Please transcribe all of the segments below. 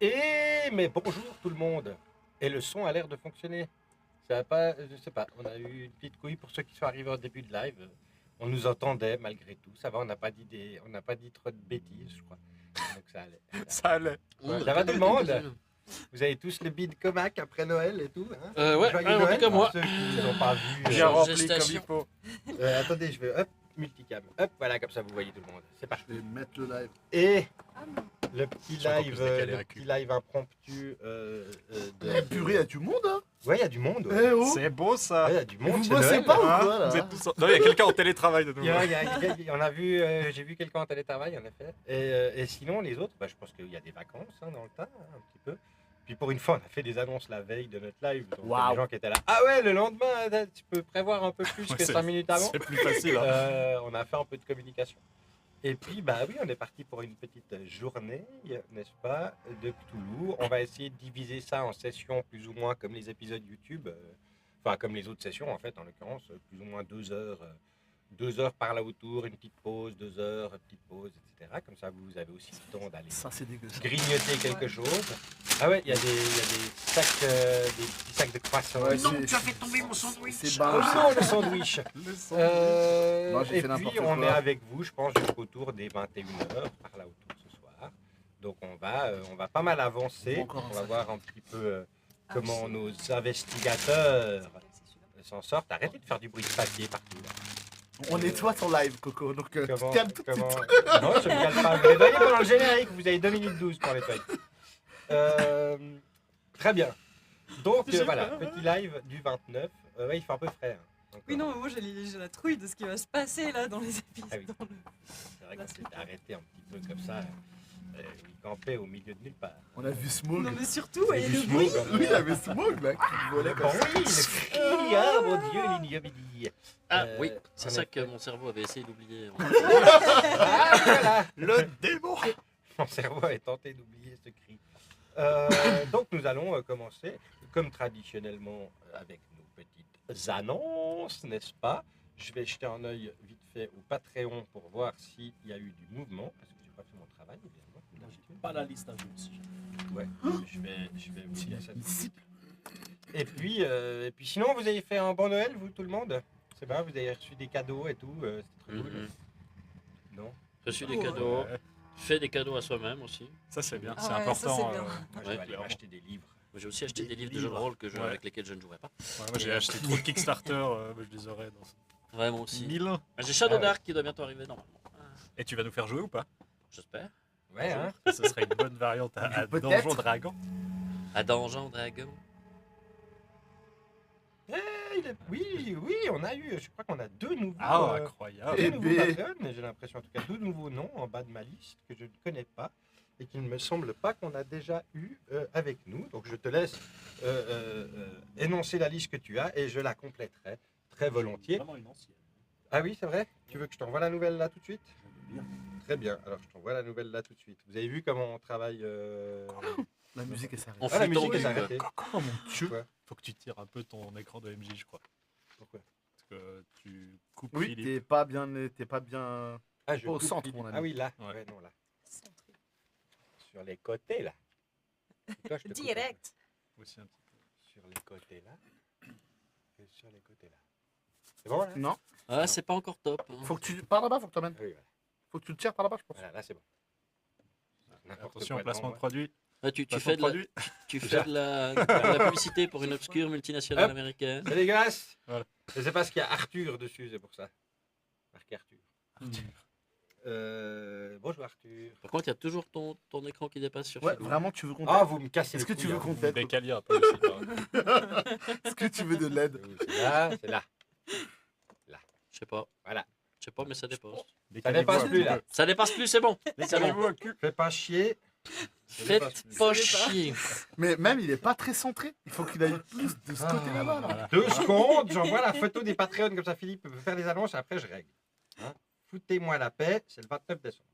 Mais bonjour tout le monde. Et le son a l'air de fonctionner. Ça va pas, je sais pas, on a eu une petite couille pour ceux qui sont arrivés au début de live. On nous entendait malgré tout. Ça va, on n'a pas dit trop de bêtises, je crois. Donc ça allait. Ça allait. Ouais. Ça va tout le monde? Vous avez tous le bide comac après Noël et tout, hein? Ouais, Joyeux en tout Noël cas pour moi. ceux qui ne l'ont pas vu. Bien rempli comme il gestation. faut. Attendez, je vais hop, multicam. Hop, voilà, comme ça vous voyez tout le monde. C'est parti. Je vais mettre le live. Et le petit J'ai encore live, plus décalé le à petit live impromptu Eh purée, y'a du monde, hein? Ouais, il y a du monde. Ouais. Eh oh! C'est beau ça. Ouais, il y a du Et monde. vous c'est bossez Noël. pas ou Hein, quoi, là? vous êtes tous en- Non, il y a quelqu'un en télétravail de nouveau. On a vu, j'ai vu quelqu'un en télétravail en effet. Et sinon les autres, je pense qu'il y a des vacances dans le tas, hein, un petit peu. Puis pour une fois, on a fait des annonces la veille de notre live. Donc il y a Waouh. des gens qui étaient là. Ah ouais, le lendemain, tu peux prévoir un peu plus Ouais, que 5 minutes avant. C'est plus facile. Hein. On a fait un peu de communication. Et puis, oui, on est parti pour une petite journée, n'est-ce pas, de Cthulhu. On va essayer de diviser ça en sessions plus ou moins comme les épisodes YouTube. Enfin, comme les autres sessions, en fait, en l'occurrence, plus ou moins 2 heures. 2 heures par là autour, une petite pause, 2 heures, petite pause, etc. Comme ça, vous avez aussi le temps d'aller Ça, c'est dégueu. ça. grignoter quelque chose. Ah ouais, il y a des sacs, des petits sacs de croissants. Ouais, Non, c'est- tu as fait tomber mon sandwich. c'est Oh bas, non, le sandwich. Le son. Non, j'ai Et fait n'importe puis, on quoi. est avec vous, je pense, jusqu'autour des 21h, par là autour ce soir. Donc, on va pas mal avancer. Encore un On va sac. voir un petit peu comment nos investigateurs s'en sortent. Arrêtez de faire du bruit de papier partout. Là. On nettoie ton live, Coco, donc tu Comment, te calmes tout de suite. Non, je me calme pas. Vous nettoyez pendant le générique, vous avez 2 minutes 12 pour nettoyer. Très bien. Donc voilà, petit live du 29. Ouais, il fait un peu frais. Hein. Donc, Oui, non, mais moi j'ai la trouille de ce qui va se passer là dans les épisodes. Ah oui. dans le- C'est vrai qu'on s'est arrêté un petit peu comme ça. Il campait au milieu de nulle part. On a vu Smog. Non, mais surtout, J'ai et vu le Smog, bruit. hein. Oui, il y avait Smog là qui volait comme ça. Oui, le cri, ah mon Dieu, l'ignominie. Ah oui, c'est en ça effet. que mon cerveau avait essayé d'oublier. Ah voilà, Le démon. mon cerveau est tenté d'oublier ce cri. Donc nous allons commencer, comme traditionnellement, avec nos petites annonces, n'est-ce pas? Je vais jeter un œil vite fait au Patreon pour voir s'il y a eu du mouvement, parce que j'ai pas fait mon travail, évidemment. comme d'habitude. Pas la liste à jour si jamais. Ouais, je vais vous dire ça. Et puis sinon, vous avez fait un bon Noël, vous, tout le monde? C'est bien, vous avez reçu des cadeaux et tout, c'était très cool. Mhm. Non? Reçu des cadeaux, Ouais, fait des cadeaux à soi-même aussi. ça c'est bien, Ah c'est ouais, ça, important. c'est bien. Moi, je vais Ouais, aller clairement. m'acheter des livres. J'ai aussi acheté des livres de livres. jeux de rôle Ouais. avec lesquels je ne jouerais pas. Ouais, moi j'ai acheté trop de Kickstarter, je les aurais dans Ouais, moi aussi. 1000. J'ai Shadow Ah ouais. Dark qui doit bientôt arriver normalement. Et tu vas nous faire jouer ou pas? J'espère. Ouais, hein? Ce serait une bonne variante à Peut-être. Donjon Dragon. À Donjon Dragon. Oui, on a eu, je crois qu'on a 2 nouveaux. Ah, incroyable. Deux Eh nouveaux ben. Patreons, j'ai l'impression en tout cas 2 nouveaux noms en bas de ma liste que je ne connais pas et qu'il ne me semble pas qu'on a déjà eu avec nous. Donc je te laisse énoncer la liste que tu as et je la compléterai très volontiers. Vraiment une ancienne. Ah oui, c'est vrai? Tu veux que je t'envoie la nouvelle là tout de suite? Je veux bien. Très bien, alors je t'envoie la nouvelle là tout de suite. Vous avez vu comment on travaille La musique est s'arrête. On Ah, la fait musique tomber, est quoi. arrêtée. Oh mon dieu. Pourquoi? Faut que tu tires un peu ton écran de MJ, je crois. Pourquoi? Parce que tu coupes Oui, Philippe. t'es pas bien. Ah, je Au coupe centre, Philippe. mon ami. Ah oui, là. Ouais. Ouais, non, là. Sur les côtés, là. Et toi, je te coupe un peu. Direct. Aussi un petit peu. Sur les côtés, là. Et sur les côtés, là. C'est bon, là? Non, Ah, c'est pas encore top. hein. faut que tu. Par là-bas, faut que tu emmènes. Ah oui, voilà. Faut que tu le tires par là-bas, je pense. Voilà, là, c'est bon. N'importe Attention quoi au placement devant de produit. Ah, tu Placement fais de de la, produit. tu fais de la publicité pour une obscure multinationale Hop. américaine. C'est dégueulasse. Voilà. Je sais pas ce qu'il y a Arthur dessus, c'est pour ça. Marqué Arthur. Bonjour Arthur. Par contre, il y a toujours ton écran qui dépasse sur Ouais, Philou. vraiment, tu veux qu'on Ah, t'aide vous me cassez Est-ce le que tu couille, veux hein. qu'on Vous t'aide décaliez un peu aussi. hein. Est-ce que tu veux de l'aide C'est là, c'est là. Je sais pas. Voilà. Je sais pas, mais ça dépasse. Ça dépasse plus, là. Ça dépasse plus, c'est bon. C'est bon. Décalez-vous un cul. Fais pas chier. Faites pas chier. Mais même, il est pas très centré. Il faut qu'il aille plus de ce Ah, côté là-bas. Là. Voilà. 2 secondes, j'envoie la photo des Patreons comme ça Philippe peut faire les annonces et après je règle. Hein? Foutez-moi la paix, c'est le 29 décembre.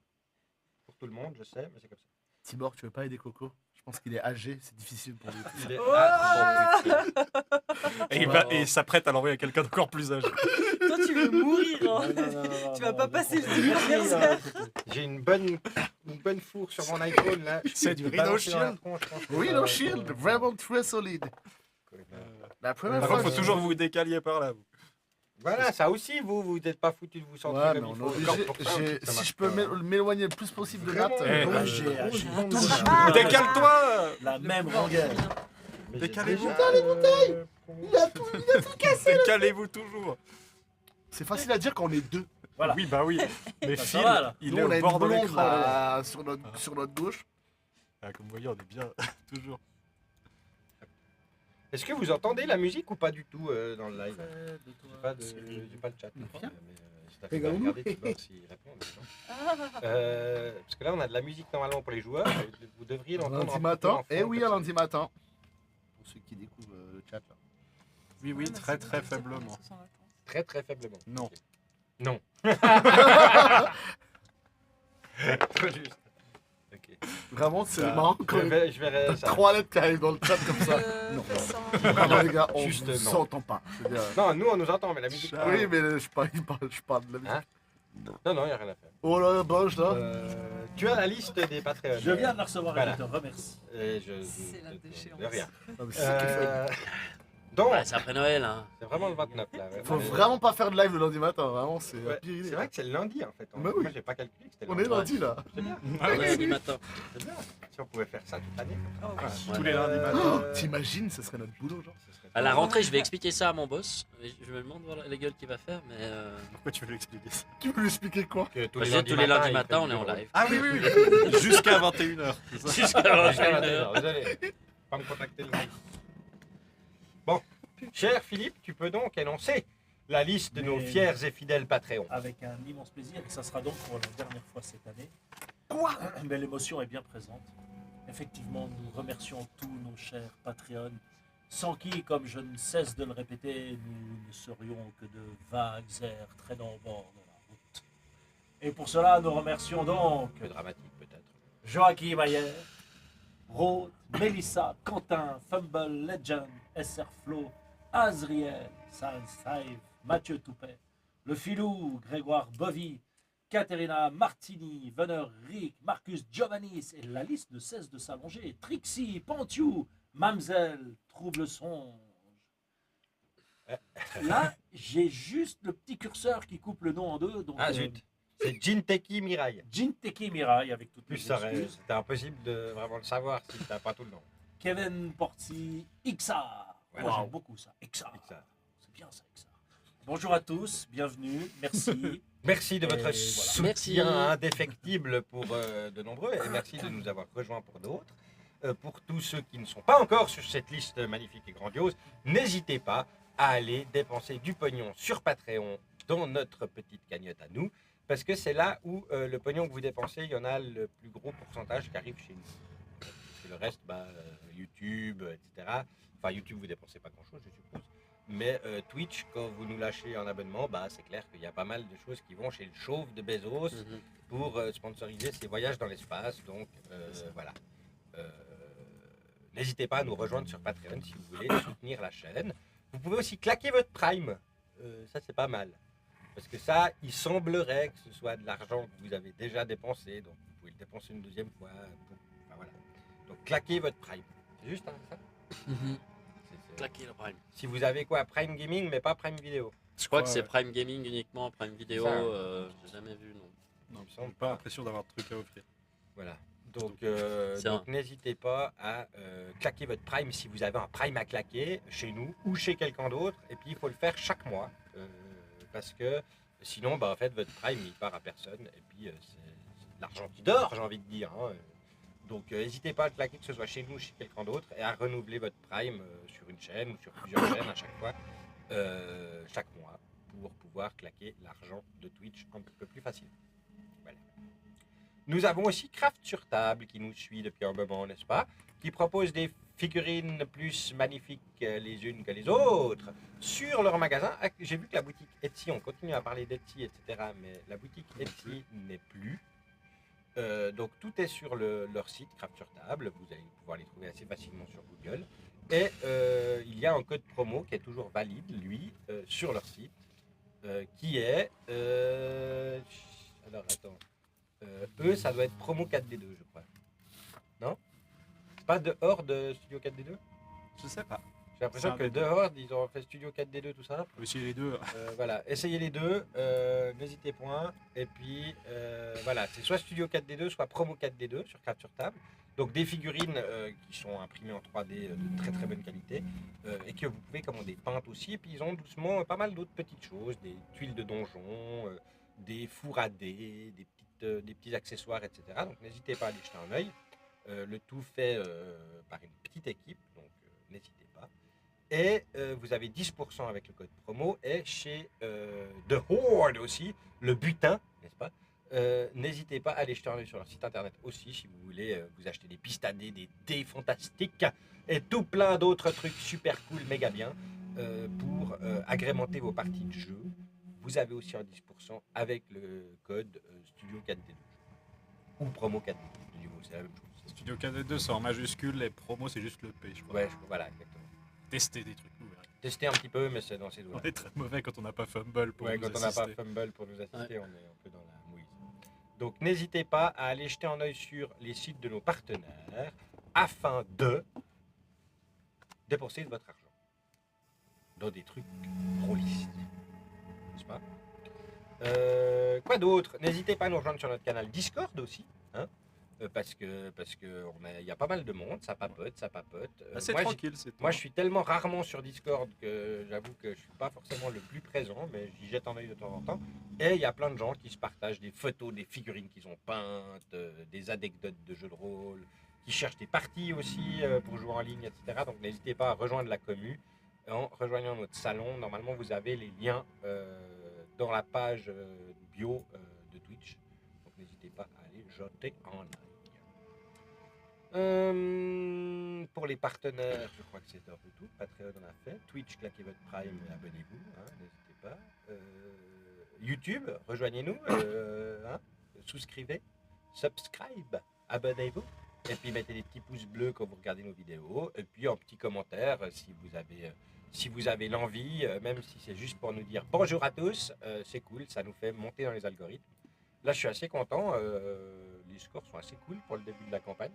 Pour tout le monde, je sais, mais c'est comme ça. Tibor, tu veux pas aider Coco? Je pense qu'il est âgé, c'est difficile pour lui. Il est- Oh Ah, bon, putain. Et il s'apprête à l'envoyer à quelqu'un d'encore plus âgé. Toi, tu veux mourir, hein. Tu vas pas passer le début anniversaire. J'ai une bonne fourre sur mon iPhone là. C'est du Je vais Rhino balancer dans la Shield. tronche, je pense que Oui, ça le va shield, être- vraiment très solide. La première Par fois. contre, faut toujours vous décalier par là. Vous. Voilà, ça aussi, vous n'êtes pas foutu de vous sentir Ouais, comme mais il on est faut. obligé. Encore pour ça, ça Si marche je peux pas. m'éloigner le plus possible de Vraiment, Nat. Eh, j'ai Ah. Décale-toi. la même longueur. Mais Décalez-vous. j'ai déjà- Décalez-vous toujours. C'est facile à dire quand on est deux. Voilà. Oui, bah oui. Mais Ça Phil, va, là. il Nous, est on au a une bord de blonde l'écran. là, sur notre gauche. Ah, comme vous voyez, on est bien toujours. Est-ce que vous entendez la musique ou pas du tout dans le live De J'ai pas le chat. Bien. Je t'appelle à regarder tu vois s'il répond. Parce que là, on a de la musique normalement pour les joueurs. Et vous devriez l'entendre. Lundi un petit peu matin. en fond, Eh oui, comme à ça. lundi matin. Pour ceux qui découvrent le chat là. Oui, oui, très très faiblement. Très très faiblement. Non. Ok. Non. Trop juste. Ok. Vraiment, c'est Ça- marrant quand Je verrai t'as ça. 3 lettres qui arrivent dans le chat comme ça. Non. Non, les gars, on Juste ne non. s'entend pas. Je veux dire, Non, nous on nous entend, mais la musique. Ah. oui, mais je parle de la musique. Hein Non, non, il n'y a rien à faire. Oh là, Bosch là. Tu as la liste des Patreons. Je viens de la recevoir Voilà. et je te remercie. C'est la déchéance. De rien. Non, mais c'est ça qu'il faut. Donc, Ouais, c'est après Noël, hein. c'est vraiment le 29 là. ouais. Faut Ouais. vraiment pas faire de live le lundi matin, vraiment, c'est la Ouais, pire idée. C'est vrai que c'est le lundi en fait. Bah oui. Moi j'ai pas calculé que c'était le On est lundi. lundi là. C'est bien. Ah oui, Lundi matin. C'est bien. Si on pouvait faire ça toute l'année. Oh, oui. tous les lundis Euh, matin. Oh, t'imagines, ce serait notre boulot, genre. ce serait À la rentrée, je vais expliquer ça à mon boss. Je me demande voir les gueules qu'il va faire, mais. Pourquoi tu veux l'expliquer ça? Tu veux lui expliquer quoi? que tous Tous les les lundis il matin, fait on est du en bureau. live. Ah oui, oui, oui. Jusqu'à 21h. Jusqu'à Jusqu'à 21h. 21h, désolé. Pas me contacter le live. Bon, cher Philippe, tu peux donc énoncer la liste de nos Mais- fiers et fidèles Patreons. Avec un immense plaisir, et ça sera donc pour la dernière fois cette année. Quoi? Mais l'émotion est bien présente. Effectivement, nous remercions tous nos chers Patreons, sans qui, comme je ne cesse de le répéter, nous ne serions que de vagues airs traînant au bord de la route. Et pour cela, nous remercions donc Un peu dramatique peut-être. Joachim Mayer, Rode, Mélissa, Quentin, Fumble, Legend, SR Flo, Azriel, Salsaive, Mathieu Toupet, Le Filou, Grégoire Bovy, Caterina Martini, Venner Rick, Marcus Giovannis, et la liste ne cesse de s'allonger. Trixie, Pantiou, Mamselle, Trouble Songe. Là, j'ai juste le petit curseur qui coupe le nom en deux. Donc, Ah zut, c'est Jinteki Mirai. Jinteki Mirai avec toutes Plus mes ça excuses. c'était impossible de vraiment le savoir si t'as pas tout le nom. Kevin Porti, Ixa. Voilà. Moi, j'aime beaucoup ça. Ixa. C'est ça. C'est bien ça, Ixa. Bonjour à tous, bienvenue, merci. Merci de votre voilà. soutien Merci. indéfectible pour de nombreux et merci de nous avoir rejoints pour d'autres. Pour tous ceux qui ne sont pas encore sur cette liste magnifique et grandiose, n'hésitez pas à aller dépenser du pognon sur Patreon dans notre petite cagnotte à nous, parce que c'est là où le pognon que vous dépensez, il y en a le plus gros pourcentage qui arrive chez nous. Parce que le reste, YouTube, etc. Enfin, YouTube, vous dépensez pas grand-chose, je suppose. Mais Twitch, quand vous nous lâchez un abonnement, c'est clair qu'il y a pas mal de choses qui vont chez le chauve de Bezos Mhm. pour sponsoriser ses voyages dans l'espace. Donc voilà. N'hésitez pas à nous rejoindre sur Patreon si vous voulez soutenir la chaîne. Vous pouvez aussi claquer votre Prime. Ça, c'est pas mal. Parce que ça, il semblerait que ce soit de l'argent que vous avez déjà dépensé. Donc vous pouvez le dépenser une deuxième fois. Voilà. Donc claquez votre Prime. C'est juste ça. Mhm. C'est- Claquer le Prime. Si vous avez quoi, Prime Gaming, mais pas Prime Vidéo. Je crois que Ouais. c'est Prime Gaming uniquement, Prime Vidéo, C'est ça. j'ai jamais vu, non. Il me J'ai semble. pas l'impression d'avoir de trucs à offrir. Voilà. Donc, C'est donc n'hésitez pas à claquer votre Prime si vous avez un Prime à claquer chez nous ou chez quelqu'un d'autre. Et puis il faut le faire chaque mois parce que sinon, en fait, votre Prime il part à personne. Et puis c'est de l'argent qui dort, j'ai envie de dire. Hein. Donc n'hésitez pas à le claquer, que ce soit chez nous ou chez quelqu'un d'autre, et à renouveler votre Prime sur une chaîne ou sur plusieurs chaînes à chaque fois, chaque mois, pour pouvoir claquer l'argent de Twitch un peu plus facile. Voilà. Nous avons aussi Craft sur table qui nous suit depuis un moment, n'est-ce pas? Qui propose des figurines plus magnifiques les unes que les autres sur leur magasin. J'ai vu que la boutique Etsy, on continue à parler d'Etsy, etc. Mais la boutique Etsy n'est plus. Donc tout est sur leur site Craft sur table, vous allez pouvoir les trouver assez facilement sur Google. Et il y a un code promo qui est toujours valide, lui, sur leur site, qui est... alors attends, eux ça doit être promo 4D2 je crois. Non? C'est pas dehors de Studio 4D2? Je sais pas. J'ai l'impression C'est que un des dehors ils ont fait Studio 4D2 tout ça. Aussi les deux. Voilà, essayez les deux, n'hésitez point. Et puis voilà, c'est soit Studio 4D2, soit Promo 4D2 sur Craft sur table. Donc des figurines qui sont imprimées en 3D de très très bonne qualité et que vous pouvez commander peintes aussi. Et puis ils ont doucement pas mal d'autres petites choses, des tuiles de donjon, des fours à dés, des petits accessoires, etc. Donc n'hésitez pas à aller jeter un œil. Le tout fait par une petite équipe, donc n'hésitez pas. Et vous avez 10% avec le code promo. Et chez The Horde aussi, le butin, n'est-ce pas? N'hésitez pas à aller jeter un œil sur leur site internet aussi si vous voulez vous acheter des pistes à dés, des dés fantastiques et tout plein d'autres trucs super cool, méga bien pour agrémenter vos parties de jeu. Vous avez aussi un 10% avec le code Studio 4D2 ou promo 4D2. De nouveau, c'est la même chose. Studio KD2 c'est en majuscule, les promos c'est juste le P, je crois. Ouais, voilà, exactement. Tester des trucs, vous verrez. Tester un petit peu, mais c'est dans ces On doigts. est très mauvais quand on n'a pas Fumble pour Ouais, nous quand on n'a pas assister. Fumble pour nous assister, on est un peu dans la mouise. Donc n'hésitez pas à aller jeter un œil sur les sites de nos partenaires afin de dépenser de votre argent dans des trucs rôlistes. N'est-ce pas? Quoi d'autre? N'hésitez pas à nous rejoindre sur notre canal Discord aussi. Hein, parce que il y a pas mal de monde, ça papote. C'est Moi, tranquille, c'est moi, je suis tellement rarement sur Discord que j'avoue que je suis pas forcément le plus présent, mais j'y jette un œil de temps en temps. Et il y a plein de gens qui se partagent des photos, des figurines qu'ils ont peintes, des anecdotes de jeux de rôle, qui cherchent des parties aussi pour jouer en ligne, etc. Donc n'hésitez pas à rejoindre la commu en rejoignant notre salon. Normalement, vous avez les liens dans la page bio de Twitch. Donc n'hésitez pas à aller jeter un œil. Pour les partenaires, je crois que c'est un peu tout. Patreon on a fait. Twitch, claquez votre Prime et abonnez-vous. Hein, n'hésitez pas. YouTube, rejoignez-nous. Hein, souscrivez. Subscribe. Abonnez-vous. Et puis mettez des petits pouces bleus quand vous regardez nos vidéos. Et puis un petit commentaire si vous avez l'envie, même si c'est juste pour nous dire bonjour à tous. C'est cool, ça nous fait monter dans les algorithmes. Là, je suis assez content. Les scores sont assez cool pour le début de la campagne.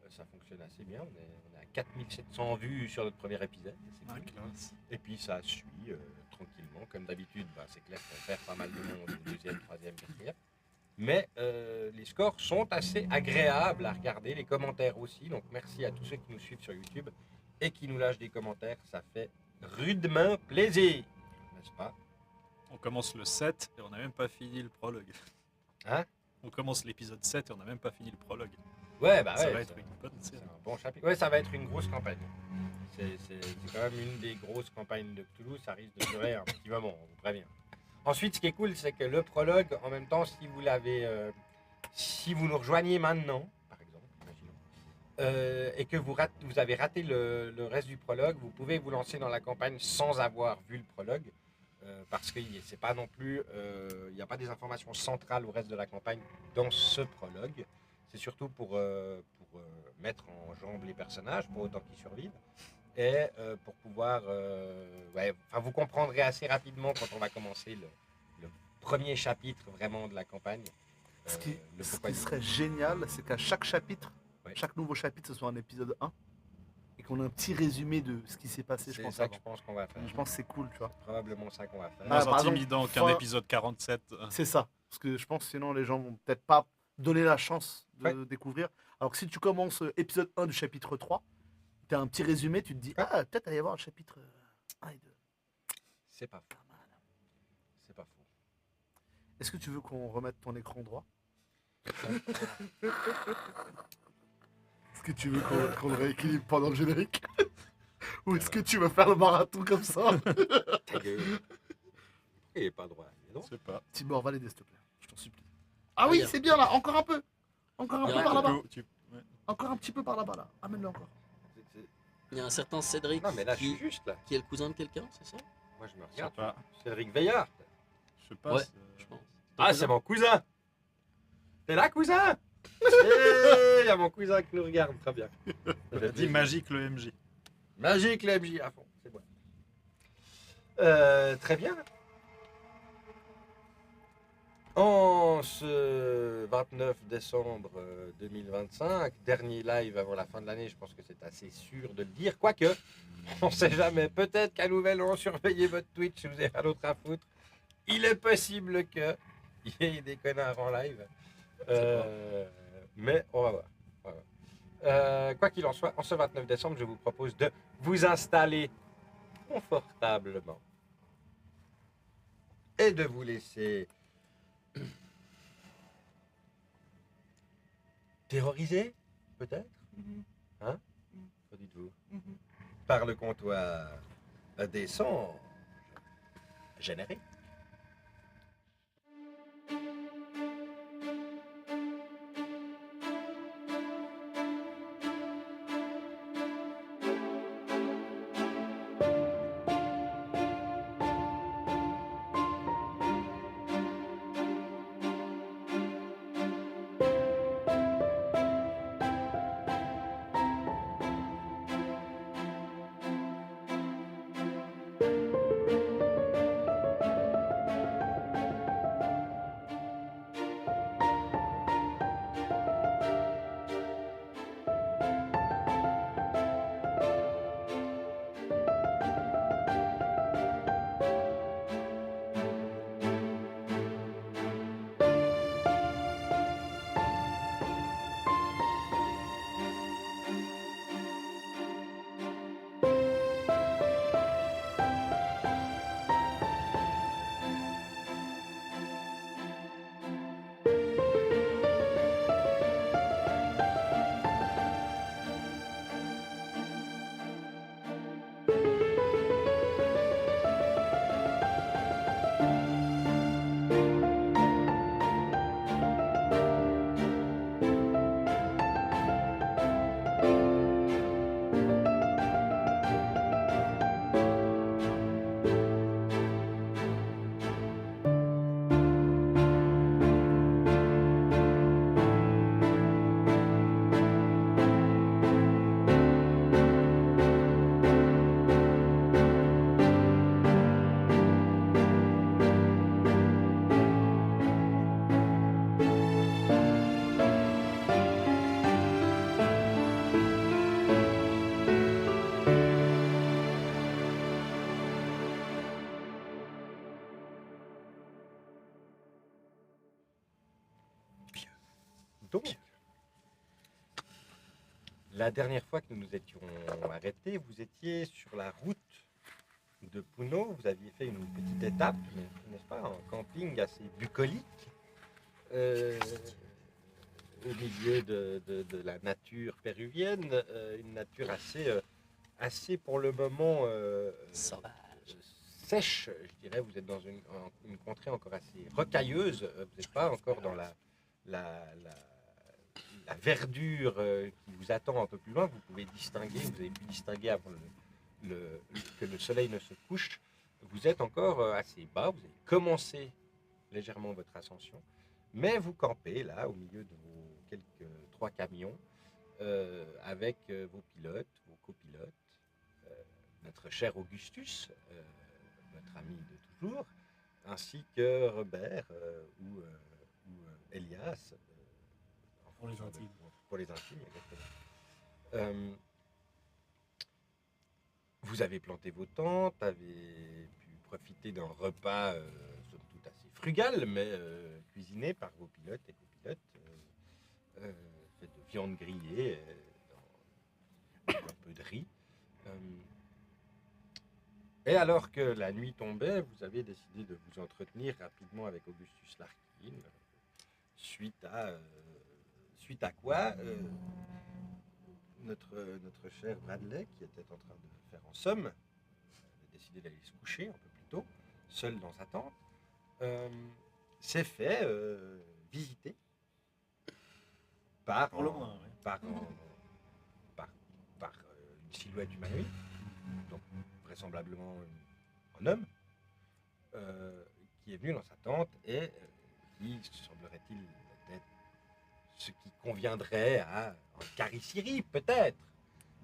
Ça fonctionne assez bien. On est à 4700 vues sur notre premier épisode. C'est Ah, cool. classe. Et puis ça suit tranquillement. Comme d'habitude, c'est clair qu'on perd pas mal de monde au deuxième, troisième, quatrième. Mais les scores sont assez agréables à regarder, les commentaires aussi. Donc merci à tous ceux qui nous suivent sur YouTube et qui nous lâchent des commentaires. Ça fait rudement plaisir, n'est-ce pas? On commence le 7 et on n'a même pas fini le prologue. Hein? On commence l'épisode 7 et on n'a même pas fini le prologue. Ouais, bah Ça ouais. va être une bonne C'est série. un bon chapitre. Ouais, ça va être une grosse campagne. C'est quand même une des grosses campagnes de Cthulhu. Ça risque de durer un petit moment, on vous prévient. Ensuite, ce qui est cool, c'est que le prologue, en même temps, si vous nous rejoignez maintenant, par exemple, imaginons, et que vous avez raté le reste du prologue, vous pouvez vous lancer dans la campagne sans avoir vu le prologue, parce que c'est pas non plus, il n'y a pas des informations centrales au reste de la campagne dans ce prologue. C'est surtout pour mettre en jambe les personnages, pour autant qu'ils survivent, et pour pouvoir... vous comprendrez assez rapidement quand on va commencer le premier chapitre vraiment de la campagne. Ce qui le pourquoi du serait génial, c'est qu'à chaque chapitre, Ouais. chaque nouveau chapitre, ce soit un épisode 1 et qu'on ait un petit résumé de ce qui s'est passé, je C'est pense. ça que Avant. je pense qu'on va faire. Je pense que c'est cool, tu vois. C'est probablement ça qu'on va faire. Moins par exemple, intimidant qu'un fin- épisode 47. C'est ça. Parce que je pense que sinon les gens vont peut-être pas donner la chance de Ouais. découvrir. Alors que si tu commences épisode 1 du chapitre 3, tu as un petit résumé, tu te dis, Ouais. ah, peut-être aller voir le chapitre 1 et 2. C'est pas faux. Pas mal. C'est pas faux. Est-ce que tu veux qu'on remette ton écran droit? Est-ce que tu veux qu'on le rééquilibre pendant le générique? Ou est-ce que tu veux faire le marathon comme ça? Ta gueule. Il est pas droit. Je Non. sais pas. Tibor, va l'aider, s'il te plaît. Je t'en supplie. Ah oui, c'est bien là, encore un peu. Encore un Il y peu a par un là-bas. Ouais. Encore un petit peu par là-bas là. Amène-le encore. Il y a un certain Cédric Non, mais là, je suis qui juste là. est le cousin de quelqu'un, c'est ça? Moi, je me Je sais regarde. pas. Cédric Veillard. Je sais pas. Ouais. c'est- Je pense. Ah, c'est mon cousin. T'es là, cousin? Il y a mon cousin qui nous regarde, très bien. Il a dit magique le MJ. Magique, le MJ à fond, c'est bon. Très bien. En ce 29 décembre 2025, dernier live avant la fin de l'année, je pense que c'est assez sûr de le dire. Quoique, on ne sait jamais. Peut-être qu'à Nouvel An, surveillez votre Twitch si vous avez rien d'autre à foutre. Il est possible qu'il y ait des connards en live. Mais on va voir. Quoi qu'il en soit, en ce 29 décembre, je vous propose de vous installer confortablement et de vous laisser terroriser, peut-être. Hein? Que dites-vous? Par le comptoir des songes générés. Donc, la dernière fois que nous nous étions arrêtés, vous étiez sur la route de Puno. Vous aviez fait une petite étape, n'est-ce pas, en camping assez bucolique, au milieu de la nature péruvienne, une nature assez pour le moment Sauvage. sèche, je dirais. Vous êtes dans une contrée encore assez rocailleuse. Vous n'êtes pas encore dans la verdure qui vous attend un peu plus loin. Vous pouvez distinguer, vous avez pu distinguer avant que le soleil ne se couche. Vous êtes encore assez bas, vous avez commencé légèrement votre ascension, mais vous campez là au milieu de vos quelques 3 camions avec vos pilotes, vos copilotes, notre cher Augustus, notre ami de toujours, ainsi que Robert ou Elias. Pour les intimes. Pour les intimes, exactement. Vous avez planté vos tentes, avez pu profiter d'un repas, somme toute assez frugal, mais cuisiné par vos pilotes et copilotes, fait de viande grillée, dans un peu de riz. Et alors que la nuit tombait, vous avez décidé de vous entretenir rapidement avec Augustus Larkin, suite à quoi notre cher Bradley, qui était en train de faire en somme, a décidé d'aller se coucher un peu plus tôt, seul dans sa tente, s'est fait visiter par, Pour le moins, oui. par une silhouette humanoïde, donc vraisemblablement un homme, qui est venu dans sa tente et qui, semblerait-il, était ce qui conviendrait à un Cariciri, peut-être.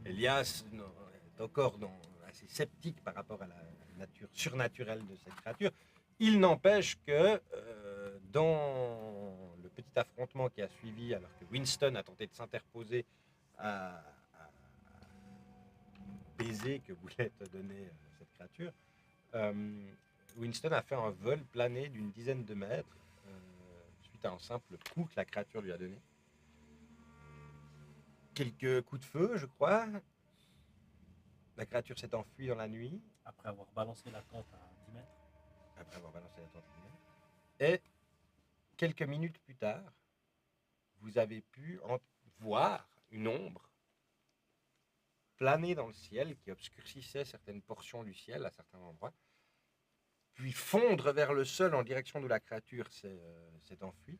Elias est encore assez sceptique par rapport à la nature surnaturelle de cette créature. Il n'empêche que dans le petit affrontement qui a suivi, alors que Winston a tenté de s'interposer à baiser que voulait te donner cette créature, Winston a fait un vol plané d'une dizaine de mètres suite à un simple coup que la créature lui a donné. Quelques coups de feu, je crois. La créature s'est enfuie dans la nuit, Après avoir balancé la tente à 10 mètres. après avoir balancé la tentacule. Et quelques minutes plus tard, vous avez pu voir une ombre planer dans le ciel qui obscurcissait certaines portions du ciel à certains endroits, puis fondre vers le sol en direction d'où la créature s'est enfuie.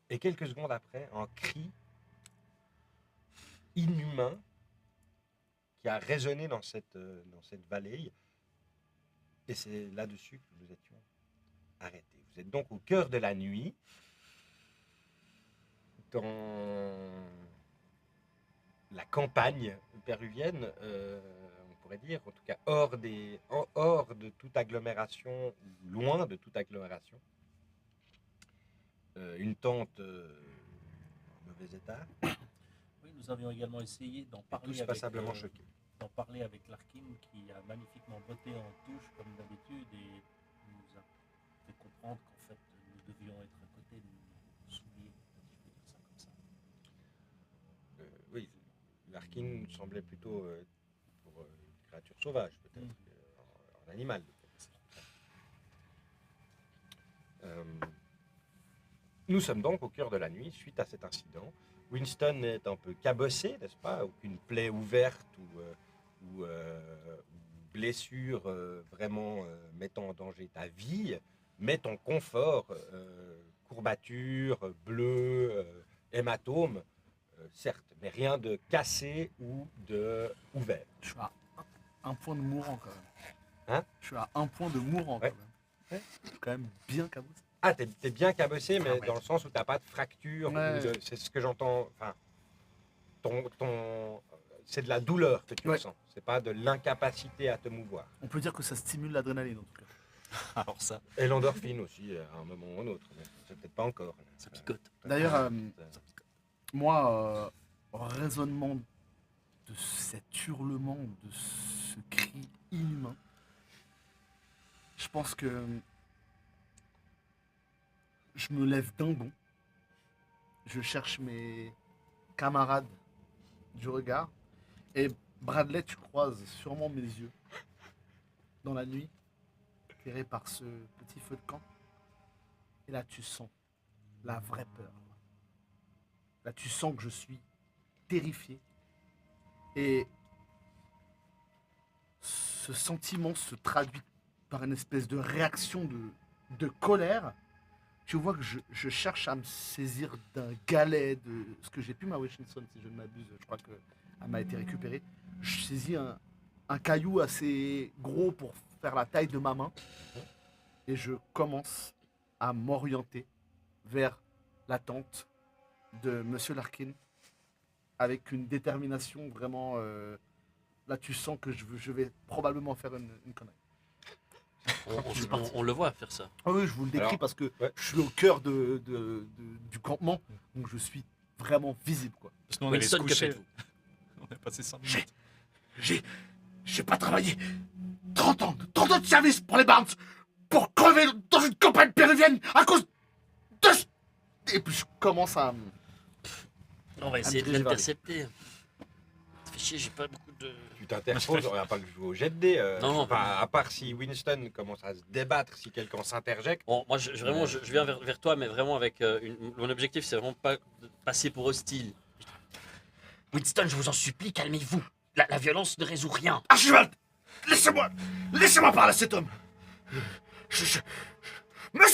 Et quelques secondes après, un cri inhumain qui a résonné dans cette vallée. Et c'est là-dessus que nous étions arrêtés. Vous êtes donc au cœur de la nuit, dans la campagne péruvienne, on pourrait dire, en tout cas hors de toute agglomération, loin de toute agglomération. Une tente en mauvais état, Oui, nous avions également essayé d'en parler tous avec, passablement choqués. d'en parler avec Larkin qui a magnifiquement botté en touche comme d'habitude et nous a fait comprendre qu'en fait nous devions être à côté de nos souliers, si je peux dire ça comme ça. Oui, Larkin semblait plutôt pour une créature sauvage, peut-être, un animal. Nous sommes donc au cœur de la nuit suite à cet incident. Winston est un peu cabossé, n'est-ce pas? Aucune plaie ouverte ou blessure vraiment mettant en danger ta vie, mais ton confort, courbature, bleu, hématome, certes, mais rien de cassé ou de ouvert. Je suis à un point de mourant quand même. Hein? Je suis à un point de mourant Ouais. quand même. Je suis quand même bien cabossé. Ah, t'es bien cabossé, mais Ah ouais. dans le sens où t'as pas de fracture. Ouais. C'est ce que j'entends. Enfin, c'est de la douleur que tu Ouais. ressens. C'est pas de l'incapacité à te mouvoir. On peut dire que ça stimule l'adrénaline en tout cas. Alors ça, Et l'endorphine aussi, à un moment ou un autre. Mais c'est peut-être pas encore. Ça picote. D'ailleurs, moi, au raisonnement de cet hurlement, de ce cri inhumain, je pense que je me lève d'un bond. Je cherche mes camarades du regard. Et Bradley, tu croises sûrement mes yeux dans la nuit, éclairé par ce petit feu de camp. Et là, tu sens la vraie peur. Là, tu sens que je suis terrifié. Et ce sentiment se traduit par une espèce de réaction de colère. Tu vois que je cherche à me saisir d'un galet, de ce que j'ai pu ma Wilkinson, si je ne m'abuse. Je crois qu'elle m'a été récupérée. Je saisis un caillou assez gros pour faire la taille de ma main. Et je commence à m'orienter vers la tente de Monsieur Larkin avec une détermination vraiment. Là, tu sens que je vais probablement faire une connerie. On le voit faire ça. Ah oui, je vous le décris Alors, parce que ouais. je suis au cœur du campement, donc je suis vraiment visible, quoi. parce que nous, on allait se Winston, que coucher. faites-vous? On a passé 5 J'ai- minutes. J'ai pas travaillé 30 ans de service pour les Barnes pour crever dans une campagne péruvienne à cause de... Et puis je commence à... On va essayer de diriger vers l'intercepter. Ça fait chier, j'ai pas beaucoup de... Tu t'interposes, on va pas le jouer au jet de dés. Non, enfin, à part si Winston commence à se débattre, si quelqu'un s'interjecte. Bon, moi, je viens vers toi, mais vraiment avec... mon objectif, c'est vraiment pas de passer pour hostile. Winston, je vous en supplie, calmez-vous. La violence ne résout rien. Archibald, laissez-moi parler à cet homme. Monsieur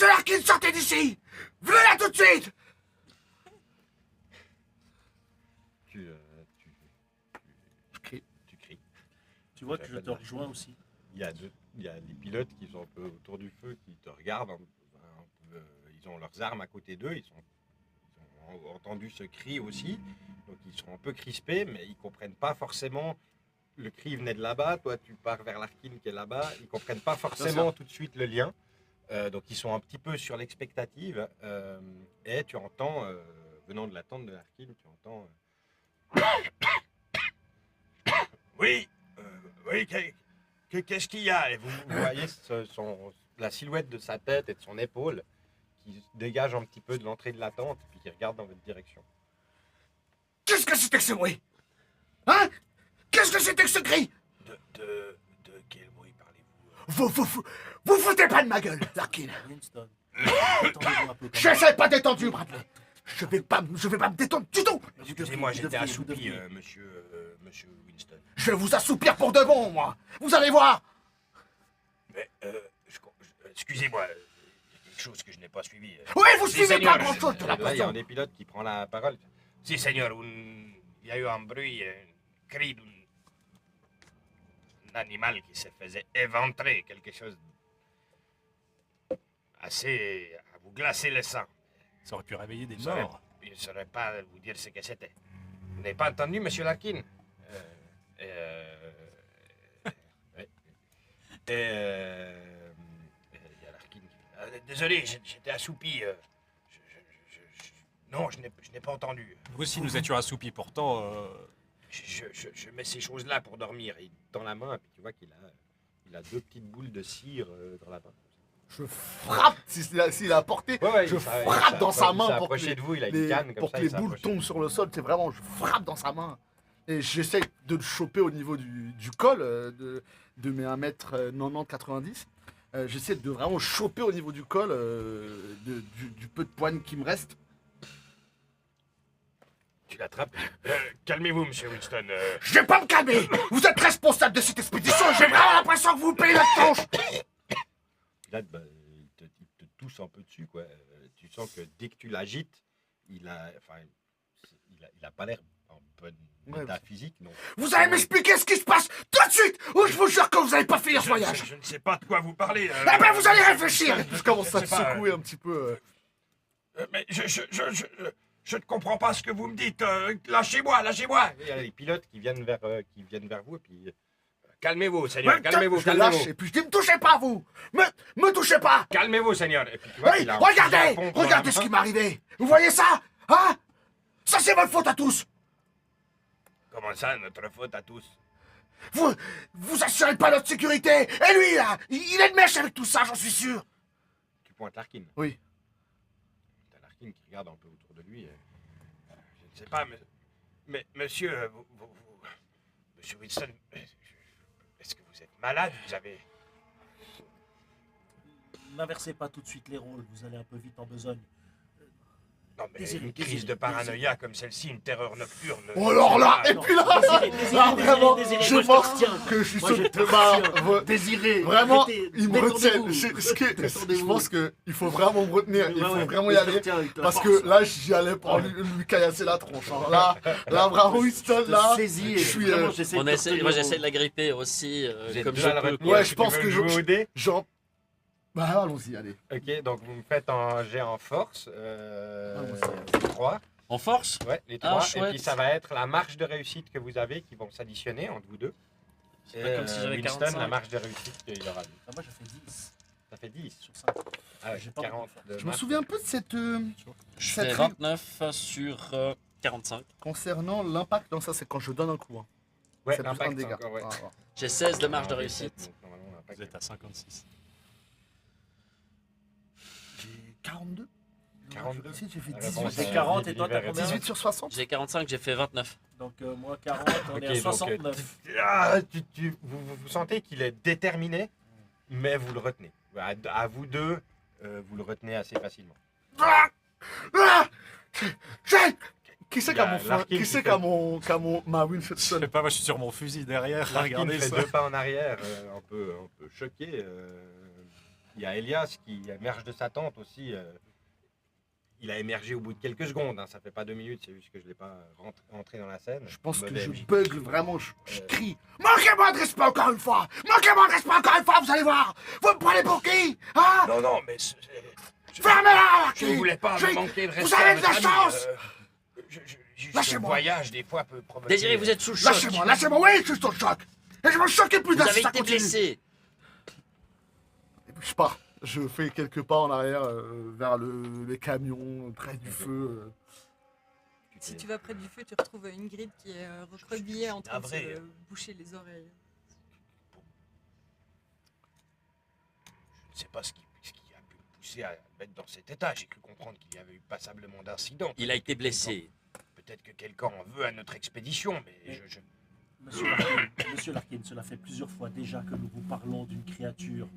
Larkin, sortez d'ici. Venez là tout de suite. Tu cries. Tu vois que je te rejoins aussi. Il y a Il y a les pilotes qui sont un peu autour du feu, qui te regardent. Ils ont leurs armes à côté d'eux. Ils ont entendu ce cri aussi. Donc ils sont un peu crispés, mais ils comprennent pas forcément. Le cri venait de là-bas. Toi, tu pars vers l'Arkin qui est là-bas. Ils comprennent pas forcément tout de suite le lien. Donc ils sont un petit peu sur l'expectative. Et tu entends, venant de la tente de l'Arkin, tu entends... Oui, oui, qu'est-ce qu'il y a? Et vous voyez la silhouette de sa tête et de son épaule qui se dégage un petit peu de l'entrée de la tente puis qui regarde dans votre direction. Qu'est-ce que c'était que ce bruit? Hein? Qu'est-ce que c'était que ce cri? De quel bruit parlez-vous? Vous foutez pas de ma gueule, Larkin. Winston, détendez-vous un peu. Je sais pas détendu, Bradley. Je vais pas me détendre du tout. Excusez-moi, j'étais devriez, assoupi, vous devriez. monsieur Winston. Je vais vous assoupir pour de bon, moi. Vous allez voir. Mais, excusez-moi, il y a quelque chose que je n'ai pas suivi. Oui, vous Si, suivez seigneur, pas grand-chose de la Là, il y a un passion. des pilotes qui prend la parole. Si, seigneur, il y a eu un bruit, un cri d'un animal qui se faisait éventrer, quelque chose assez à vous glacer le sang. Ça aurait pu réveiller des Je saurais- morts. Je ne saurais pas vous dire ce que c'était. Vous n'avez pas entendu, monsieur Larkin? Ouais. Il y a Larkin qui... désolé, j'étais assoupi. Non, je n'ai pas entendu. Nous aussi, nous étions assoupis. Pourtant, Je mets ces choses-là pour dormir. Il tend la main, et puis tu vois qu'il a deux petites boules de cire dans la main. Je frappe, s'il a apporté, je frappe dans sa main pour que approché de vous, il a une canne comme pour ça. que les boules tombent sur le sol. C'est vraiment, je frappe dans sa main. Et j'essaie de le choper au niveau du col de mes 1m90. J'essaie de vraiment choper au niveau du col du peu de poigne qui me reste. Tu l'attrapes. Calmez-vous, monsieur Winston. Je vais pas me calmer. Vous êtes responsable de cette expédition. J'ai vraiment l'impression que vous payez la tronche. Là, bah, il te tousse un peu dessus, quoi. Tu sens que dès que tu l'agites, il a pas l'air en bonne état physique, non. Vous allez m'expliquer ce qui se passe tout de suite, ou je vous jure que vous n'allez pas finir ce voyage. Je ne sais pas de quoi vous parlez. Eh ben vous allez réfléchir. Je commence à je sais pas, secouer un petit peu. Mais je ne comprends pas ce que vous me dites. Lâchez-moi, lâchez-moi. Il y a les pilotes qui viennent vers vous, et puis... calmez-vous, Seigneur, calmez-vous, Je le lâche et puis je dis me touchez pas vous. Me touchez pas. Calmez-vous, Seigneur. Et puis tu vois Oui, qu'il a un fusil à regardez, pompe dans la regardez ce main. qui m'est arrivé. Vous voyez ça? Hein? Ça c'est votre faute à tous. Comment ça, notre faute à tous? Vous assurez pas notre sécurité. Et lui là, il est de mèche avec tout ça, j'en suis sûr. Tu pointes Larkin. Oui. T'as Larkin qui regarde un peu autour de lui. Je ne sais pas, mais monsieur, monsieur Winston, est-ce que vous êtes malade? Vous avez... N'inversez pas tout de suite les rôles, vous allez un peu vite en besogne. Non, mais Désiré, une crise désiré, de paranoïa comme celle-ci, une terreur nocturne... Oh alors là, et non. puis là, Désiré, vraiment, Désiré, je moi, je pense t'abstiens. que je suis Moi, je sûr que t'abstiens. bah, Désiré, vraiment, arrêtez, il me retient. détendez-vous. Je Détendez-vous. pense qu'il faut vraiment me retenir. Il Ouais, faut ouais, vraiment je y te aller. retiens avec la Parce force. que là, j'y allais pour lui caillasser la tronche. Alors là, vraiment, Winston, Je là, te saisis et je suis. vraiment, j'essaie de te retenir Moi au- j'essaie de la gripper aussi, Vous êtes comme deux je à le peux. retenir. Ouais, Est-ce je que tu pense veux que jouer au dé? Genre. Bah, allons-y, allez. Ok, donc vous me faites un jet en force. Les trois. En force? Ouais, les Ah, trois. Et chouette. puis ça va être la marge de réussite que vous avez qui vont s'additionner entre vous deux. C'est pas comme si j'avais Winston, 45. la marge de réussite qu'il aura. Ah, moi, j'ai fait 10 Ça fait 10. sur 5. Ah ouais, J'ai pas 40. beaucoup de Je me marge. souviens un peu de cette. Je cette fais règle 29 sur 45. concernant l'impact. Non, ça, c'est quand je donne un coup. Hein. Ouais, C'est plus un l'impact dégât. encore, ouais. Ah, ah. J'ai 16 de marge de Non, réussite. donc, normalement, l'impact, vous êtes à 56. J'ai 42. 42. Si, j'ai fait La 18. réponse, J'ai c'est 40 et toi, t'as l'hiver combien 18 sur 60. J'ai 45, j'ai fait 29. Donc, moi, 40, on Ok, est à donc, 69. vous sentez qu'il est déterminé, mais vous le retenez. À vous deux, vous le retenez assez facilement. Ah Ah Qui c'est Il y a qu'a mon Larkin qui qui c'est fait- qu'a mon ma Je Winston? sais pas, moi je suis sur mon fusil derrière. Larkin Regardez fait ça. 2 pas en arrière, un peu choqué. Il y a Elias qui émerge de sa tente aussi. il a émergé au bout de quelques secondes. Hein. Ça fait pas 2 minutes, c'est juste que je l'ai pas rentré dans la scène. Je pense que Mauvais je MJ. bug vraiment, je crie. Manquez-moi de respect encore une fois. Manquez-moi de respect encore une fois, vous allez voir. Vous me prenez pour qui? Hein? Non, mais Fermez-la, je ne voulais pas Je- me manquer de vous respect. avez à de votre la ami, chance. Juste Lâchez-moi. le voyage, des fois, peut provoquer... Désiré, vous êtes sous le choc. Lâchez-moi, oui, je suis sur le choc. Et je vais me choquer plus Vous d'un avez si ça été continue. blessé. Et puis je pars. Je fais quelques pas en arrière vers les camions, près du feu. Si tu vas près du feu, tu retrouves Ingrid qui est recroquevillée en train de navré. se boucher les oreilles. Je ne sais pas ce qui a pu me pousser à me mettre dans cet état. J'ai cru comprendre qu'il y avait eu passablement d'incidents. Il a été blessé. Peut-être que quelqu'un en veut à notre expédition, mais je... Monsieur Larkin, cela fait plusieurs fois déjà que nous vous parlons d'une créature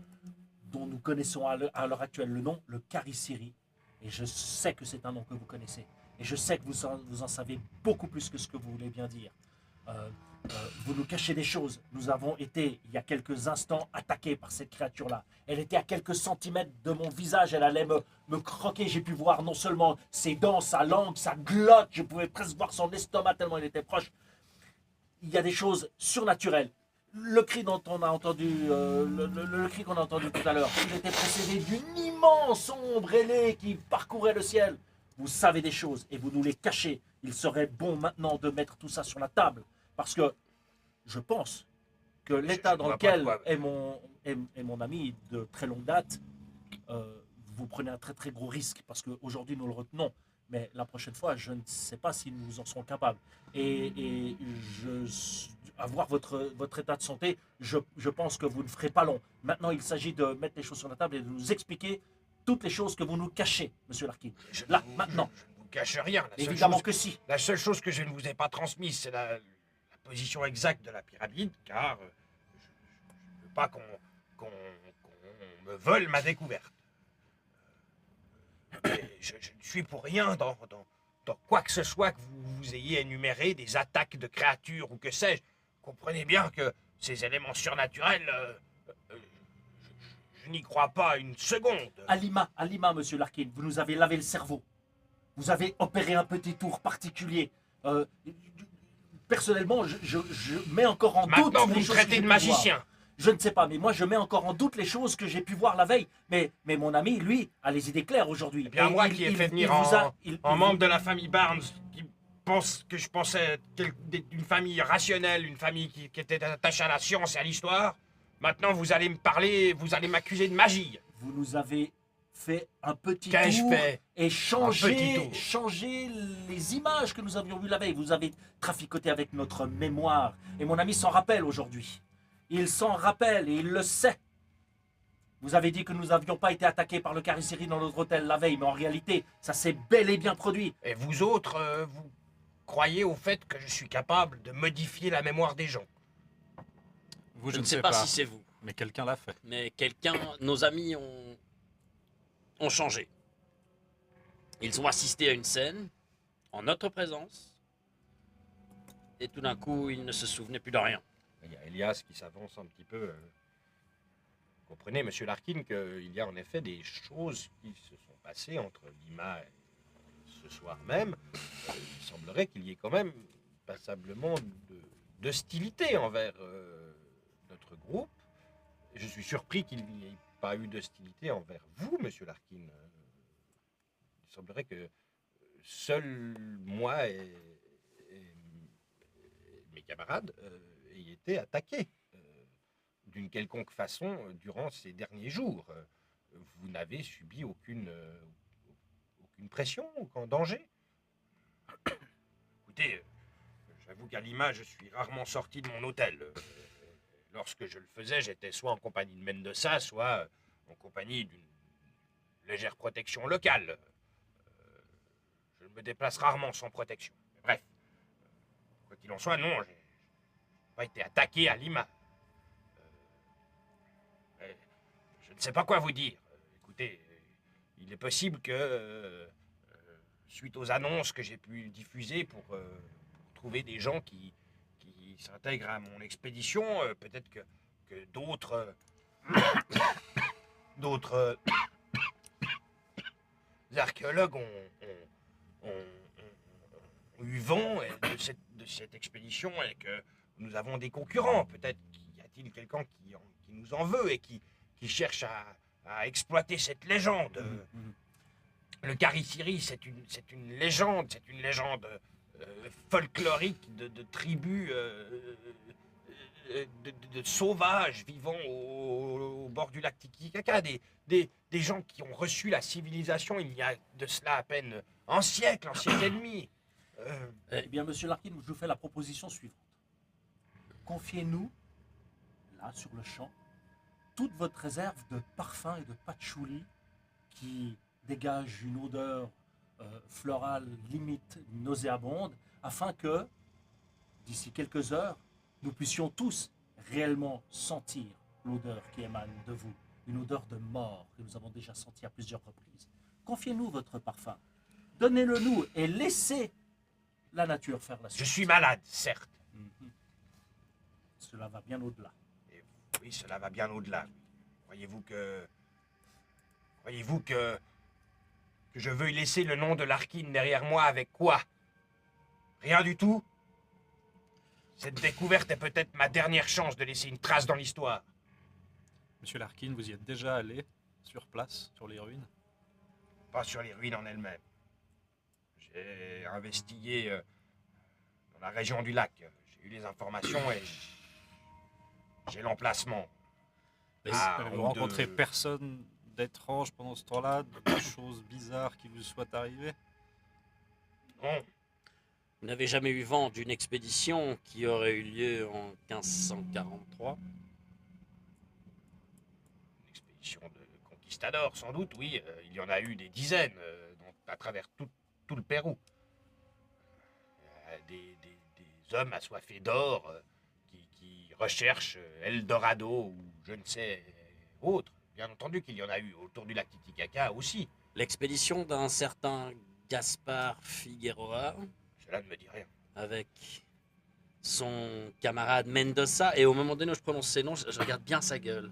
dont nous connaissons à l'heure actuelle le nom, le Carissiri. Et je sais que c'est un nom que vous connaissez. Et je sais que vous en savez beaucoup plus que ce que vous voulez bien dire. Vous nous cachez des choses. Nous avons été, il y a quelques instants, attaqués par cette créature-là. Elle était à quelques centimètres de mon visage. Elle allait me croquer. J'ai pu voir non seulement ses dents, sa langue, sa glotte. Je pouvais presque voir son estomac tellement il était proche. Il y a des choses surnaturelles. Le cri dont on a entendu, le cri qu'on a entendu tout à l'heure, il était précédé d'une immense ombre ailée qui parcourait le ciel. Vous savez des choses et vous nous les cachez. Il serait bon maintenant de mettre tout ça sur la table. Parce que je pense que l'état je dans vois pas de lequel quoi. est mon ami de très longue date, vous prenez un très très gros risque. Parce qu'aujourd'hui nous le retenons. Mais la prochaine fois, je ne sais pas si nous en serons capables. Et à voir votre état de santé, je pense que vous ne ferez pas long. Maintenant, il s'agit de mettre les choses sur la table et de nous expliquer toutes les choses que vous nous cachez, Monsieur Larkin. Là, maintenant. Je ne vous cache rien. Évidemment que si. La seule chose que je ne vous ai pas transmise, c'est la position exacte de la pyramide, car je ne veux pas qu'on me vole ma découverte. Je ne suis pour rien dans quoi que ce soit que vous ayez énuméré, des attaques de créatures ou que sais-je. Comprenez bien que ces éléments surnaturels, je n'y crois pas une seconde. Alima, Monsieur Larkin, vous nous avez lavé le cerveau. Vous avez opéré un petit tour particulier. Personnellement, je mets encore en doute Maintenant, vous les me choses que traitez j'ai de pu voir. magicien. Je ne sais pas, mais moi je mets encore en doute les choses que j'ai pu voir la veille. Mais mon ami, lui, a les idées claires aujourd'hui. Eh bien, Et moi qui ai fait venir en membre de la famille Barnes, qui pense que je pensais d'une famille rationnelle, une famille qui était attachée à la science et à l'histoire, maintenant vous allez me parler, vous allez m'accuser de magie. Vous nous avez fait un petit Qu'ai-je tour fait? et petit tour. changé les images que nous avions vues la veille. Vous avez traficoté avec notre mémoire. Et mon ami s'en rappelle aujourd'hui. Il s'en rappelle et il le sait. Vous avez dit que nous n'avions pas été attaqués par le Carissiri dans notre hôtel la veille, mais en réalité, ça s'est bel et bien produit. Et vous autres, vous croyez au fait que je suis capable de modifier la mémoire des gens? Vous, Je ne sais pas si c'est vous, mais quelqu'un l'a fait. mais nos amis ont changé. Ils ont assisté à une scène, en notre présence, et tout d'un coup, ils ne se souvenaient plus de rien. Il y a Elias qui s'avance un petit peu. Comprenez, Monsieur Larkin, qu'il y a en effet des choses qui se sont passées entre Lima et ce soir même. Il semblerait qu'il y ait quand même passablement d'hostilité envers notre groupe. Je suis surpris qu'il n'y ait pas eu d'hostilité envers vous, Monsieur Larkin. Il semblerait que seul moi et mes camarades aient été attaqués d'une quelconque façon durant ces derniers jours. Vous n'avez subi aucune pression, aucun danger. Écoutez, j'avoue qu'à Lima, je suis rarement sorti de mon hôtel. Lorsque je le faisais, j'étais soit en compagnie de Mendoza, soit en compagnie d'une légère protection locale. Je me déplace rarement sans protection. Mais bref, quoi qu'il en soit, non, j'ai pas été attaqué à Lima. Je ne sais pas quoi vous dire. Écoutez, il est possible que, suite aux annonces que j'ai pu diffuser pour trouver des gens qui s'intègrent à mon expédition, peut-être que d'autres archéologues ont eu vent de cette expédition et que nous avons des concurrents. Peut-être y a-t-il quelqu'un qui nous en veut et qui cherche à exploiter cette légende. Le Cariciri, c'est une légende, folklorique de tribus de sauvages vivant au bord du lac Titicaca, des gens qui ont reçu la civilisation il y a de cela à peine un siècle et demi. Eh bien, monsieur Larkin, je vous fais la proposition suivante. Confiez-nous, là, sur le champ, toute votre réserve de parfums et de patchouli qui dégage une odeur florale limite nauséabonde, afin que, d'ici quelques heures, nous puissions tous réellement sentir l'odeur qui émane de vous, une odeur de mort que nous avons déjà sentie à plusieurs reprises. Confiez-nous votre parfum, donnez-le nous et laissez la nature faire la suite. Je suis malade, certes. Cela va bien au-delà. Oui, cela va bien au-delà. Croyez-vous que je veux y laisser le nom de Larkin derrière moi avec quoi? Rien du tout? Cette découverte est peut-être ma dernière chance de laisser une trace dans l'histoire. Monsieur Larkin, vous y êtes déjà allé sur place, sur les ruines? Pas sur les ruines en elles-mêmes. J'ai investigué dans la région du lac. J'ai eu les informations et j'ai l'emplacement. Avez-vous rencontré personne d'étrange pendant ce temps-là, de choses bizarres qui vous soient arrivées? Non. Vous n'avez jamais eu vent d'une expédition qui aurait eu lieu en 1543? Une expédition de conquistadors, sans doute, oui. Il y en a eu des dizaines à travers tout le Pérou. Des hommes assoiffés d'or qui recherchent Eldorado ou je ne sais autre. Bien entendu qu'il y en a eu autour du lac Titicaca aussi. L'expédition d'un certain Gaspard Figueroa Cela ne me dit rien. avec son camarade Mendoza, et au moment donné où je prononce ses noms, je regarde bien sa gueule.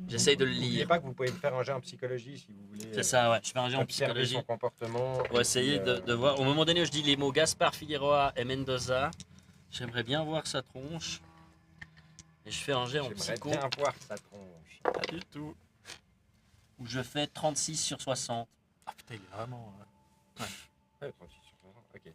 J'essaye de le N'oubliez lire. pas que vous pouvez me faire un jet en psychologie si vous voulez. C'est ça, ouais. Je fais un jet en Observer psychologie son comportement. pour essayer de voir. Au moment donné où je dis les mots Gaspard Figueroa et Mendoza, j'aimerais bien voir sa tronche. Et je fais un jet en J'aimerais psycho bien voir sa tronche. Pas du tout. où je fais 36 sur 60. Ah putain, il est vraiment... Ouais, 36 sur 60, ok.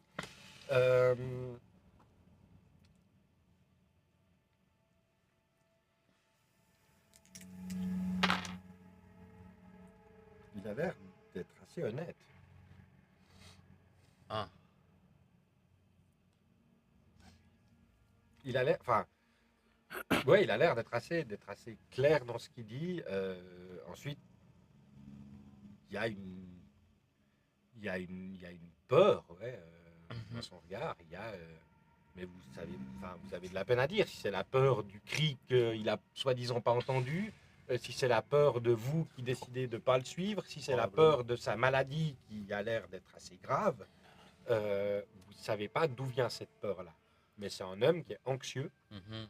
Il a l'air d'être assez honnête. Ah. Il a l'air, enfin, ouais, il a l'air d'être assez clair dans ce qu'il dit. Ensuite, il y a une peur, ouais, dans son regard. Mais vous avez de la peine à dire si c'est la peur du cri qu'il a soi-disant pas entendu, si c'est la peur de vous qui décidez de pas le suivre, si c'est la peur de sa maladie qui a l'air d'être assez grave. Vous savez pas d'où vient cette peur-là. Mais c'est un homme qui est anxieux. Mhm.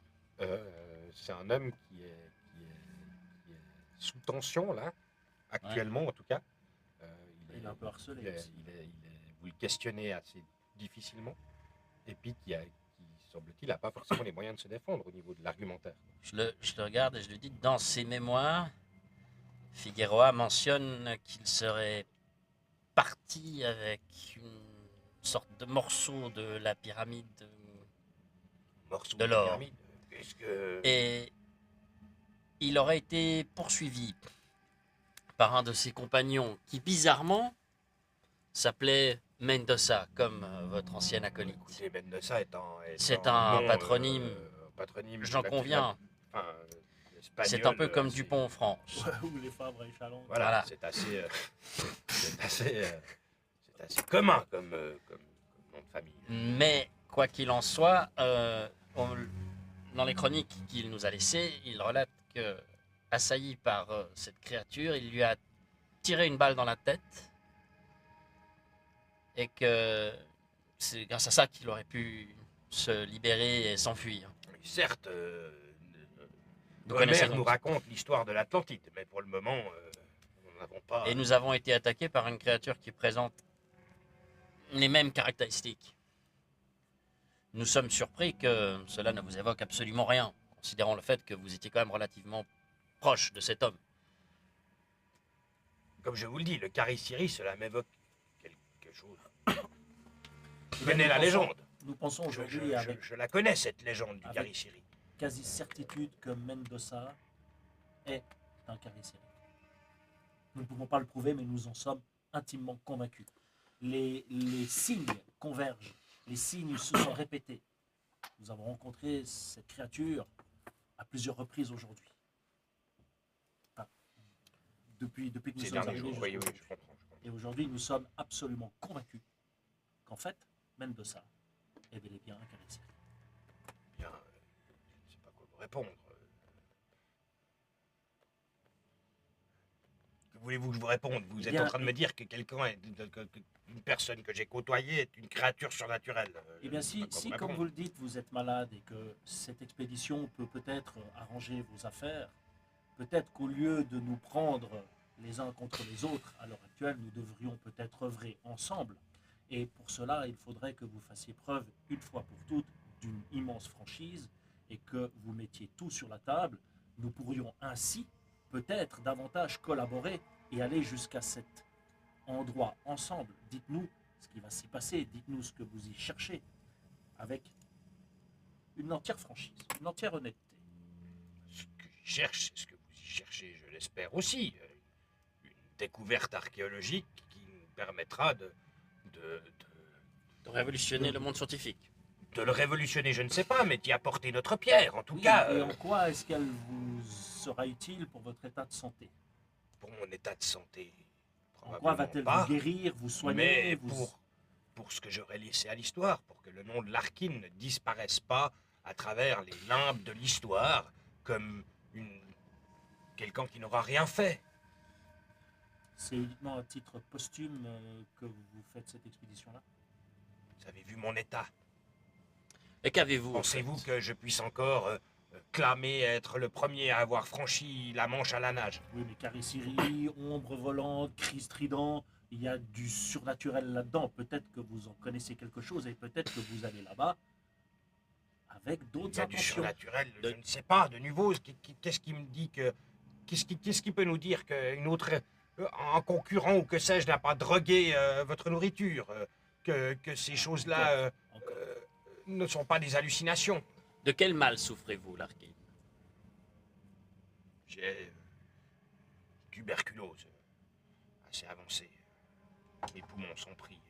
C'est un homme qui est sous tension, là, actuellement en tout cas. Il est un peu harcelé aussi. Vous le questionnez assez difficilement. Et puis qui semble-t-il, n'a pas forcément les moyens de se défendre au niveau de l'argumentaire. Je le regarde et je lui dis, dans ses mémoires, Figueroa mentionne qu'il serait parti avec une sorte de morceau de la pyramide. Morceau De l'or. pyramide. Qu'est-ce que... Et il aurait été poursuivi par un de ses compagnons qui, bizarrement, s'appelait Mendoza, comme votre ancien acolyte. Écoutez, Mendoza C'est un nom, patronyme. patronyme J'en conviens. espagnol, C'est un peu comme c'est- Dupont en France. Ou les Fabre et Chalon. Voilà, Voilà. c'est assez commun comme nom de famille. Mais, quoi qu'il en soit, dans les chroniques qu'il nous a laissées, il relate que, assailli par cette créature, il lui a tiré une balle dans la tête et que c'est grâce à ça qu'il aurait pu se libérer et s'enfuir. Certes, Vous connaissez Homer nous donc. raconte l'histoire de l'Atlantide, mais pour le moment, on nous n'avons pas... Et nous avons été attaqués par une créature qui présente les mêmes caractéristiques. Nous sommes surpris que cela ne vous évoque absolument rien, considérant le fait que vous étiez quand même relativement proche de cet homme. Comme je vous le dis, le Carissiri, cela m'évoque quelque chose. Je Eh bien, connais nous la pensons- légende. Nous pensons Je, aujourd'hui je- avec je la connais, cette légende du Avec- Carissiri. quasi certitude que Mendoza est un Carisseri. Nous ne pouvons pas le prouver, mais nous en sommes intimement convaincus. Les signes convergent, les signes se sont répétés. Nous avons rencontré cette créature à plusieurs reprises aujourd'hui. Enfin, depuis que nous Ces sommes derniers arrivés jours, oui, jusqu'au- je comprends. Et aujourd'hui, nous sommes absolument convaincus qu'en fait, Mendoza est bel et bien un Carisseri. Bien, je ne sais pas quoi vous répondre. Que voulez-vous que je vous réponde? Vous Eh êtes bien, en train de me dire que quelqu'un est... Une personne que j'ai côtoyée est une créature surnaturelle. Eh bien, Je sais si, pas quoi si vous comme répondre. vous le dites, vous êtes malade et que cette expédition peut peut-être arranger vos affaires, peut-être qu'au lieu de nous prendre les uns contre les autres, à l'heure actuelle, nous devrions peut-être œuvrer ensemble. Et pour cela, il faudrait que vous fassiez preuve, une fois pour toutes, d'une immense franchise et que vous mettiez tout sur la table. Nous pourrions ainsi peut-être davantage collaborer et aller jusqu'à cet endroit ensemble. Dites-nous ce qui va s'y passer, dites-nous ce que vous y cherchez, avec une entière franchise, une entière honnêteté. Ce que j'y cherche, c'est ce que vous y cherchez, je l'espère aussi. Une découverte archéologique qui nous permettra de De révolutionner le monde scientifique. le révolutionner, je ne sais pas, mais d'y apporter notre pierre, en tout Oui, cas. et en quoi est-ce qu'elle vous sera utile pour votre état de santé? Pour mon état de santé, En quoi probablement va-t-elle pas, vous guérir, vous soigner mais vous... pour ce que j'aurais laissé à l'histoire, pour que le nom de Larkin ne disparaisse pas à travers les limbes de l'histoire, comme quelqu'un qui n'aura rien fait. C'est uniquement à titre posthume que vous faites cette expédition-là? Vous avez vu mon état. Et qu'avez-vous? en Pensez-vous fait que je puisse encore clamer être le premier à avoir franchi la Manche à la nage? Oui, mais Carissiri, ombre volante, cri strident, il y a du surnaturel là-dedans. Peut-être que vous en connaissez quelque chose et peut-être que vous allez là-bas avec Il d'autres y a du intentions. surnaturel, je ne sais pas, de nouveau. Qu'est-ce qui me dit que... Qu'est-ce qui peut nous dire qu'une autre... un concurrent ou que sais-je n'a pas drogué votre nourriture, que ces choses-là Encore. ne sont pas des hallucinations. De quel mal souffrez-vous, Larkin? J'ai tuberculose assez avancée. Mes poumons sont pris.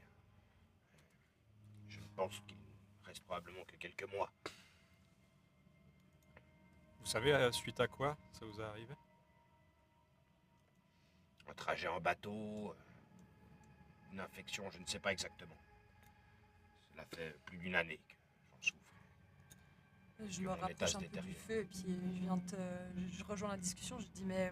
Je pense qu'il ne reste probablement que quelques mois. Vous savez suite à quoi ça vous est arrivé? Un trajet en bateau, une infection, je ne sais pas exactement. Cela fait plus d'une année que j'en souffre. Je me Mon état rapproche se un peu du détériore. feu et puis je rejoins la discussion. Je dis mais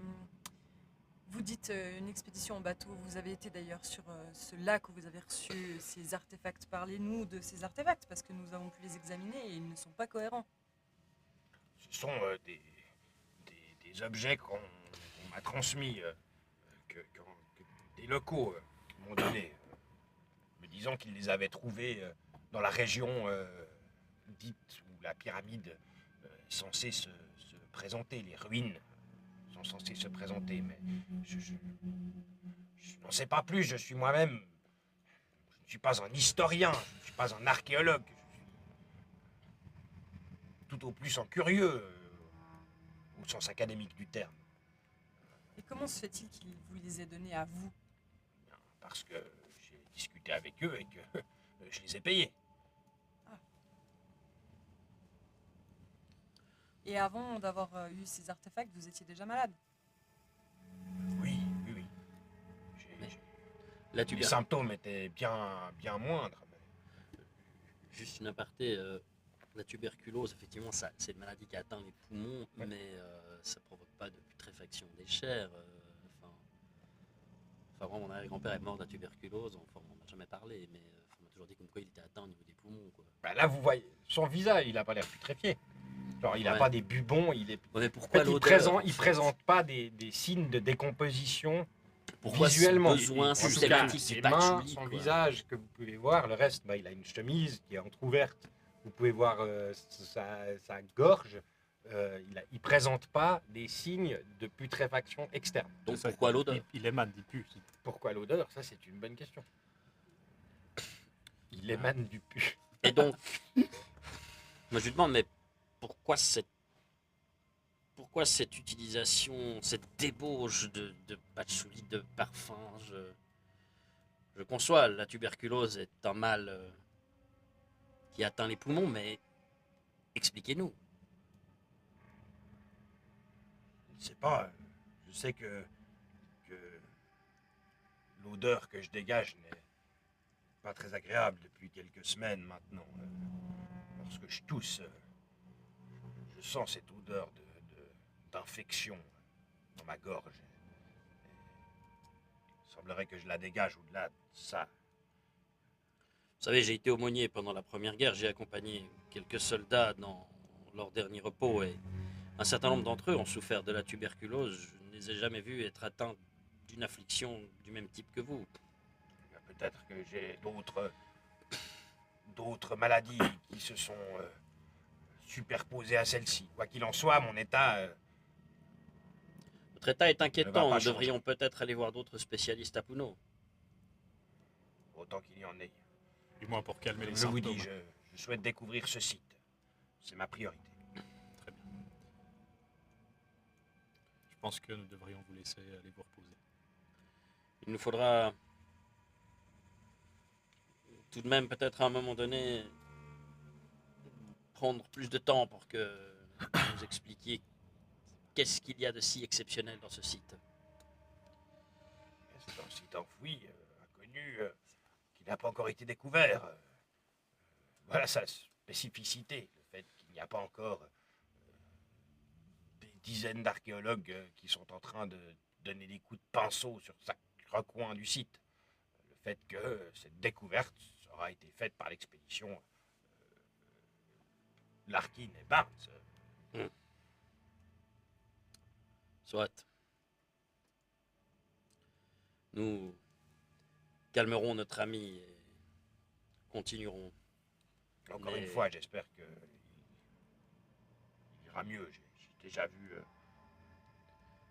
vous dites une expédition en bateau. Vous avez été d'ailleurs sur ce lac où vous avez reçu ces artefacts. Parlez-nous de ces artefacts parce que nous avons pu les examiner et ils ne sont pas cohérents. Ce sont des objets qu'on m'a transmis, que des locaux m'ont donné, me disant qu'ils les avaient trouvés dans la région dite où la pyramide est censée se présenter, les ruines sont censées se présenter, mais je n'en sais pas plus, je suis moi-même, je ne suis pas un historien, je ne suis pas un archéologue, je suis tout au plus un curieux, au sens académique du terme. Et comment se fait-il qu'il vous les ait donnés à vous? Parce que j'ai discuté avec eux et que je les ai payés. Et avant d'avoir eu ces artefacts, vous étiez déjà malade. Oui. La Les tuberculose. symptômes étaient bien moindres. mais Juste une aparté, la tuberculose, effectivement, c'est une maladie qui atteint les poumons, Ouais. mais ça provoque pas de putréfaction des chairs. Enfin, vraiment, mon arrière-grand-père est mort de la tuberculose, enfin, on n'en a jamais parlé, mais on m'a toujours dit comme quoi il était atteint au niveau des poumons, quoi. Bah là, vous voyez, son visage, il n'a pas l'air putréfié. Genre, il n'a Ouais. pas des bubons, il est... Ouais, mais En pourquoi fait, l'odeur il présente pas des signes de décomposition Pourquoi ce visuellement, besoin en tout cas, systématique ses du mains, patchouli, son quoi. visage que vous pouvez voir, le reste, il a une chemise qui est entrouverte. Vous pouvez voir sa gorge. Il présente pas des signes de putréfaction externe. Donc C'est ça, pourquoi l'odeur? Il émane, il pue. Pourquoi l'odeur? Ça, c'est une bonne question. Il émane du pu. Et donc, moi je lui demande, mais pourquoi cette utilisation, cette débauche de patchouli, de parfum? Je conçois, la tuberculose est un mal qui atteint les poumons, mais expliquez-nous. Je ne sais pas. Je sais que l'odeur que je dégage n'est pas très agréable depuis quelques semaines maintenant. Lorsque je tousse, je sens cette odeur d'infection dans ma gorge. Il semblerait que je la dégage au-delà de ça. Vous savez, j'ai été aumônier pendant la Première Guerre, j'ai accompagné quelques soldats dans leur dernier repos et un certain nombre d'entre eux ont souffert de la tuberculose. Je ne les ai jamais vus être atteints d'une affliction du même type que vous. Peut-être que j'ai d'autres maladies qui se sont superposées à celle-ci. Quoi qu'il en soit, mon état... Votre état est Ne va inquiétant, pas nous changer. devrions peut-être aller voir d'autres spécialistes à Puno. autant qu'il y en ait. Du moins pour calmer les Je vous symptômes. dis, je souhaite découvrir ce site. C'est ma priorité. Très bien. Je pense que nous devrions vous laisser aller vous reposer. Il nous faudra tout de même peut-être à un moment donné prendre plus de temps pour que vous nous expliquiez qu'est-ce qu'il y a de si exceptionnel dans ce site. C'est un site enfoui, inconnu, qui n'a pas encore été découvert. Voilà sa spécificité, le fait qu'il n'y a pas encore des dizaines d'archéologues qui sont en train de donner des coups de pinceau sur chaque recoin du site. Le fait que cette découverte aura été faite par l'expédition Larkin et Barnes. Soit. Nous calmerons notre ami et continuerons. Encore Mais- une fois, j'espère que il ira mieux. J'ai déjà vu.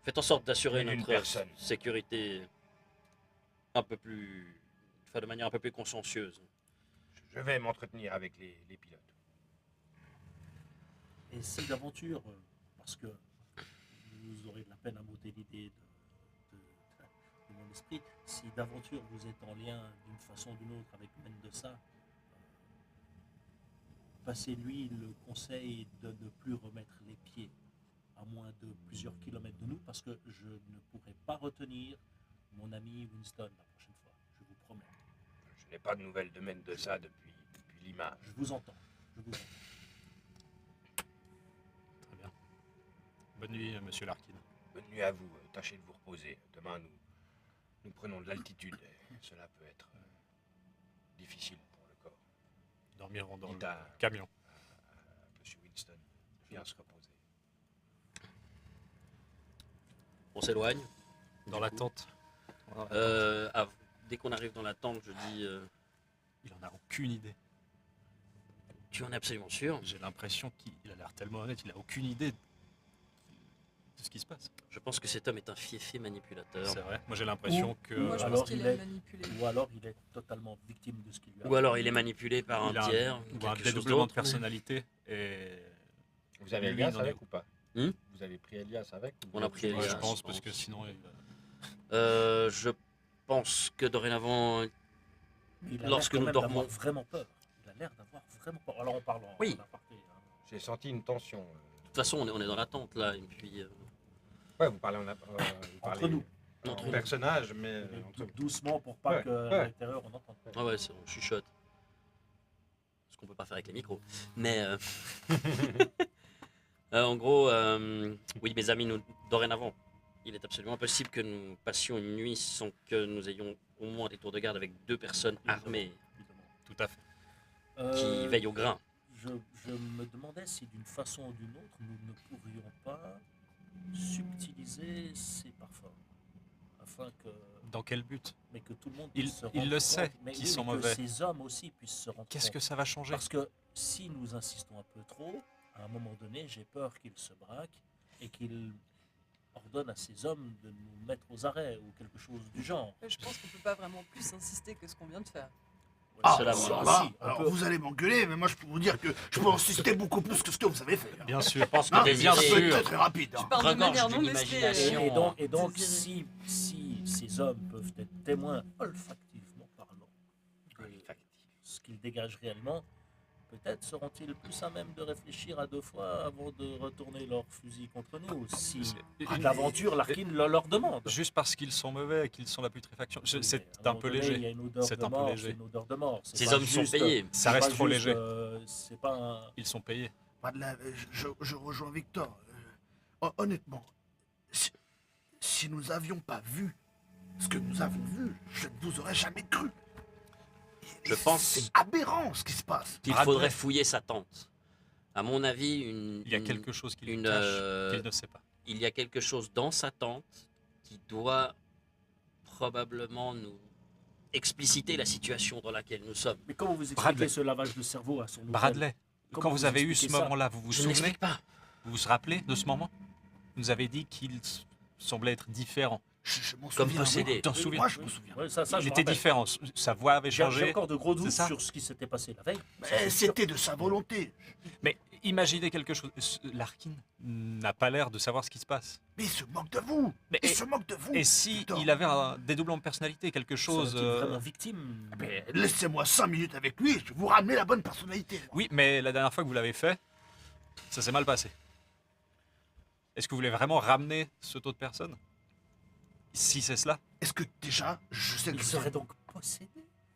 Faites en sorte d'assurer Plus d'une notre personne. sécurité un peu plus, enfin, de manière un peu plus consciencieuse. Je vais m'entretenir avec les pilotes. Et si d'aventure, parce que vous aurez de la peine à m'ôter l'idée de mon esprit, si d'aventure vous êtes en lien d'une façon ou d'une autre avec Mendoza, passez-lui le conseil de ne plus remettre les pieds à moins de plusieurs kilomètres de nous, parce que je ne pourrai pas retenir mon ami Winston la prochaine fois, je vous promets. Je n'ai pas de nouvelles de Mendoza depuis Lima. Je vous entends, je vous entends. Très bien. Bonne nuit, monsieur Larkin. Bonne nuit à vous. Tâchez de vous reposer. Demain, nous prenons de l'altitude. Et cela peut être difficile pour le corps. Dormirons dans Dites le à camion. Monsieur Winston, bien se reposer. On s'éloigne. Dans Du la coup. tente. Dès qu'on arrive dans la tente, je dis Il en a aucune idée. tu en es absolument sûr? J'ai l'impression qu'il a l'air tellement honnête, il a aucune idée de ce qui se passe. Je pense que cet homme est un fiefé manipulateur. C'est vrai. Moi j'ai l'impression que Moi, je alors, pense qu'il il est est- manipulé. Ou alors il est totalement victime de ce qu'il lui Ou arrive. alors il est manipulé par il un a tiers, ou un quelque chose dédoublement de d'autre. personnalité et Vous avez Lui, Elias il en est- avec ou pas Hmm Vous avez pris Elias avec ou On a pris Ouais, Elias, je pense je parce que pense. sinon Je pense que dorénavant, Mais il a lorsque l'air nous quand même dormons- d'avoir vraiment peur. Il a l'air d'avoir vraiment peur. Alors on parle en Oui. aparté, hein. J'ai senti une tension. de toute façon, on est dans la tente là, et puis Ouais, vous parlez vous Entre parlez nous. en Entre nous. personnage, mais Mais entre doucement pour pas Ouais, que ouais. à l'intérieur on entende. ah ouais, on chuchote. Ce qu'on peut pas faire avec les micros. Mais en gros, oui, mes amis, nous dorénavant, il est absolument impossible que nous passions une nuit sans que nous ayons au moins des tours de garde avec 2 personnes armées Évidemment. tout à fait. qui veillent au grain. Je me demandais si d'une façon ou d'une autre nous ne pourrions pas subtiliser ces parfums afin que, Dans quel but? mais que tout le monde Il- puisse se il rendre le sait compte, mais qu'ils oui, sont mais mauvais. que ces hommes aussi puissent se rendre Qu'est-ce compte. que ça va changer? Parce que si nous insistons un peu trop, à un moment donné, j'ai peur qu'ils se braquent et qu'ils ordonnent à ces hommes de nous mettre aux arrêts ou quelque chose du genre. Je pense qu'on peut pas vraiment plus insister que ce qu'on vient de faire. Ah, Cela ça me- va. si, on Alors, peut- vous allez m'engueuler, mais moi je peux vous dire que je peux insister beaucoup plus que ce que vous avez fait. Bien sûr. Je pense que Hein, bien ça désirer- peut sûr. être très rapide. Tu hein. parles de Regorge manière non d'une lesbée. imagination. Et donc Désiré. si ces hommes peuvent être témoins olfactivement parlant de ce qu'ils dégagent réellement, peut-être seront-ils plus à même de réfléchir à 2 fois avant de retourner leur fusil contre nous, si l'aventure Larkin leur demande. Juste parce qu'ils sont mauvais, qu'ils sont la putréfaction. Oui, mais C'est à un peu moment donné, Il y a léger. une odeur C'est de un peu mort, léger. c'est une odeur de mort. C'est Ces pas hommes sont juste- payés. c'est Ça reste pas trop juste, léger. C'est pas un... Ils sont payés. Madeleine, je rejoins Victor. Honnêtement, si nous n'avions pas vu ce que nous avons vu, je ne vous aurais jamais cru. Je pense- C'est aberrant ce qui se passe. qu'il Bradley. faudrait fouiller sa tente. À mon avis, Il y a quelque chose qui une, le cache, qu'il ne sait pas. il y a quelque chose dans sa tente qui doit probablement nous expliciter la situation dans laquelle nous sommes. Mais comment vous expliquez Bradley. ce lavage de cerveau à son hôtel? Bradley, Comment quand vous vous avez eu ce expliquez ça? moment-là, vous vous Je ne souvenez? m'explique pas. Vous vous rappelez de ce moment? Vous nous avez dit qu'il semblait être différent. Je m'en Comme souviens. possédé. T'en souviens? Moi, je m'en souviens. Ouais, ça, Il je me était rappelle. différent. Sa voix avait J'ai changé. encore de gros doutes C'est ça. sur ce qui s'était passé la veille. Ça, Mais c'est sûr. c'était de sa volonté. Mais imaginez quelque chose. Larkin n'a pas l'air de savoir ce qui se passe. Mais il se moque de vous. Mais Il se moque de vous. et si Victor. il avait un dédoublement de personnalité, quelque chose. Serait-il vraiment victime? Mais laissez-moi 5 minutes avec lui, je vais vous ramener la bonne personnalité. Oui, mais la dernière fois que vous l'avez fait, ça s'est mal passé. Est-ce que vous voulez vraiment ramener ce taux de personnes? Si c'est cela, Est-ce que déjà, je sais que Il vous serait êtes- donc possédé?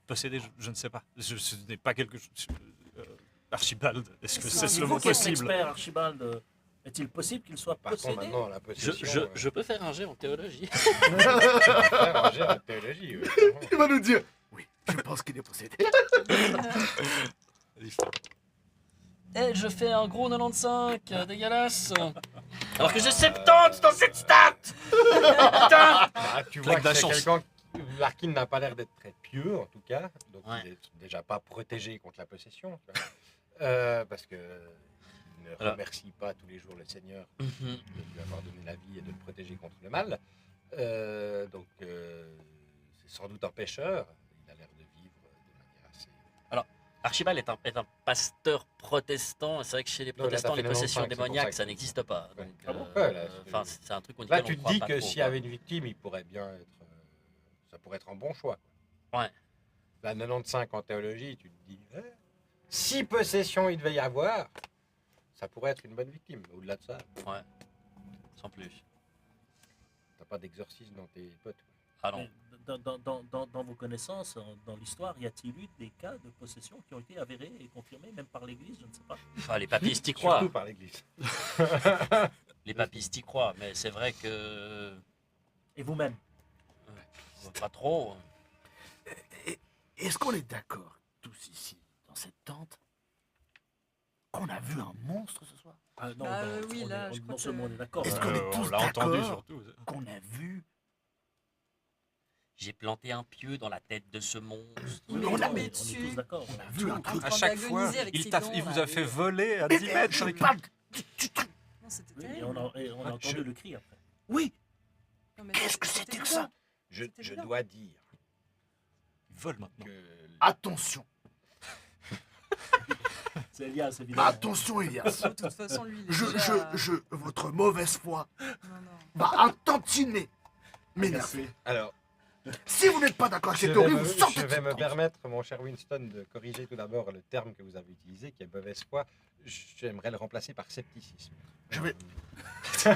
posséder, je ne sais pas. Ce n'est pas quelque chose. Archibald, est-ce que C'est c'est un le niveau mot Vous qui êtes possible? expert, Archibald, est-il possible qu'il soit Par contre, possédé? maintenant, la possession... Je peux faire un jet en théologie. faire un jet en théologie, oui, clairement. Il va nous dire. Oui, je pense qu'il est possédé. Eh, je fais un gros 95, dégueulasse. Alors que j'ai 70 dans cette stat. Putain. Ah, tu vois Claque de la que c'est chance. quelqu'un... Larkin n'a pas l'air d'être très pieux, en tout cas. Donc, Ouais. il est déjà pas protégé contre la possession. Tu vois. Parce que il ne Alors. remercie pas tous les jours le Seigneur Mhm. de lui avoir donné la vie et de le protéger contre le mal. Donc, c'est sans doute un pécheur. Il a l'air de vivre de manière assez... Archibald est un pasteur protestant. C'est vrai que chez les Non, là, protestants, t'as les fait possessions 95, c'est pour démoniaques, ça ça que- n'existe pas. Ouais. Donc, Ah bon Ouais, là, enfin, c'est un truc Là, auquel tu on te croit dis pas que trop, s'il y quoi. avait une victime, il pourrait bien être... ça pourrait être un bon choix. Quoi. Ouais. La 95 en théologie, tu te dis... si possession il devait y avoir, ça pourrait être une bonne victime. Mais au-delà de ça, Ouais. Sans plus. t'as pas d'exorcisme dans tes potes. Quoi. Ah non. Mais dans vos connaissances, dans l'histoire, y a-t-il eu des cas de possession qui ont été avérés et confirmés, même par l'Église? Je ne sais pas. Enfin, les papistes y croient. Surtout par l'église. Les papistes y croient. Mais c'est vrai que. Et vous-même? Pas trop. Est-ce qu'on est d'accord, tous ici, dans cette tente, qu'on a vu un monstre ce soir? Ah, non, Bah, non, oui, on là, est- je non crois seulement que- on est d'accord. Est-ce qu'on est On tous l'a entendu d'accord surtout. qu'on a vu? J'ai planté un pieu dans la tête de ce monstre. Il On est a- tombé on est dessus. tous d'accord. On a vu un En truc. train À chaque d'agoniser fois, avec il, ses t'a- dents, il vous là. a fait voler à Mais, 10 mètres je avec parle du truc. Non, c'était Oui, terrible. et on a entendu je- le cri après. Oui, Non, mais qu'est-ce que c'était que ça? Je C'était je évident. dois dire Il vole maintenant. que... attention, C'est Elias, évidemment. attention, Elias. De toute façon, lui, il est déjà... Votre mauvaise foi Non, non. va un tantinet m'énerver. Alors, Si vous n'êtes pas d'accord avec je cette vais, théorie, me, vous sortez je de vais cette me tente. permettre, mon cher Winston, de corriger tout d'abord le terme que vous avez utilisé, qui est mauvaise foi. J'aimerais le remplacer par scepticisme. Je vais... je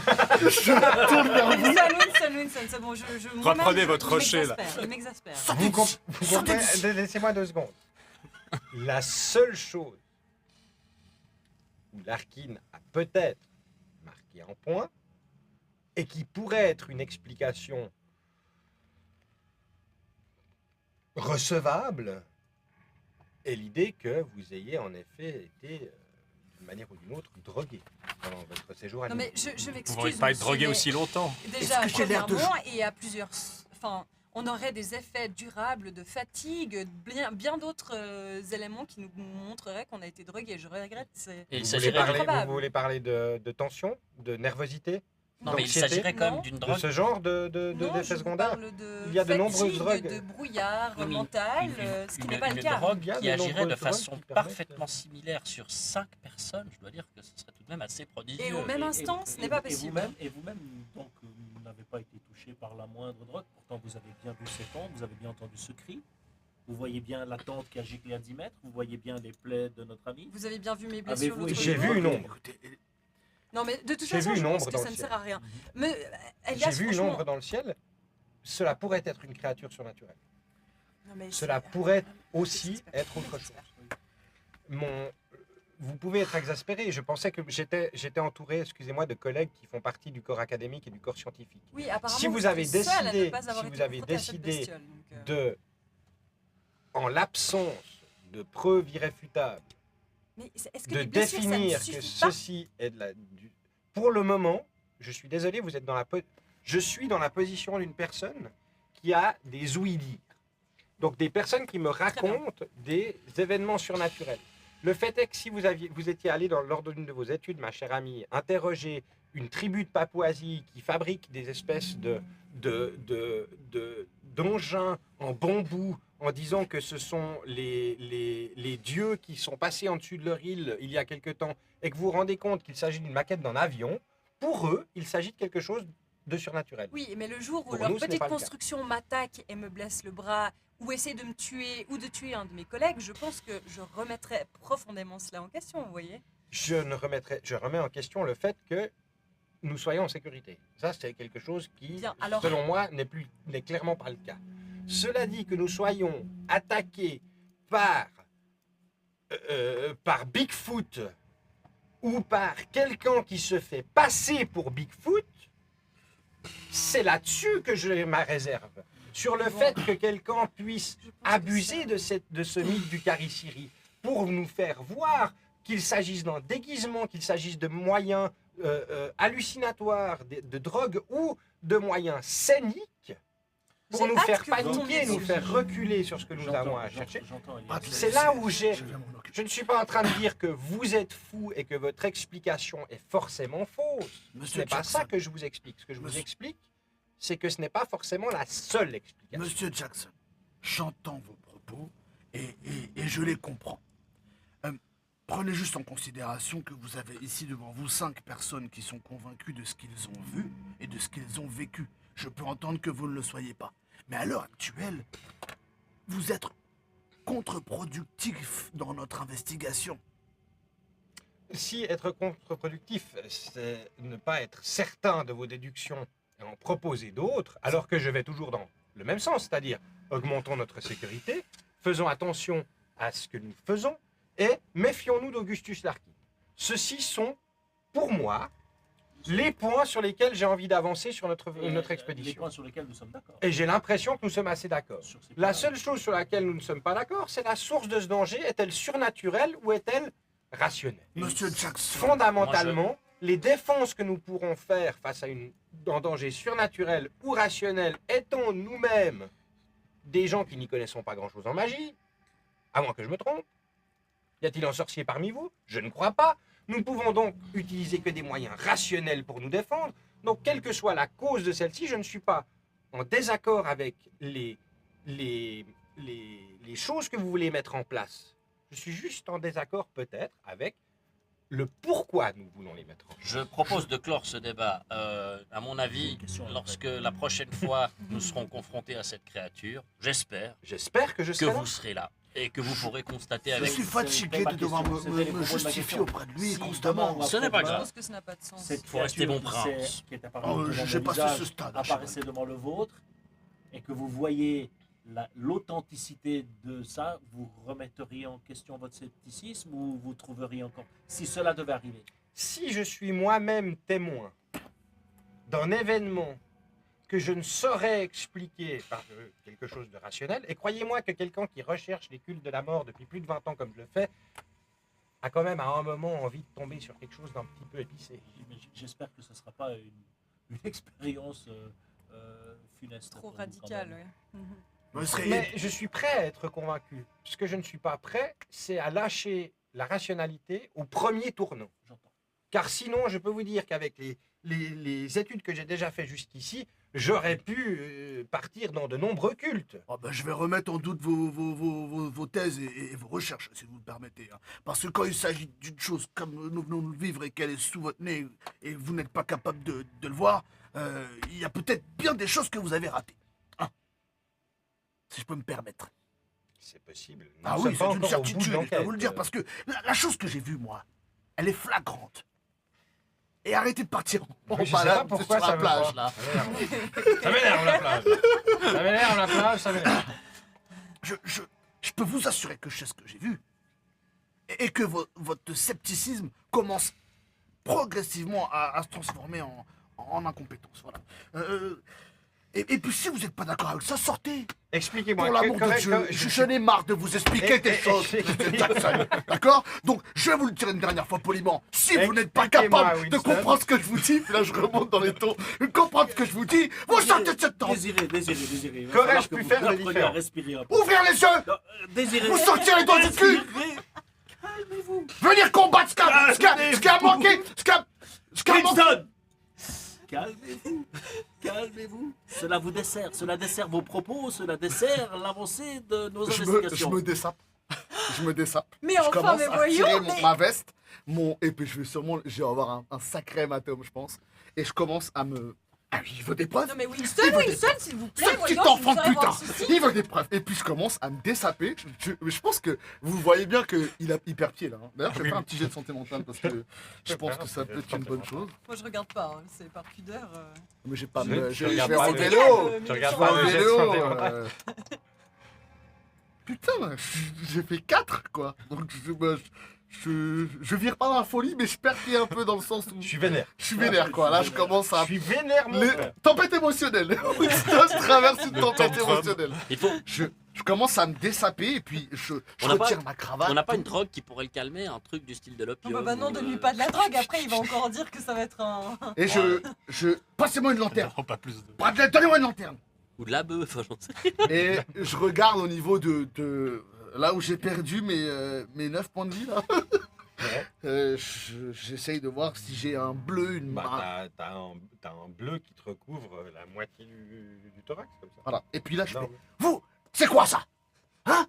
me tourne vers vous. Winston, c'est bon, je Reprenez moi-même, votre il rocher, là. m'exaspère, il m'exaspère. Sortez Vous, d'ici. vous Sortez comprenez- d'ici. Laissez-moi 2 secondes. La seule chose où Larkin a peut-être marqué un point et qui pourrait être une explication recevable est l'idée que vous ayez en effet été, d'une manière ou d'une autre, drogué pendant votre séjour à Non, New mais York. je Vous ne m'excuse. pourriez pas être monsieur, drogué mais aussi longtemps. Déjà, Est-ce que j'ai l'air de premièrement, et à plusieurs enfin, on aurait des effets durables de fatigue, bien d'autres éléments qui nous montreraient qu'on a été drogué. Je regrette. Et il Vous voulez s'agirait parler, improbable. vous voulez parler de tension, de nervosité, Non, mais il d'anxiété, s'agirait quand Non. même d'une de drogue. ce genre Non, d'effets je vous secondaires? parle de Il y a de nombreuses fatigue, drogues. de brouillard Oui, mais mental, ce qui n'est pas le cas. drogue Il y a qui de agirait de nombreuses drogues façon qui permettent- parfaitement similaire sur 5 personnes, je dois dire que ce serait tout de même assez prodigieux. Et au même instant, ce n'est pas possible. Et vous-même, donc, vous n'avez pas été touché par la moindre drogue. Pourtant, vous avez bien vu cet ombre, vous avez bien entendu ce cri. Vous voyez bien la tente qui a giclé à 10 mètres. Vous voyez bien les plaies de notre ami. Vous avez bien vu mes blessures Avez-vous l'autre J'ai jour. vu une ombre. Écoutez, Non, mais de toute J'ai façon, vu je une pense ombre que dans ça le ne ciel. sert à rien. Mais Elias, J'ai vu une franchement- ombre dans le ciel. Cela pourrait être une créature surnaturelle. Non, mais Cela c'est- pourrait c'est aussi super. être autre chose. Vous pouvez être exaspéré. Je pensais que j'étais entouré, excusez-moi, de collègues qui font partie du corps académique et du corps scientifique. Oui, apparemment, Si vous êtes avez le seul à ne décidé- pas avoir si été vous avez confronté à cette décidé bestiole, donc, En l'absence de preuves irréfutables, Mais est-ce que de les blessures, ça ne définir que suffit pas? ceci est Pour le moment, je suis désolé, vous êtes je suis dans la position d'une personne qui a des ouï-dire. Donc des personnes qui me racontent des événements surnaturels. Le fait est que si vous étiez allé lors d'une de vos études, ma chère amie, interroger une tribu de Papouasie qui fabrique des espèces d'engins en bambou en disant que ce sont les dieux qui sont passés en dessus de leur île il y a quelque temps et que vous vous rendez compte qu'il s'agit d'une maquette d'un avion, pour eux, il s'agit de quelque chose de surnaturel. Oui, mais le jour où Pour leur nous, ce n'est petite pas le cas. construction m'attaque et me blesse le bras, ou essaie de me tuer, ou de tuer un de mes collègues, je pense que je remettrai profondément cela en question, vous voyez? Je remets en question le fait que nous soyons en sécurité. Ça, c'est quelque chose qui, Bien, alors- selon moi, n'est clairement pas le cas. Cela dit, que nous soyons attaqués par Bigfoot ou par quelqu'un qui se fait passer pour Bigfoot, c'est là-dessus que j'ai ma réserve. Sur le Bon. fait que quelqu'un puisse Je pense que abuser ça- de ce mythe du Cariciri pour nous faire voir qu'il s'agisse d'un déguisement, qu'il s'agisse de moyens hallucinatoires, de drogue ou de moyens scéniques pour J'ai nous hâte faire que vous paniquer, tombiez nous dessus. faire reculer sur ce que nous avons à chercher. J'entends, Elias. pas de C'est là où je vais m'en occuper. Je ne suis pas en train de dire que vous êtes fou et que votre explication est forcément fausse. Ce Monsieur n'est pas ça Jackson, que je vous explique. Ce que je vous Monsieur- explique, c'est que ce n'est pas forcément la seule explication. Monsieur Jackson, j'entends vos propos et je les comprends. Prenez juste en considération que vous avez ici devant vous 5 personnes qui sont convaincues de ce qu'ils ont vu et de ce qu'ils ont vécu. Je peux entendre que vous ne le soyez pas. Mais à l'heure actuelle, vous êtes contre-productif dans notre investigation. Si être contre-productif, c'est ne pas être certain de vos déductions et en proposer d'autres, alors que je vais toujours dans le même sens, c'est-à-dire augmentons notre sécurité, faisons attention à ce que nous faisons et méfions-nous d'Augustus Larkin. Ceux-ci sont, pour moi, les points sur lesquels j'ai envie d'avancer sur notre Les expédition. points sur lesquels nous sommes d'accord. Et j'ai l'impression que nous sommes assez d'accord. Sur ces La points-là. seule chose sur laquelle nous ne sommes pas d'accord, c'est la source de ce danger. Est-elle surnaturelle ou est-elle rationnelle? Monsieur Jackson, Fondamentalement, les défenses que nous pourrons faire face à un danger surnaturel ou rationnel, étant nous-mêmes des gens qui n'y connaissons pas grand-chose en magie, à moins que je me trompe. Y a-t-il un sorcier parmi vous? Je ne crois pas. Nous ne pouvons donc utiliser que des moyens rationnels pour nous défendre. Donc, quelle que soit la cause de celle-ci, je ne suis pas en désaccord avec les choses que vous voulez mettre en place. Je suis juste en désaccord peut-être avec le pourquoi nous voulons les mettre en place. Je propose de clore ce débat. À mon avis, lorsque la prochaine fois nous serons confrontés à cette créature, j'espère J'espère que je que serai là. vous serez là et que vous pourrez constater je avec suis c'est fatigué ma de devoir question, c'était me les propos de ma justifier question. auprès de lui Si constamment. demain, Ce n'est pas Je grave. pense que ça n'a pas de sens. Cette Faut rester bon créature qui prince. qui est apparue Oh, devant j'ai mon passé visage, ce stade. apparaissait devant le vôtre, et que vous voyez l'authenticité de ça, vous remetteriez en question votre scepticisme ou vous trouveriez encore... Si cela devait arriver. Si je suis moi-même témoin d'un événement que je ne saurais expliquer par quelque chose de rationnel, et croyez-moi que quelqu'un qui recherche les cultes de la mort depuis plus de 20 ans comme je le fais, a quand même à un moment envie de tomber sur quelque chose d'un petit peu épicé. J'espère que ce ne sera pas une expérience funeste. Trop pour vous, radical, quand même. ouais. Mhm. On serait- Mais je suis prêt à être convaincu. Ce que je ne suis pas prêt, c'est à lâcher la rationalité au premier tournant. J'entends. Car sinon, je peux vous dire qu'avec les études que j'ai déjà fait jusqu'ici, j'aurais pu partir dans de nombreux cultes. Oh ben, je vais remettre en doute vos thèses et vos recherches, si vous me permettez. Hein. Parce que quand il s'agit d'une chose comme nous venons de le vivre et qu'elle est sous votre nez et vous n'êtes pas capable de le voir, il y a peut-être bien des choses que vous avez ratées. Hein. Si je peux me permettre. C'est possible. Nous Ah ne oui, sommes pas c'est une encore au bout de certitude, je dois l'enquête. vous le dire, parce que la chose que j'ai vue, moi, elle est flagrante. Et arrêtez de partir en Oui, je sais pas balade pourquoi sur ça la me plage, prend. là. Ça m'énerve la plage. Ça m'énerve la plage, ça m'énerve. Je peux vous assurer que je sais ce que j'ai vu. Et que votre scepticisme commence progressivement à se transformer en incompétence. Voilà. Et puis si vous n'êtes pas d'accord avec ça, sortez. Expliquez-moi. Pour l'amour de Dieu, je n'ai marre de vous expliquer des choses, Mr. Jackson. D'accord? Donc, je vais vous le dire une dernière fois poliment. Si vous n'êtes pas Expliquez-moi, capable de Winston. comprendre ce que je vous dis, puis là je remonte dans les tons, de comprendre ce que je vous dis, vous sortez de cette tente. Désiré. Il va Qu'aurais-je falloir que pu vous faire de appreniez différent? à respirer un peu. Ouvrez les yeux. Non, Désiré. Vous sortir les doigts du cul. Désiré. Calmez-vous. Venir combattre ce qui a manqué. Ce qui a manqué. Winston. Calmez-vous. Cela vous dessert. Cela dessert vos propos. Cela dessert l'avancée de nos Je investigations. me dessape. Je me dessape. Mais Je enfin, commence mais à voyons, retirer mais... ma veste, et puis je vais avoir un sacré hématome, je pense. Et je commence à me... Ah oui, il veut des preuves. Non mais Winston, Il veut des Winston, preuves. s'il vous plaît, Ce petit voyons, je enfant ne de saurais putain, voir ceci. il veut des preuves. Et puis je commence à me dessaper. Je pense que vous voyez bien qu'il a hyper pied là. Hein. D'ailleurs, je vais faire un petit jet de santé mentale parce que je pense que ça peut être une bonne chose. Moi je regarde pas, hein, c'est par pudeur. Mais j'ai pas... Je Je regarde vais pas enlever le- l'eau. Tu regardes Je vais pas le enlever jet de l'eau. santé mentale. Putain, j'ai fait 4 quoi. Donc je vire pas dans la folie, mais je perds pied un peu dans le sens où Je suis vénère. je suis vénère quoi. Là, je commence Je à... suis vénère, mon Les... frère. Tempête émotionnelle. Winston traverse une tempête Tom Trump. émotionnelle. Il faut. Je commence à me dessaper et puis je On n'a pas- retire ma cravate. On n'a pas une drogue qui pourrait le calmer, un truc du style de Non l'opium. bah, bah non, ou, donne-lui pas de la drogue, après il va encore dire que ça va être un... Et passez-moi une lanterne. Non, pas plus de... Donnez-moi une lanterne. Ou de la bœuf, enfin, j'en sais rien. Et je regarde au niveau de là où j'ai perdu mes 9 points de vie là. Ouais. J'essaye de voir si j'ai un bleu, une Bah, t'as un bleu qui te recouvre la moitié du thorax, comme ça. Voilà. Et puis là je Non, fais... Vous, c'est quoi ça? Hein?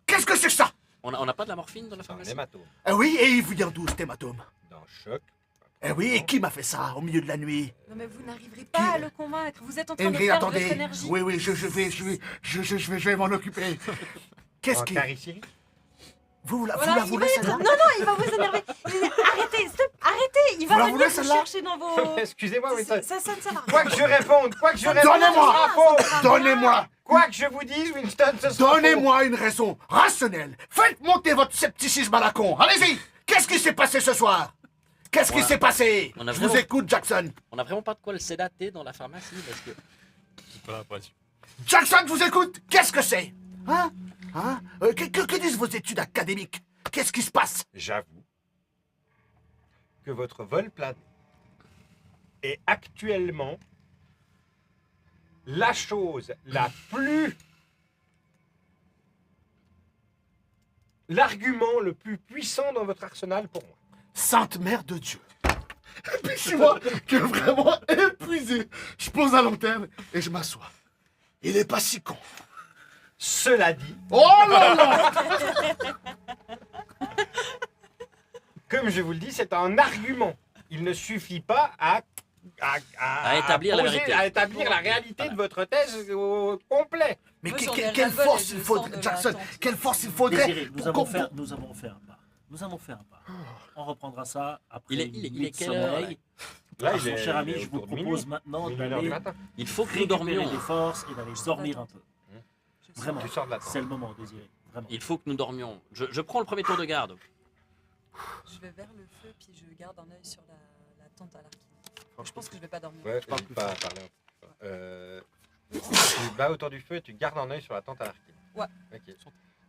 Qu'est-ce que c'est que ça? On n'a pas de la morphine dans la c'est un pharmacie? hématome. Ah oui, et il vient d'où cet hématome? D'un choc. Eh oui, et qui m'a fait ça au milieu de la nuit? Non mais vous n'arriverez pas à le convaincre, vous êtes en train de Ingrid, perdre votre attendez. énergie. Oui, je vais m'en occuper. Qu'est-ce En qui... caricine. Vous la Voilà, voulez celle-là? non, il va vous énerver. Arrêtez, stop, arrêtez, il va Vous la venir voulez, vous celle-là chercher dans vos... Excusez-moi, Winston. Ça ne sert à rien. Quoi que je réponde, quoi que je réponde, Donnez-moi. ce sera faux. Donnez-moi, Quoi que je vous dise, Winston, ce sera faux. donnez-moi une raison rationnelle. Faites monter votre scepticisme à la con. Allez-y. Qu'est-ce qui s'est passé ce soir? Qu'est-ce qui Voilà. s'est passé? On a Je vous vraiment- écoute, Jackson. On n'a vraiment pas de quoi le sédater dans la pharmacie parce que. J'ai pas l'impression. Jackson, je vous écoute. Qu'est-ce que c'est? Hein? Que disent vos études académiques? Qu'est-ce qui se passe? J'avoue que votre vol plané est actuellement la chose la plus... L'argument le plus puissant dans votre arsenal pour moi. Sainte Mère de Dieu. Et puis je vois que vraiment épuisé. Je pose la lanterne et je m'assois. Il est pas si con. Cela dit, Oh là là! comme je vous le dis, c'est un argument. Il ne suffit pas à établir la vérité. à établir la réalité de votre thèse au complet. Mais Moi, que- j'en que- ai quelle ras-le-bol force et il je faut, sors de la Jackson, tente. quelle force il faudrait Désiré, nous pour avons qu'on- fait un pas. Nous avons fait un pas. On reprendra ça après Il est- une il est nuit de quelle heure, sommeil. Là, Mon cher ami, je vous propose maintenant minuit, 1 heure d'aller du matin. Il faut que nous récupérer dormions. des forces et d'aller dormir un peu. Je sais. Vraiment, Tu sors de la tente. c'est le moment, Désiré. Vraiment. Il faut que nous dormions. Je prends le premier tour de garde. Je vais vers le feu puis je garde un œil sur la tente à l'arc. Je pense que je vais pas dormir. Ouais, parle n'hésite plus pas à parler. Tu vas autour du feu et tu gardes un œil sur la tente à l'arquine. Ouais. Ok.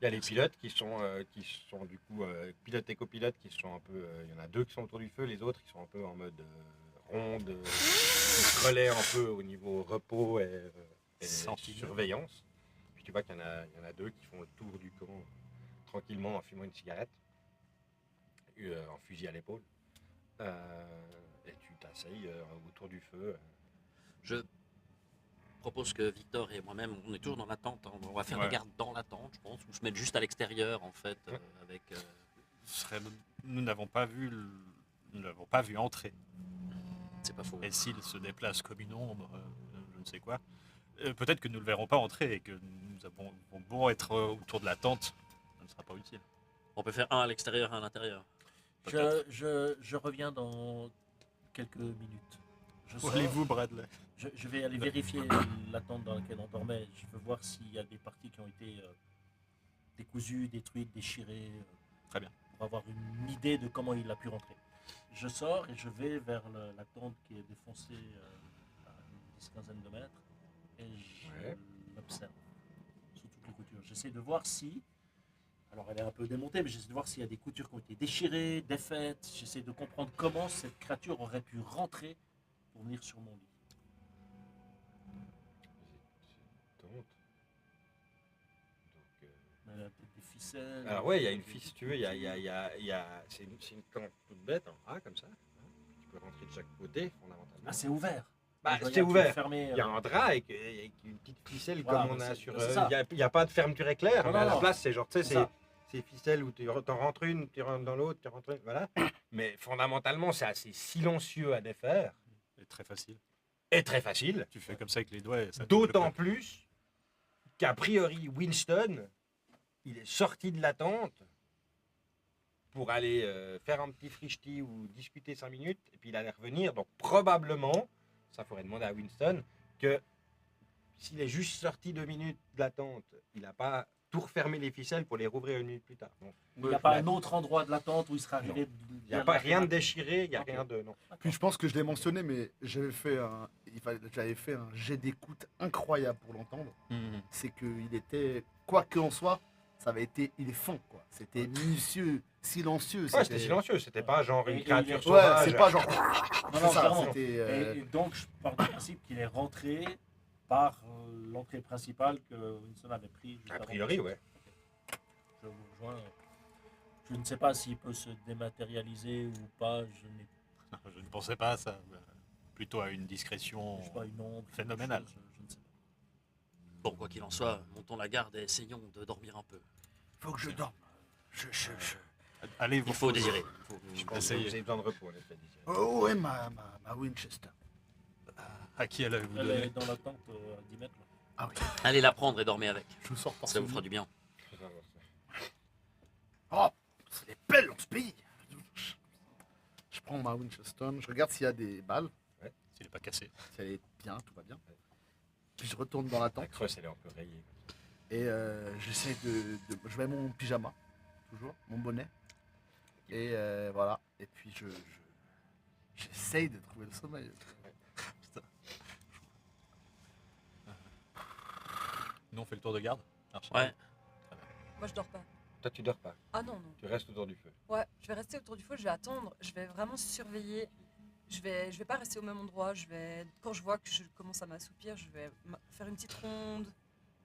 Il y a les pilotes qui sont du coup pilotes et copilotes qui sont un peu. Il y en a 2 qui sont autour du feu, les autres ils sont un peu en mode ronde qui se relaie un peu au niveau repos et Sentinelle. surveillance. Puis tu vois qu'il y en a deux qui font le tour du camp tranquillement en fumant une cigarette, en fusil à l'épaule. Et tu t'asseyes autour du feu. Je propose que Victor et moi-même, on est toujours dans la tente. Hein. On va faire Ouais. la garde dans la tente, je pense, ou se mettre juste à l'extérieur, en fait, avec. Nous n'avons pas vu nous n'avons pas vu entrer. C'est pas faux. Et s'il se déplace comme une ombre, je ne sais quoi, peut-être que nous ne le verrons pas entrer et que nous avons bon être autour de la tente, ça ne sera pas utile. On peut faire un à l'extérieur, un à l'intérieur. Je reviens dans quelques minutes. Je Où sors. allez-vous, Bradley? Je vais aller vérifier la tente dans laquelle on dormait. Je veux voir s'il y a des parties qui ont été décousues, détruites, déchirées. Très bien. Pour avoir une idée de comment il a pu rentrer. Je sors et je vais vers la tente qui est défoncée à une 10-15 de mètres. Et je Ouais. l'observe sous toutes les coutures. J'essaie de voir si... Alors elle est un peu démontée, mais j'essaie de voir s'il y a des coutures qui ont été déchirées, défaites. J'essaie de comprendre comment cette créature aurait pu rentrer pour venir sur mon lit. C'est une tente. Donc, Elle a peut-être des ficelles. alors ouais, il y a une fille, si tu veux, c'est une tente toute bête en A comme ça. Hein. Tu peux rentrer de chaque côté, fondamentalement. Ah, c'est ouvert. Bah, Je regarde c'est qu'il est ouvert. fermé, Il y a un drap avec une petite ficelle Voilà, comme on a c'est- sur. c'est ça. Il n'y a pas de fermeture éclair, Non, mais à non, la non. place, c'est genre, tu sais, C'est ça. c'est ficelles où tu en rentres une, tu rentres dans l'autre, tu rentres une, voilà. Mais fondamentalement, c'est assez silencieux à défaire C'est très facile. et très facile. Tu fais comme ça avec les doigts et ça te D'autant bloque. plus qu'a priori, Winston, il est sorti de la tente pour aller faire un petit frichti ou discuter 5 minutes, et puis il allait revenir. Donc probablement, ça faudrait demander à Winston, que s'il est juste sorti 2 minutes de la tente, il n'a pas tout refermé les ficelles pour les rouvrir 1 minute plus tard. Donc, Il n'y a pas un autre endroit de la tente où il serait arrivé. il n'y a pas rien de déchiré, il n'y a Ok. rien de... Non. Puis je pense que je l'ai mentionné, mais j'avais fait un jet d'écoute incroyable pour l'entendre. Mhm. C'est qu'il était, quoi que en soit, ça avait été, il est fin, quoi. C'était minutieux, silencieux. Ouais, c'était silencieux, c'était pas genre une Et créature il est- Ouais, sauvage. c'est pas genre. Non, C'est non, ça, clairement. c'était. Et donc, je pars du principe qu'il est rentré par l'entrée principale que Winston avait pris. juste A avant. priori, ouais. Je vous rejoins. Je ne sais pas s'il peut se dématérialiser ou pas. Je n'ai Je ne pensais pas à ça. Plutôt à une discrétion. je sais pas une ombre. quelque Phénoménal. chose, je ne sais pas. Bon, quoi qu'il en soit, montons la garde et essayons de dormir un peu. Faut que je dorme. Allez, vous Il faut désirer. Je pense que Essayez. vous avez besoin de repos, en effet. Désiré. Oh, ouais, ma Winchester. À qui allez vous Elle donner est dans la tente à 10 mètres. Là. Ah oui, Allez la prendre et dormez avec. je sors par Ça vous ce fera lit. du bien. Oh, c'est des belles dans ce pays. Je prends ma Winchester, je regarde s'il y a des balles, S'il n'est pas cassé. si elle est bien, tout va bien. Puis je retourne dans la La tente creuse, elle est un peu rayée. et j'essaie je mets mon pyjama, toujours, mon bonnet. Et voilà. Et puis j'essaye de trouver le sommeil. Nous, on fait le tour de garde. Ouais. Moi, je dors pas. Toi, tu dors pas. Ah non, non. Tu restes autour du feu. Ouais, je vais rester autour du feu, je vais attendre, je vais vraiment surveiller. Je vais pas rester au même endroit. Quand je vois que je commence à m'assoupir, je vais faire une petite ronde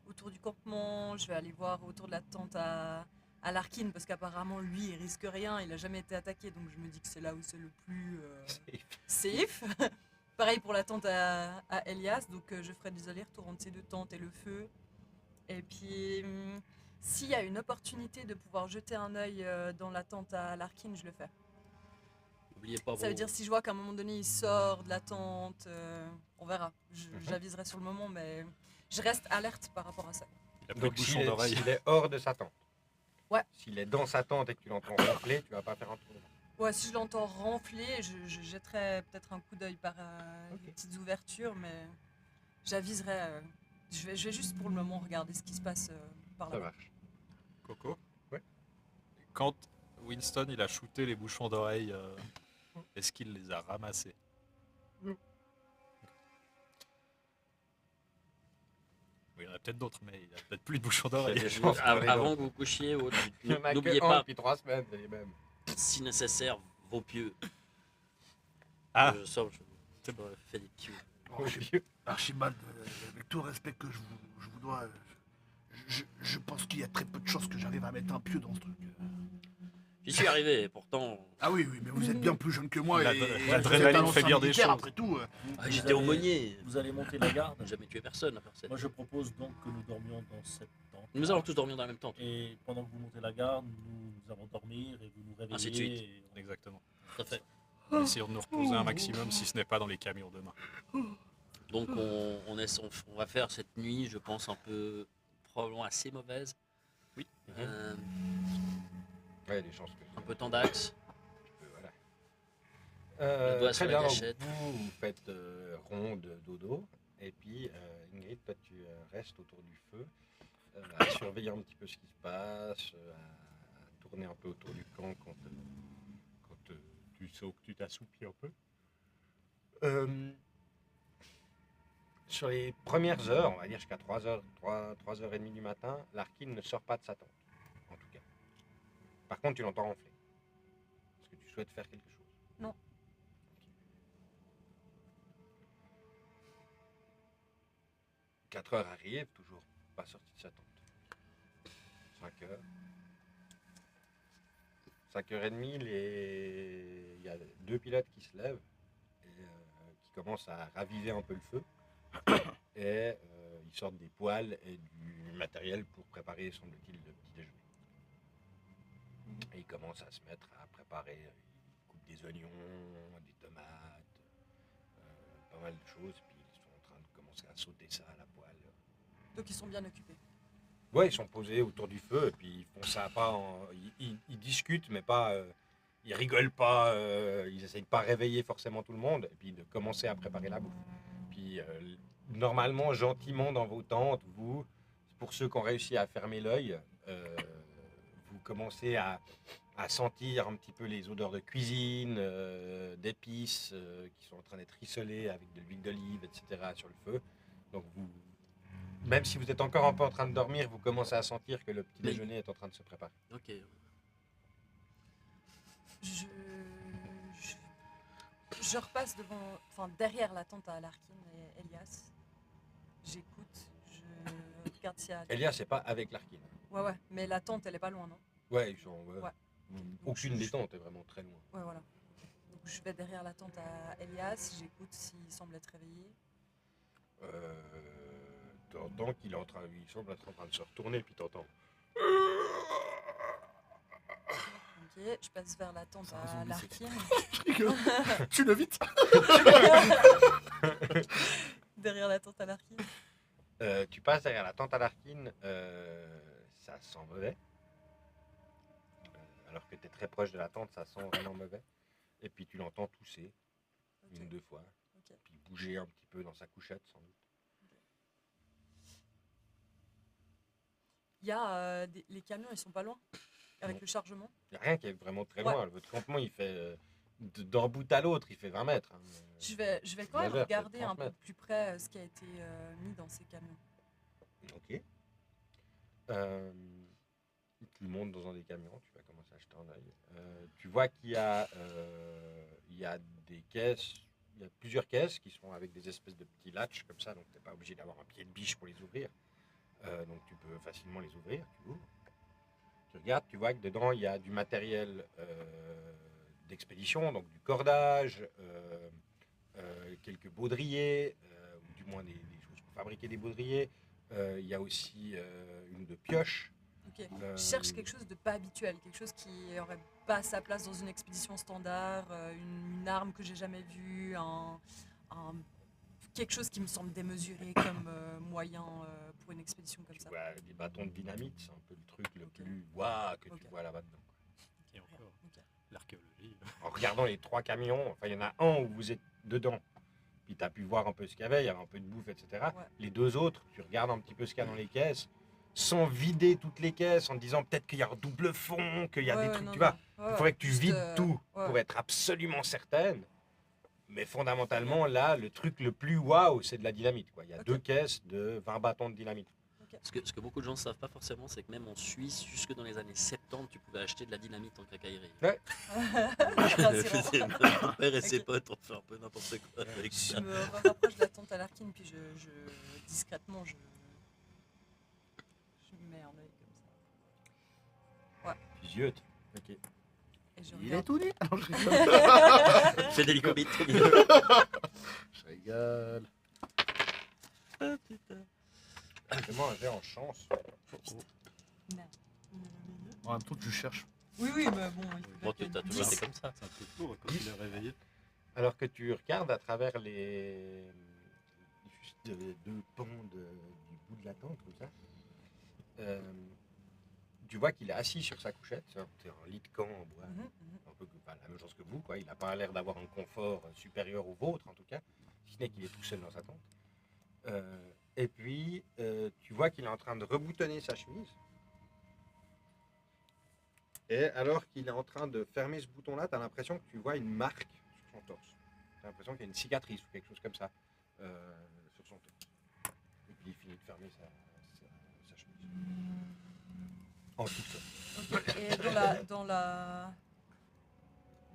autour du campement. Je vais aller voir autour de la tente à Larkin parce qu'apparemment lui, il risque rien. Il a jamais été attaqué, donc je me dis que c'est là où c'est le plus safe. Pareil pour la tente à Elias, donc je ferai des allers-retours entre ces deux tentes et le feu. Et puis, s'il y a une opportunité de pouvoir jeter un œil dans la tente à Larkin, je le fais. N'oubliez pas Ça veut dire si je vois qu'à un moment donné il sort de la tente, on verra. J'aviserai sur le moment, mais je reste alerte par rapport à ça. Il a plus de Donc, bouchon d'oreille. s'il est hors de sa tente. Ouais. S'il est dans sa tente et que tu l'entends ronfler, tu vas pas faire un tour de tente. Ouais, si je l'entends ronfler, je jetterai peut-être un coup d'œil par Ok. les petites ouvertures, mais j'aviserai. Je vais juste pour le moment regarder ce qui se passe par Ça là. marche. Coco. Ouais. Quand Winston il a shooté les bouchons d'oreille, est-ce qu'il les a ramassés? Non. Oui, il y en a peut-être d'autres, mais il a peut-être plus de bouchons d'oreille. Je pense qu'il y en a Avant que vous couchiez, autre, Il y en a n'oubliez que un pas, depuis 3 semaines, c'est les mêmes. si nécessaire, vos pieux. Ah, Je sors, C'est vrai. Fais des pious. Archibald, avec tout le respect que je vous dois, je pense qu'il y a très peu de chances que j'arrive à mettre un pied dans ce truc. J'y suis arrivé, pourtant. Ah oui, mais vous êtes bien plus jeune que moi. L'adrénaline fait bien des choses. Après tout. J'étais aumônier. Vous allez monter la garde. J'ai jamais tué personne à part ça. Moi, je propose donc que nous dormions dans cette tente. Nous allons tous dormir dans la même tente. Et pendant que vous montez la garde, nous allons dormir et vous nous réveillez. Ainsi de suite. et on- Exactement. Tout à fait. Essayons de nous reposer un maximum, si ce n'est pas dans les camions demain. Donc on va faire cette nuit, je pense, un peu probablement assez mauvaise. Oui. Euh, Ouais, il y a des chances que un peu tendax. voilà. Le doigt Très sur la bien, donc gâchette. vous faites ronde dodo, et puis Ingrid, toi tu restes autour du feu, à surveiller un petit peu ce qui se passe, à tourner un peu autour du camp quand tu sens que tu t'assoupis un peu. Sur les premières heures, on va dire jusqu'à 3h30 du matin, l'Arkin ne sort pas de sa tente, en tout cas. Par contre, tu l'entends ronfler. Est-ce que tu souhaites faire quelque chose? Non. 4 heures arrivent, toujours pas sorti de sa tente. 5 heures. 5h30, il y a 2 pilotes qui se lèvent et qui commencent à raviver un peu le feu. Et ils sortent des poêles et du matériel pour préparer, semble-t-il, le petit déjeuner. Et ils commencent à se mettre à préparer. Ils coupent des oignons, des tomates, pas mal de choses. Puis ils sont en train de commencer à sauter ça à la poêle. Donc ils sont bien occupés. Ouais, ils sont posés autour du feu et puis ils font ça pas ils discutent, mais pas. Ils rigolent pas, ils essayent de pas réveiller forcément tout le monde et puis de commencer à préparer la bouffe. Puis normalement, gentiment dans vos tentes, vous, pour ceux qui ont réussi à fermer l'œil, vous commencez à sentir un petit peu les odeurs de cuisine, d'épices qui sont en train d'être rissolées avec de l'huile d'olive, etc. sur le feu. Donc vous, même si vous êtes encore un peu en train de dormir, vous commencez à sentir que le petit Oui. déjeuner est en train de se préparer. Ok. Je repasse derrière la tente à Larkin et Elias. J'écoute, je regarde s'il y a... Elias, c'est pas avec l'Arkin. Ouais, mais la tente, elle est pas loin, non? Ouais, ils sont. Ouais. Aucune des tentes est vraiment très loin. Ouais, voilà. Donc je vais derrière la tente à Elias, j'écoute s'il semble être réveillé. T'entends qu'il est en train, il semble être en train de se retourner, puis t'entends. Ok, je passe vers la tente C'est un à zombie Larkin. Je rigole. Tu le vite. Derrière la tente à Larkin. Tu passes derrière la tente à Larkin, ça sent mauvais. Alors que tu es très proche de la tente, ça sent vraiment mauvais. Et puis tu l'entends tousser Ok. 1 ou 2 fois. Ok. Puis bouger un petit peu dans sa couchette, sans doute. Il y a les camions, ils sont pas loin avec Non. le chargement. Il n'y a rien qui est vraiment très Ouais. loin. Votre campement, il fait d'un bout à l'autre, il fait 20 mètres. Hein. Je vais quand même Exagère, regarder peut-être un 30 peu mètres. plus près ce qui a été mis dans ces camions. Ok. Tu montes dans un des camions, tu vas commencer à jeter un œil. Tu vois qu'il y a des caisses, il y a plusieurs caisses qui sont avec des espèces de petits latches comme ça, donc tu n'es pas obligé d'avoir un pied de biche pour les ouvrir. Donc tu peux facilement les ouvrir, tu ouvres. Tu regardes, tu vois que dedans il y a du matériel d'expédition, donc du cordage, quelques baudriers, ou du moins des choses pour fabriquer des baudriers. Il y a aussi une de pioche. Ok. Je cherche quelque chose de pas habituel, quelque chose qui aurait pas sa place dans une expédition standard, une arme que j'ai jamais vue, quelque chose qui me semble démesuré comme moyen pour une expédition comme Tu ça. vois des bâtons de dynamite, c'est un peu le truc le plus waouh que Ok. tu vois là-bas dedans. Et encore, Ok. l'archéologie. En regardant les 3 camions, enfin il y en a un où vous êtes dedans, puis tu as pu voir un peu ce qu'il y avait un peu de bouffe, etc. Ouais. Les 2 autres, tu regardes un petit peu ce qu'il y a dans les caisses, sans vider toutes les caisses, en te disant peut-être qu'il y a un double fond, qu'il y a des trucs, non, tu vois. non. Il faudrait que tu Juste, vides tout ouais. pour être absolument certaine. Mais fondamentalement, là, le truc le plus waouh, c'est de la dynamite, quoi. Il y a Ok. 2 caisses de 20 bâtons de dynamite. Ok. Ce que beaucoup de gens ne savent pas forcément, c'est que même en Suisse, jusque dans les années 70, tu pouvais acheter de la dynamite en quincaillerie. Rassurant. Mon père et ses potes ont fait un peu n'importe quoi avec Je ça. me rapproche de la tante à Larkin, puis discrètement, je mets un œil comme Physiote. Ok. ça. Et je Il est regarde. tout nu. Non, je rigole. C'est des licobites. Je rigole. Fais-moi un jet en chance. Merde. En même temps, tu cherches. Oui, mais bon. il faut Bon, pas tu as que- toujours été 10. comme ça. C'est un peu court quand il est réveillé. Alors que tu regardes à travers juste deux pans du bout de la tente, comme ça, tu vois qu'il est assis sur sa couchette. C'est un lit de camp en bois. Mhm, Un peu la même chose que vous, quoi. Il n'a pas l'air d'avoir un confort supérieur au vôtre, en tout cas, si ce n'est qu'il est tout seul dans sa tente. Et puis, tu vois qu'il est en train de reboutonner sa chemise. Et alors qu'il est en train de fermer ce bouton-là, tu as l'impression que tu vois une marque sur son torse. Tu as l'impression qu'il y a une cicatrice ou quelque chose comme ça sur son torse. Et puis il finit de fermer sa chemise. En tout ça. Ok. Et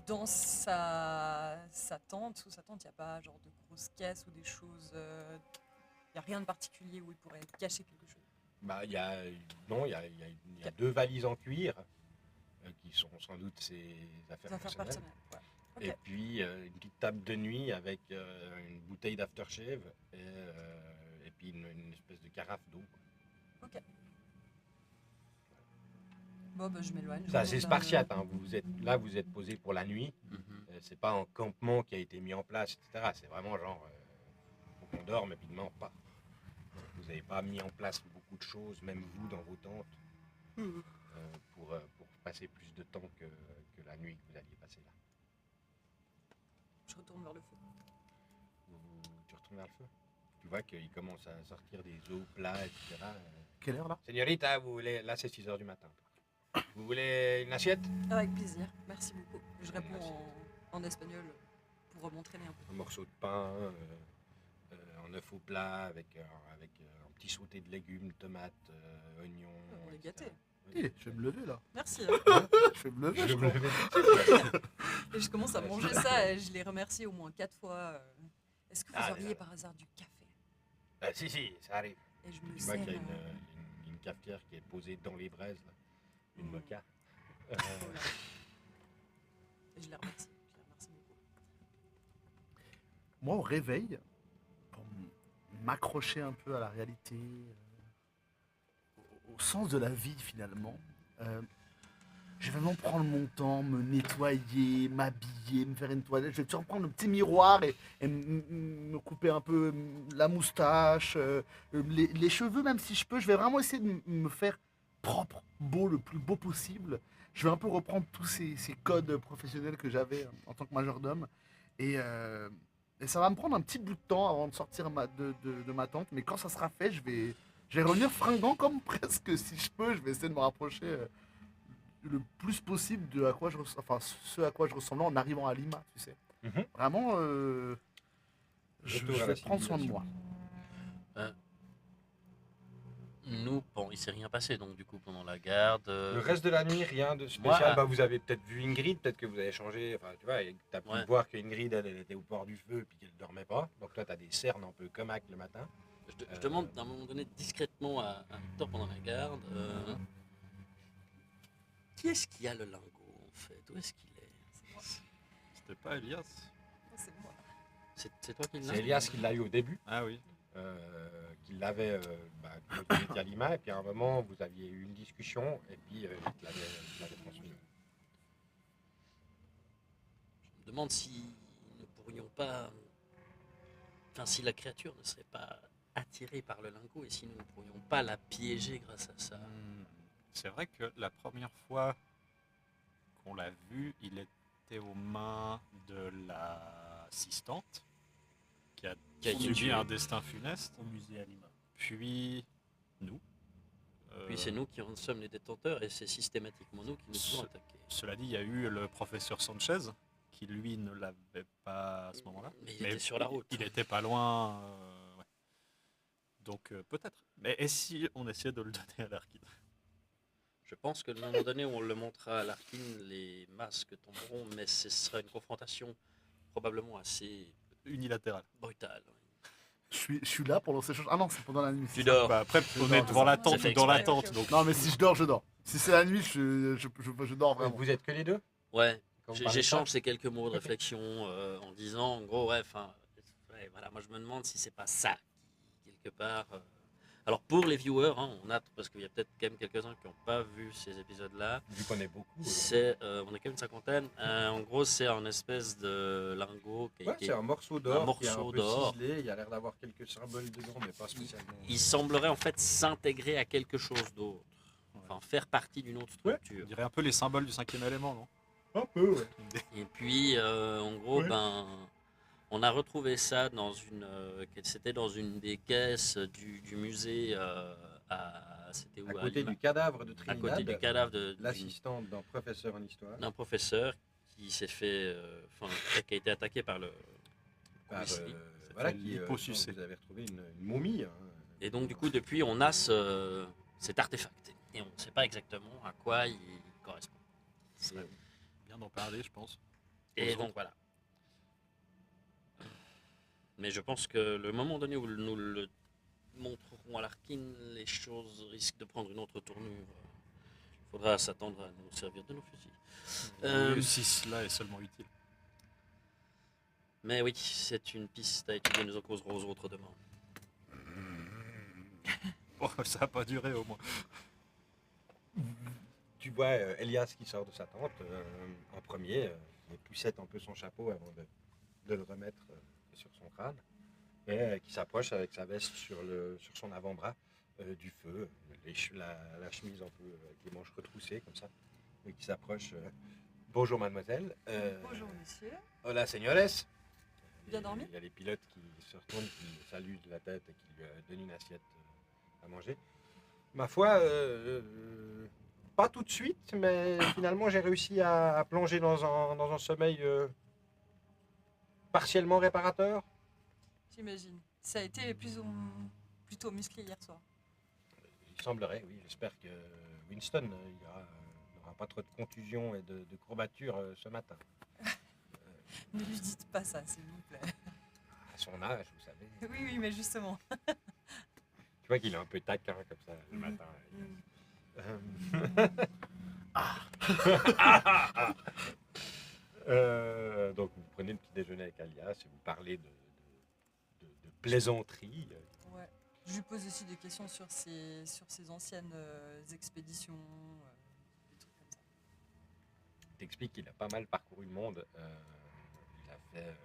dans sa tente, sous sa tente, il n'y a pas genre de grosses caisses ou des choses. Il n'y a rien de particulier où il pourrait cacher quelque chose. Bah, il y a deux valises en cuir qui sont sans doute ses affaires Des affaires personnelles. personnelles. Ouais. Et Ok. puis une petite table de nuit avec une bouteille d'aftershave et puis une espèce de carafe d'eau. Ok. Bon, bah, je m'éloigne. C'est assez spartiate, hein. Vous êtes posé pour la nuit. C'est pas un campement qui a été mis en place, etc. C'est vraiment genre, faut qu'on dorme et puis demain on repart. Vous n'avez pas mis en place beaucoup de choses, même vous dans vos tentes, pour passer plus de temps que la nuit que vous alliez passer là. Je retourne vers le feu. Tu retournes vers le feu. Tu vois qu'il commence à sortir des os plats, etc. Quelle heure là? Señorita, vous voulez... Là c'est 6h du matin. Vous voulez une assiette? Avec plaisir. Merci beaucoup. Je réponds en espagnol pour m'entraîner un peu. Un morceau de pain, un œuf au plat avec un petit sauté de légumes, tomates, oignons. On est etc. gâtés. Eh, je vais me lever là. Merci. Je vais me lever. Je je me crois. levais. Et je commence à manger ça et je les remercie au moins 4 fois. Est-ce que vous Ah, auriez là. par hasard du café? Si, ça arrive. Et je me Tu vois qu'il y a sers, une cafetière qui est posée dans les braises, là. Une moka. voilà. Et je les remercie. Beaucoup. Moi, au réveil, pour m'accrocher un peu à la réalité, au sens de la vie finalement, je vais vraiment prendre mon temps, me nettoyer, m'habiller, me faire une toilette. Je vais toujours prendre le petit miroir et me couper un peu la moustache, les cheveux, même si je peux. Je vais vraiment essayer de me faire propre, beau, le plus beau possible. Je vais un peu reprendre tous ces codes professionnels que j'avais en tant que majordome. Et ça va me prendre un petit bout de temps avant de sortir de ma tente. Mais quand ça sera fait, je vais revenir fringant comme presque, si je peux. Je vais essayer de me rapprocher le plus possible de ce à quoi je ressemblais en arrivant à Lima, tu sais. Mhm. Vraiment, je Retour à la vais prendre soin de moi. Nous, bon, il s'est rien passé donc du coup pendant la garde. Le reste de la nuit, rien de spécial. Moi, Bah, vous avez peut-être vu Ingrid, peut-être que vous avez changé. Enfin, tu vois, tu as pu Ouais. voir que Ingrid, elle était au bord du feu et puis qu'elle ne dormait pas. Donc toi, tu as des cernes un peu comaques le matin. Je demande à un moment donné discrètement à Victor pendant la garde. Qui est-ce qui a le lingot en fait? Où est-ce qu'il est? C'était pas Elias? Non, c'est moi. C'est toi qui l'as? C'est Elias qui l'a eu au début, Ah oui. qu'il l'avait quand il était à Lima. Et puis à un moment, vous aviez eu une discussion et puis il l'avait transmis. Je me demande si nous ne pourrions pas. Enfin, si la créature ne serait pas attirée par le lingot et si nous ne pourrions pas la piéger grâce à ça. C'est vrai que la première fois qu'on l'a vu, il était aux mains de l'assistante qui a Qui a été subi tuée. un destin funeste, Au musée à Lima. puis nous. Puis c'est nous qui en sommes les détenteurs et c'est systématiquement nous qui nous faisons attaquer. Cela dit, il y a eu le professeur Sanchez qui lui ne l'avait pas à ce moment-là. Mais il était sur la route. Il était pas loin. Ouais. Donc peut-être. Mais et si on essayait de le donner à Larkin? Je pense que le moment donné où on le montrera à Larkin, les masques tomberont, mais ce sera une confrontation probablement assez Unilatéral. brutale. Je suis là pour lancer chose. Ah non, c'est pendant la nuit. Tu c'est ça. dors. Bah, après, on dors, est devant la c'est tente fait ou dans la exprès. tente. Ok, ok. Donc, Non, mais si je dors, je dors. Si c'est la nuit, je dors vraiment. Vous êtes que les deux Ouais, quand vous parlez de j'échange ça ces quelques mots de réflexion en disant, en gros, ouais, enfin, ouais, voilà, moi je me demande si c'est pas ça qui, quelque part. Alors pour les viewers, hein, on a parce qu'il y a peut-être quand même quelques-uns qui n'ont pas vu ces épisodes-là. Vu qu'on est beaucoup. C'est, on est quand même une cinquantaine. En gros, c'est un espèce de lingot qui a Ouais, été. c'est un morceau d'or qui est un morceau peu d'or. ciselé. Il y a l'air d'avoir quelques symboles dedans, mais pas spécialement. Il semblerait en fait s'intégrer à quelque chose d'autre. Enfin, faire partie d'une autre Ouais. on structure. dirait un peu les symboles du 5e élément, non? Un peu, ouais. Et puis, en gros, Ouais. ben, on a retrouvé ça dans c'était dans une des caisses du musée c'était où À côté du cadavre de à Trinidad, côté du cadavre l'assistante d'un professeur en histoire, d'un professeur qui s'est fait, qui a été attaqué par le par, policier. voilà, fait qui, liposucer. vous avez retrouvé une momie. Hein. Et donc, du coup, depuis, on a cet artefact. Et on ne sait pas exactement à quoi il correspond. Ce serait bien d'en parler, je pense. Et Aux donc, voilà. Mais je pense que le moment donné où nous le montrerons à Larkin, les choses risquent de prendre une autre tournure. Il faudra s'attendre à nous servir de nos fusils. Si cela est seulement utile. Mais oui, c'est une piste à étudier, nous en causerons aux autres demain. Bon, ça n'a pas duré au moins. Tu vois Elias qui sort de sa tente en premier, il poussette un peu son chapeau avant de le remettre sur son crâne, et qui s'approche avec sa veste sur son avant-bras du feu, la chemise un peu avec les manches retroussées comme ça, et qui s'approche. Bonjour mademoiselle. Bonjour monsieur. Hola señores. Bien dormi? Il y a les pilotes qui se retournent, qui saluent de la tête et qui lui donnent une assiette à manger. Ma foi, pas tout de suite, mais finalement j'ai réussi à plonger dans un sommeil partiellement réparateur. J'imagine. Ça a été plutôt musclé hier soir. Il semblerait, oui. J'espère que Winston n'aura pas trop de contusions et de courbatures ce matin. Ne lui dites pas ça, s'il vous plaît. À son âge, vous savez. Oui, oui, mais justement. Tu vois qu'il est un peu taquin comme ça le Mhm. matin. Donc vous prenez le petit déjeuner avec Alias et vous parlez de plaisanterie. Ouais. Je lui pose aussi des questions sur ses anciennes expéditions, des trucs comme ça. Il t'explique qu'il a pas mal parcouru le monde. Il a fait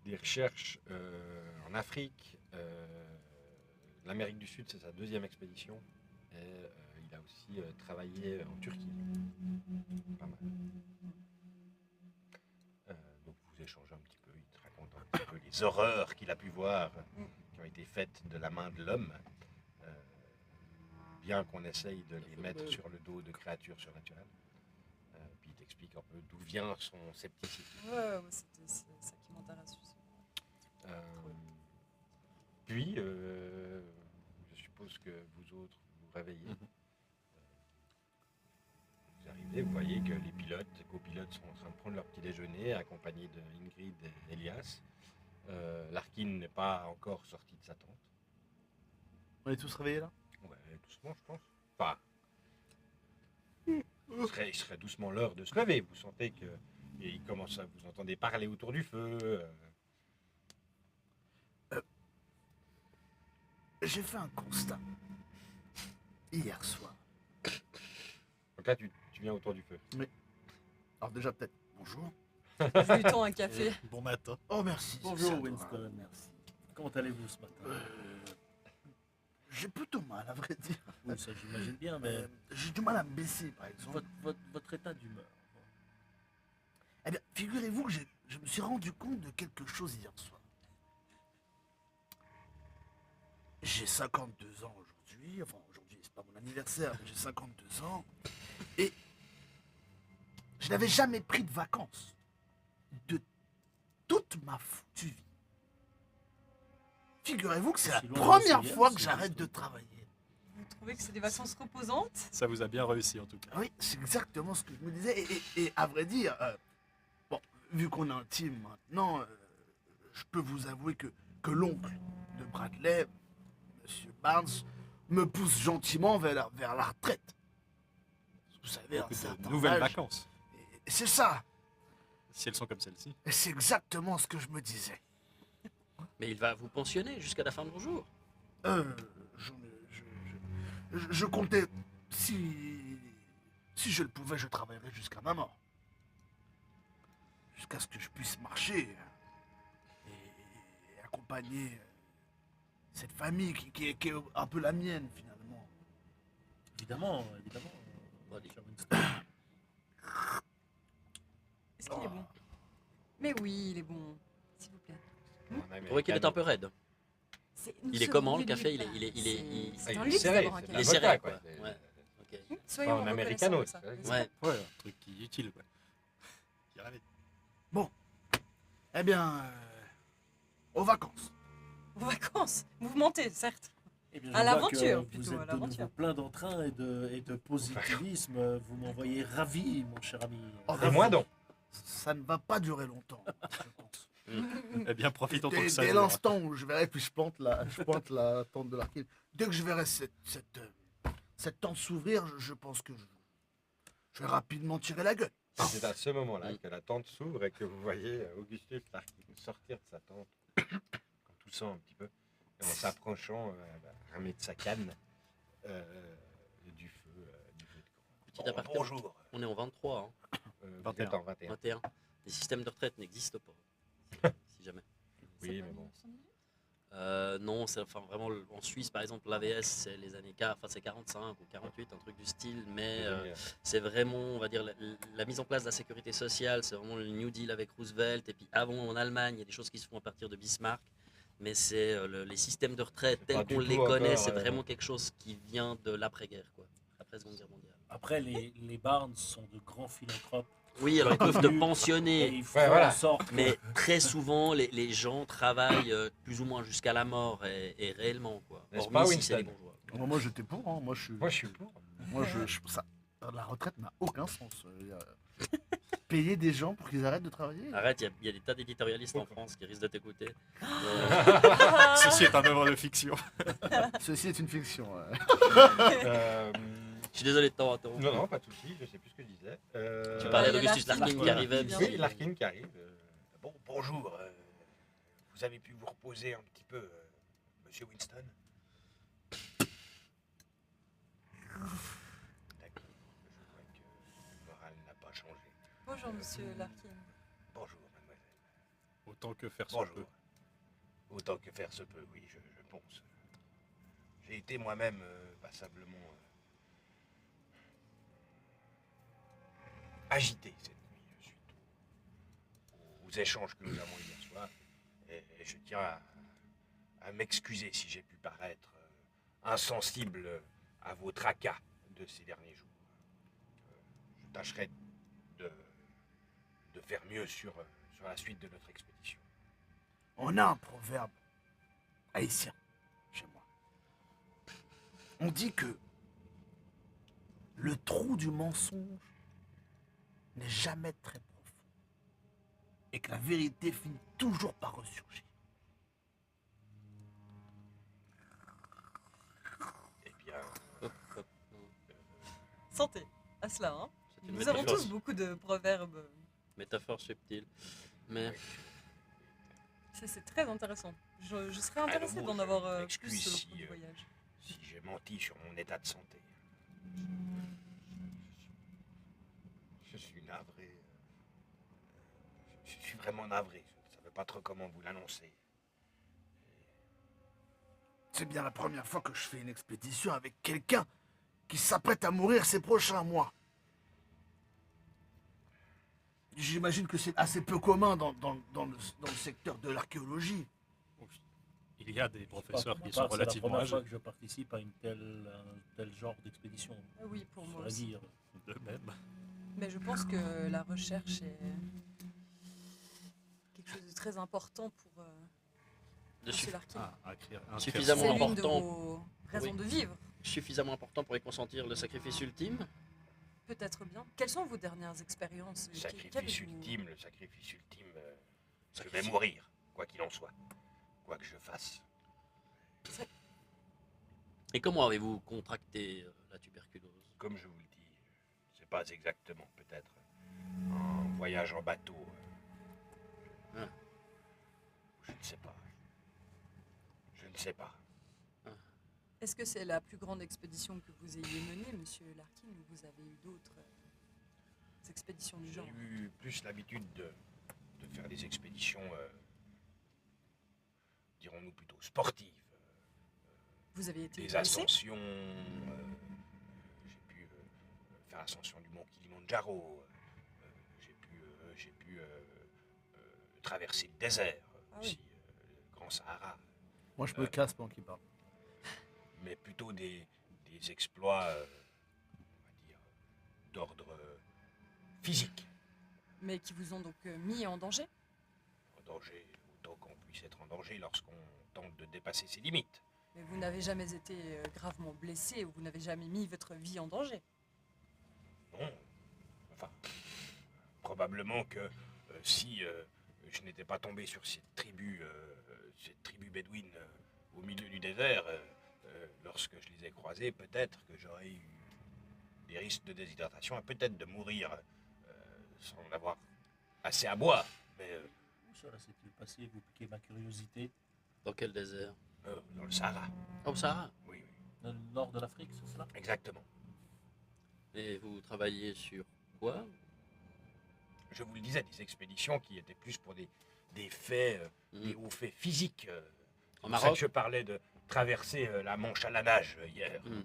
des recherches en Afrique. L'Amérique du Sud, c'est sa deuxième expédition. Et il a aussi travaillé en Turquie. Pas mal. Donc vous échangez un petit peu. Il te raconte un petit peu les horreurs qu'il a pu voir qui ont été faites de la main de l'homme. Bien qu'on essaye de les mettre sur le dos de créatures surnaturelles. Puis il t'explique un peu d'où vient son scepticisme. Ouais, c'est ça qui m'intéresse. Puis, je suppose que vous autres vous réveillez. Mhm. Vous arrivez, vous voyez que les copilotes sont en train de prendre leur petit déjeuner, accompagnés de Ingrid et Elias. Larkin n'est pas encore sorti de sa tente. On est tous réveillés là? Ouais, doucement, je pense. Enfin, il serait doucement l'heure de se lever. Vous sentez que il commence à vous entendez parler autour du feu. J'ai fait un constat. Hier soir. Donc là, tu viens autour du feu. Alors déjà peut-être bonjour. Je lui tends un café. Bon matin. Oh merci. c'est Bonjour adorable. Winston, merci. Comment allez-vous ce matin? J'ai plutôt mal à vrai dire. Oui, ça j'imagine bien, mais J'ai du mal à me baisser par exemple. votre état d'humeur. Eh bien, figurez-vous que je me suis rendu compte de quelque chose hier soir. J'ai 52 ans aujourd'hui, enfin aujourd'hui c'est pas mon anniversaire, mais j'ai 52 ans. Et je n'avais jamais pris de vacances de toute ma foutue vie. Figurez-vous que c'est la Si loin de première Seyenne, fois que c'est j'arrête juste- de travailler. Vous trouvez que c'est des vacances reposantes? Ça vous a bien réussi en tout cas. Oui, c'est exactement ce que je me disais. Et à vrai dire, bon, vu qu'on est intime maintenant, je peux vous avouer que l'oncle de Bradley, Monsieur Barnes, me pousse gentiment vers la retraite. Vous savez, à un Beaucoup certain de nouvelles âge, vacances, et c'est ça. si elles sont comme celle-ci. Et c'est exactement ce que je me disais. Mais il va vous pensionner jusqu'à la fin de vos jours. Je comptais, si je le pouvais, je travaillerais jusqu'à ma mort. Jusqu'à ce que je puisse marcher et accompagner cette famille qui est un peu la mienne finalement. Évidemment. Allez. cher Winston. Est-ce qu'il est bon? Mais oui, il est bon. S'il vous plaît. Vous trouvez qu'il est un peu raide. Il est comment le café? C'est Ah, un il est luxe serré, d'avoir un c'est Il est café. serré, quoi. quoi. Ouais. Ok. Soyons Pas en reconnaissants americano, de ça. c'est- Ouais. Ouais, un truc qui est utile. Ouais. Qui est ravi. Eh bien, aux vacances. Vos vacances. Mouvementées, certes. Eh bien, À je vois l'aventure, que plutôt, Vous à êtes de l'aventure. nouveau plein d'entrain et de positivisme. Vous m'envoyez ravi, mon cher ami. Oh, Et moi donc. Ça ne va pas durer longtemps, je pense. Eh bien, profitons tant que ça Dès dure. l'instant où je verrai, puis je plante la tente de l'arcade. Dès que je verrai cette tente s'ouvrir, je pense que je vais rapidement tirer la gueule. Et c'est à ce moment-là Mm. que la tente s'ouvre et que vous voyez Augustus Larkin sortir de sa tente en toussant un petit peu et en s'approchant armé de sa canne du feu de camp. Petit aparté. Bonjour. On est en 23, hein. Vous êtes en 21. 21. Les systèmes de retraite n'existent pas. Si jamais. Oui, mais bon. Non, c'est enfin vraiment en Suisse par exemple l'AVS c'est les années c'est 45 ou 48 un truc du style, mais c'est vraiment on va dire la mise en place de la sécurité sociale, c'est vraiment le New Deal avec Roosevelt et puis avant en Allemagne il y a des choses qui se font à partir de Bismarck, mais c'est les systèmes de retraite C'est pas tels qu'on du les tout connaît, encore, c'est vraiment quelque chose qui vient de l'après-guerre quoi, après Seconde Guerre mondiale. Après, les Barnes sont de grands philanthropes. Oui, alors ils peuvent te Et pensionner. ils font Ouais, voilà. en sorte que- Mais très souvent, les gens travaillent plus ou moins jusqu'à la mort et réellement quoi. N'est-ce Hormis pas, si c'est les Winston bourgeois. Moi, j'étais pour. Hein. Moi, je suis pour. ça, la retraite n'a aucun sens. Payer des gens pour qu'ils arrêtent de travailler. Arrête, il y a des tas d'éditorialistes en France qui risquent de t'écouter. Ceci est un œuvre de fiction. Ceci est une fiction. Je suis désolé de t'avoir interrompu. Non, pas de souci, je sais plus ce que je disais. Tu parlais il y a d'Augustus Larkin Larkin qui qui arrivait. vient. Oui, Larkin qui arrive. Bonjour. Vous avez pu vous reposer un petit peu, monsieur Winston? D'accord. Je vois que le moral n'a pas changé. Bonjour, monsieur Larkin. Bonjour, mademoiselle. Autant que faire se Bonjour. peut. Autant que faire se peut, oui, je pense. J'ai été moi-même passablement agité cette nuit suite aux échanges que nous avons eus hier soir. Et je tiens à m'excuser si j'ai pu paraître insensible à vos tracas de ces derniers jours. Je tâcherai de faire mieux sur la suite de notre expédition. On a un proverbe haïtien chez moi. On dit que le trou du mensonge n'est jamais très profond et que la vérité finit toujours par ressurgir. Eh bien, Hop, hop. Santé à cela. Hein. C'est une Nous avons métaphore, tous beaucoup de proverbes. métaphore subtile. Mais C'est très intéressant. Je serais intéressée bon, d'en je avoir m'excuse plus au si, cours du voyage. si j'ai menti sur mon état de santé. Je suis navré. Je suis vraiment navré. Je ne savais pas trop comment vous l'annoncer. C'est bien la première fois que je fais une expédition avec quelqu'un qui s'apprête à mourir ces prochains mois. J'imagine que c'est assez peu commun dans le secteur de l'archéologie. Il y a des professeurs Pour ma qui sont part, relativement c'est la première âgés. fois que je participe à un tel genre d'expédition. Ah oui, pour Je moi saurais aussi. dire. De même. Mais je pense que la recherche est quelque chose de très important monsieur Larkin. inscrire Suffisamment C'est son nom. l'une de important. vos raisons Oui. de vivre. Suffisamment important pour y consentir le sacrifice ultime. Peut-être bien. Quelles sont vos dernières expériences? Le sacrifice Qu'avez-vous- ultime, je vais mourir, quoi qu'il en soit. Quoi que je fasse. Et comment avez-vous contracté la tuberculose? Comme je vous le dis, c'est pas exactement peut-être un voyage en bateau. Hein. Je ne sais pas. Je ne sais pas. Est-ce que c'est la plus grande expédition que vous ayez menée, monsieur Larkin, ou vous avez eu d'autres expéditions du J'ai genre? eu plus l'habitude de faire des expéditions, dirons-nous plutôt sportives. Vous avez été Des blessé? ascensions. J'ai pu faire l'ascension du mont Kilimandjaro. J'ai pu traverser le désert Ah aussi, le Grand Sahara. Moi, je me casse pendant qu'il parle. Mais plutôt des exploits, on va dire, d'ordre physique. Mais qui vous ont donc mis en danger? En danger, autant qu'on puisse être en danger lorsqu'on tente de dépasser ses limites. Mais vous n'avez jamais été gravement blessé, ou vous n'avez jamais mis votre vie en danger? Non. Enfin, probablement que si je n'étais pas tombé sur cette tribu bédouine au milieu du désert, lorsque je les ai croisés, peut-être que j'aurais eu des risques de déshydratation et peut-être de mourir sans avoir assez à boire. Mais Où cela s'est-il passé? Vous piquez ma curiosité. Dans quel désert? dans le Sahara, Au Sahara. oui, Dans le nord de l'Afrique, c'est cela? exactement. Et vous travaillez sur quoi? Je vous le disais, des expéditions qui étaient plus pour des faits, des hauts faits physiques. En C'est pour ça Maroc? que je parlais de traverser la Manche à la nage hier. Hmm.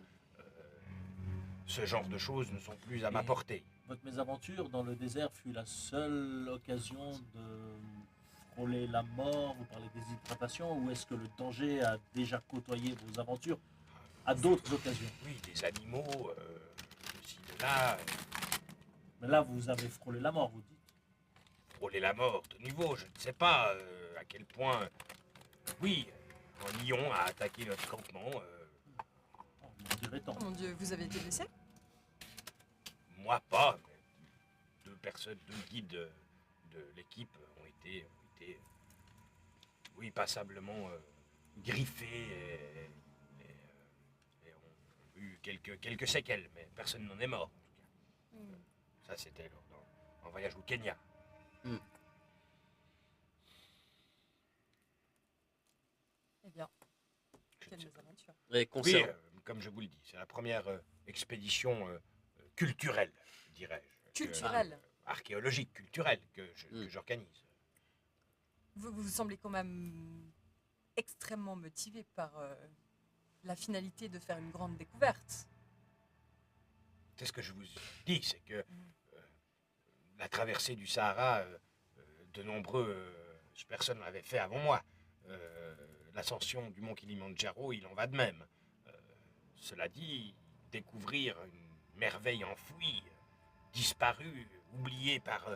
Ce genre de choses ne sont plus à ma portée. Votre mésaventure dans le désert fut la seule occasion de frôler la mort, vous parlez des déshydratation, ou est-ce que le danger a déjà côtoyé vos aventures à d'autres occasions? Oui, des animaux, de ci, de là, Mais là, vous avez frôlé la mort, vous dites. frôler la mort de nouveau, je ne sais pas à quel point. Oui, un lion a attaqué notre campement. Oh, mon Dieu étant. Oh mon Dieu, vous avez été blessé? Moi pas, mais deux guides de l'équipe ont été oui, passablement griffés et ont eu quelques séquelles, mais personne n'en est mort. En tout cas. Ça, c'était lors d'un voyage au Kenya. Eh bien, Je ne quelle sais pas. mésaventure. Et Oui, concernant... comme je vous le dis, c'est la première expédition culturelle, dirais-je. Culturelle. Archéologique, culturelle que j'organise. Vous vous semblez quand même extrêmement motivé par la finalité de faire une grande découverte. C'est ce que je vous dis, c'est que la traversée du Sahara, de nombreuses personnes l'avaient fait avant moi. L'ascension du mont Kilimandjaro, il en va de même. Cela dit, découvrir une merveille enfouie, disparue, oubliée par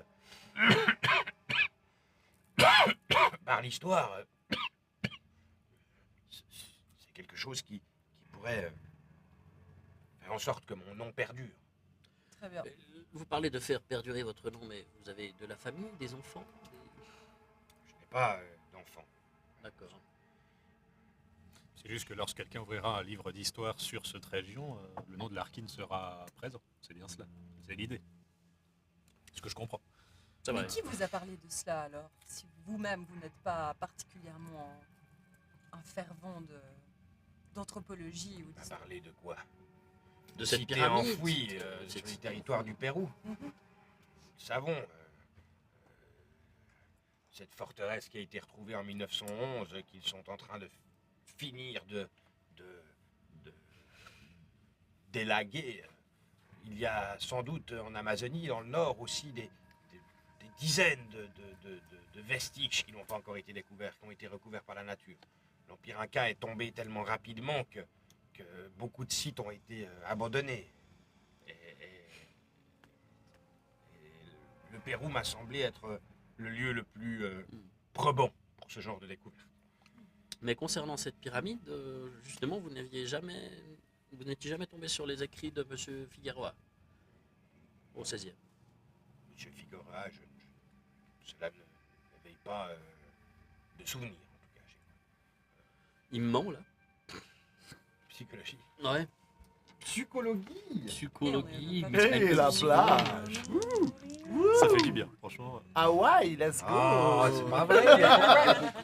par l'histoire, c'est quelque chose qui pourrait faire en sorte que mon nom perdure. Très bien. Vous parlez de faire perdurer votre nom, mais vous avez de la famille, des enfants? Je n'ai pas d'enfant. D'accord. C'est juste que lorsque quelqu'un ouvrira un livre d'histoire sur cette région, le nom de Larkin sera présent. C'est bien cela. C'est l'idée. Ce que je comprends. C'est Mais vrai. qui vous a parlé de cela alors? Si vous-même, vous n'êtes pas particulièrement un fervent d'anthropologie ou On va d'histoire. parler de quoi? De cette Cité pyramide. enfouie Cette sur les cité territoires du Pérou. Mhm. Nous savons, cette forteresse qui a été retrouvée en 1911, qu'ils sont en train de finir d'élaguer. Il y a sans doute en Amazonie, dans le nord aussi, des dizaines de vestiges qui n'ont pas encore été découverts, qui ont été recouverts par la nature. L'Empire Inca est tombé tellement rapidement que beaucoup de sites ont été abandonnés. Et le Pérou m'a semblé être le lieu le plus probant pour ce genre de découverte. Mais concernant cette pyramide, justement, vous n'étiez jamais tombé sur les écrits de Monsieur Figueroa au 16e. Monsieur Figora, cela n'éveille pas de souvenirs, en tout cas. Il me ment là. Psychologie. Ouais. Psychologie. Psychologie. Hey, la plage. Ça fait du bien, franchement. Hawaï, let's go. Ah, c'est pas vrai.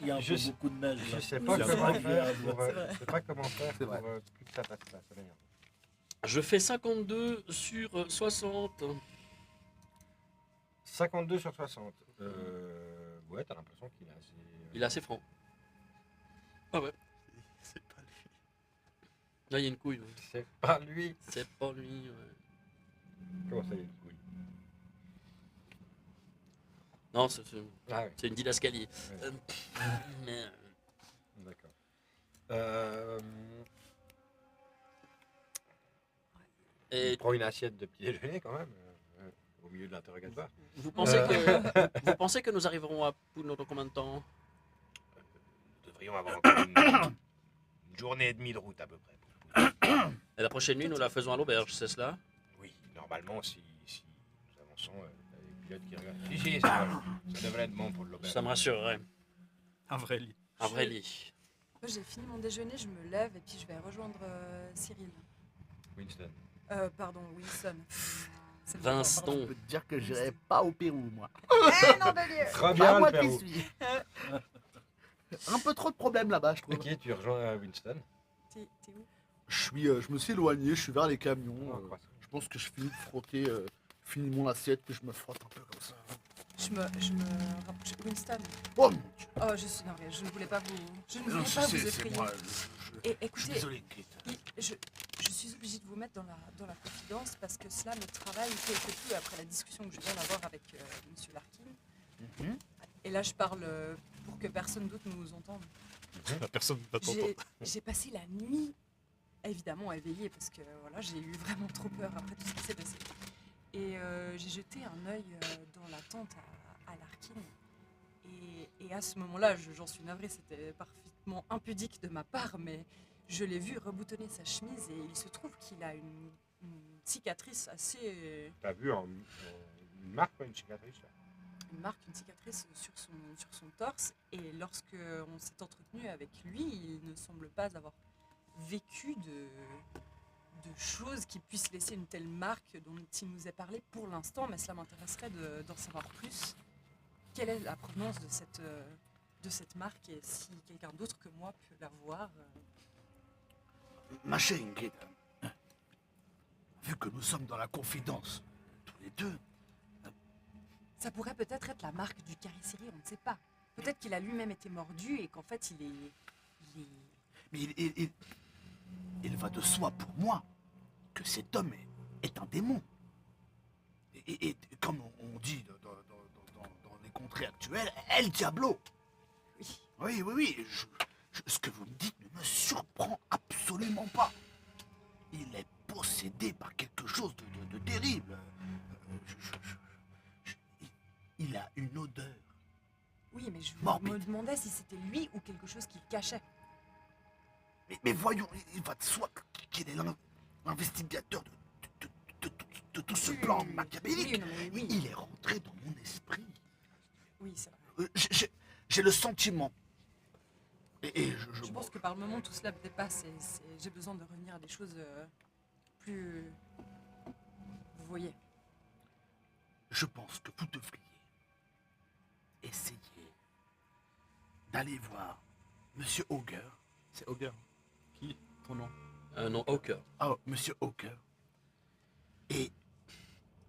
Il y a un Je peu sais- beaucoup de neige. Je là. sais pas C'est comment vrai. faire C'est pour, vrai. je sais pas comment faire C'est pour vrai. plus que ça passe là. Ça m'énerve. Je fais 52 sur 60. 52 sur 60. Ouais, t'as l'impression qu'il est assez. Il est assez franc. C'est pas lui. Là, il y a une couille. Ouais. C'est pas lui. C'est pas lui. Ouais. Comment ça y est? Oui. Non, Ah oui, c'est une didascalie. Ouais. Mais d'accord. et Il prend une assiette de petit déjeuner quand même, au milieu de l'interrogatoire. vous pensez que nous arriverons à Puno dans combien de temps? Nous devrions avoir encore une journée et demie de route à peu près. Et la prochaine nuit, nous la faisons à l'auberge, c'est cela? Oui, normalement, si nous avançons, les pilotes qui regardent. Si, ça devrait être bon pour l'auberge. Ça me rassurerait. Un vrai lit. Un vrai lit. Moi, j'ai fini mon déjeuner, je me lève et puis je vais rejoindre Cyril. Winston. Pardon, Wilson. C'est le Vincent. pardon. Je peux te dire que j'irai pas au Pérou, moi. Eh non, de Dieu. Très Pas bien moi le qui Pérou. suis. Un peu trop de problèmes là-bas, je trouve. Ok, tu rejoins Winston. T'es où? Je me suis éloigné, je suis vers les camions. Oh, Je pense que je finis de frotter, finis mon assiette, que je me frotte un peu comme ça. Je me rapproche. Winston. Oh mon dieu. Oh, je suis navrée, je ne voulais pas vous. Je ne voulais Non, pas vous c'est effrayer. moi. Et Je suis écoutez, désolé, Kate. je suis obligée de vous mettre dans la confidence parce que cela me travaille quelque peu après la discussion que je viens d'avoir avec Monsieur Larkin. Mhm. Et là, je parle pour que personne d'autre nous entende. La personne va t'entendre. J'ai passé la nuit, évidemment, éveillée parce que voilà, j'ai eu vraiment trop peur après tout ce qui s'est passé. Et j'ai jeté un œil dans la tente à Larkin. Et à ce moment-là, j'en suis navrée, c'était parfaitement impudique de ma part, mais je l'ai vu reboutonner sa chemise et il se trouve qu'il a une cicatrice assez... T'as vu une marque ou une cicatrice là? une cicatrice sur son torse. Et lorsque on s'est entretenu avec lui, il ne semble pas avoir vécu de choses qui puissent laisser une telle marque dont il nous a parlé pour l'instant, mais cela m'intéresserait d'en savoir plus. Quelle est la provenance de cette marque et si quelqu'un d'autre que moi peut la voir Ma chère Ingrid, vu que nous sommes dans la confidence, tous les deux, Ça pourrait peut-être être la marque du caricérie, on ne sait pas. Peut-être qu'il a lui-même été mordu et qu'en fait il est... mais il va de soi pour moi que cet homme est un démon. Et comme on dit dans les contrées actuelles, El Diablo. Oui. Oui, ce que vous me dites ne me surprend absolument pas. Il est possédé par quelque chose de terrible. Il a une odeur. Oui, mais je Morbide. me demandais si c'était lui ou quelque chose qu'il cachait. Mais voyons, il va de soi qu'il est l'investigateur de tout ce plan machiavélique. Oui, non, mais oui. Il est rentré dans mon esprit. Oui, c'est vrai. J'ai le sentiment. Et Je pense que par le moment tout cela me dépasse et j'ai besoin de revenir à des choses plus... Vous voyez. je pense que vous devriez essayer d'aller voir Monsieur Auger. C'est Auger. Qui? Ton nom? Non, Hawker. Ah, Monsieur Auger. Et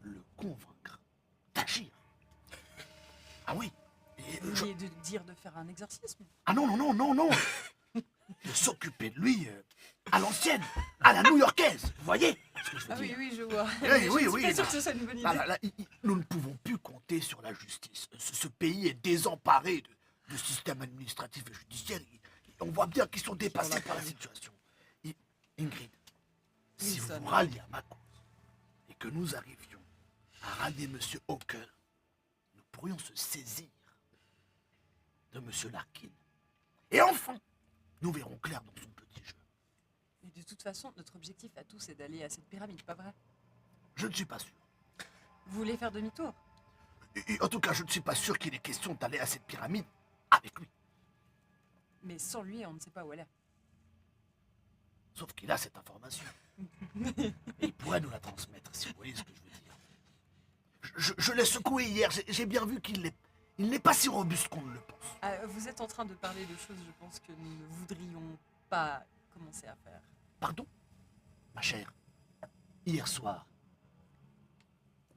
le convaincre d'agir. Ah oui. Et Vous vouliez de dire de faire un exorcisme. Ah non, de s'occuper de lui à l'ancienne, à la new-yorkaise. Vous voyez ce que je veux Ah dire? oui, je vois. Oui, Je oui, suis pas là. sûre que ce soit une bonne idée. Là, nous ne pouvons plus compter sur la justice. Ce pays est désemparé de système administratif et judiciaire. On voit bien qu'ils sont dépassés par la situation. Ingrid, si vous Wilson. vous ralliez à ma cause et que nous arrivions à ramener Monsieur Hawker, nous pourrions se saisir de Monsieur Larkin. Et enfin, nous verrons clair dans son petit jeu. Mais de toute façon, notre objectif à tous, c'est d'aller à cette pyramide, pas vrai? Je ne suis pas sûr. Vous voulez faire demi-tour? Et en tout cas, je ne suis pas sûr qu'il est question d'aller à cette pyramide avec lui. Mais sans lui, on ne sait pas où elle est. Sauf qu'il a cette information. Et il pourrait nous la transmettre, si vous voyez ce que je veux dire. Je l'ai secoué hier, j'ai bien vu qu'il n'est pas si robuste qu'on ne le pense. Vous êtes en train de parler de choses, je pense, que nous ne voudrions pas commencer à faire. Pardon, ma chère. Hier soir,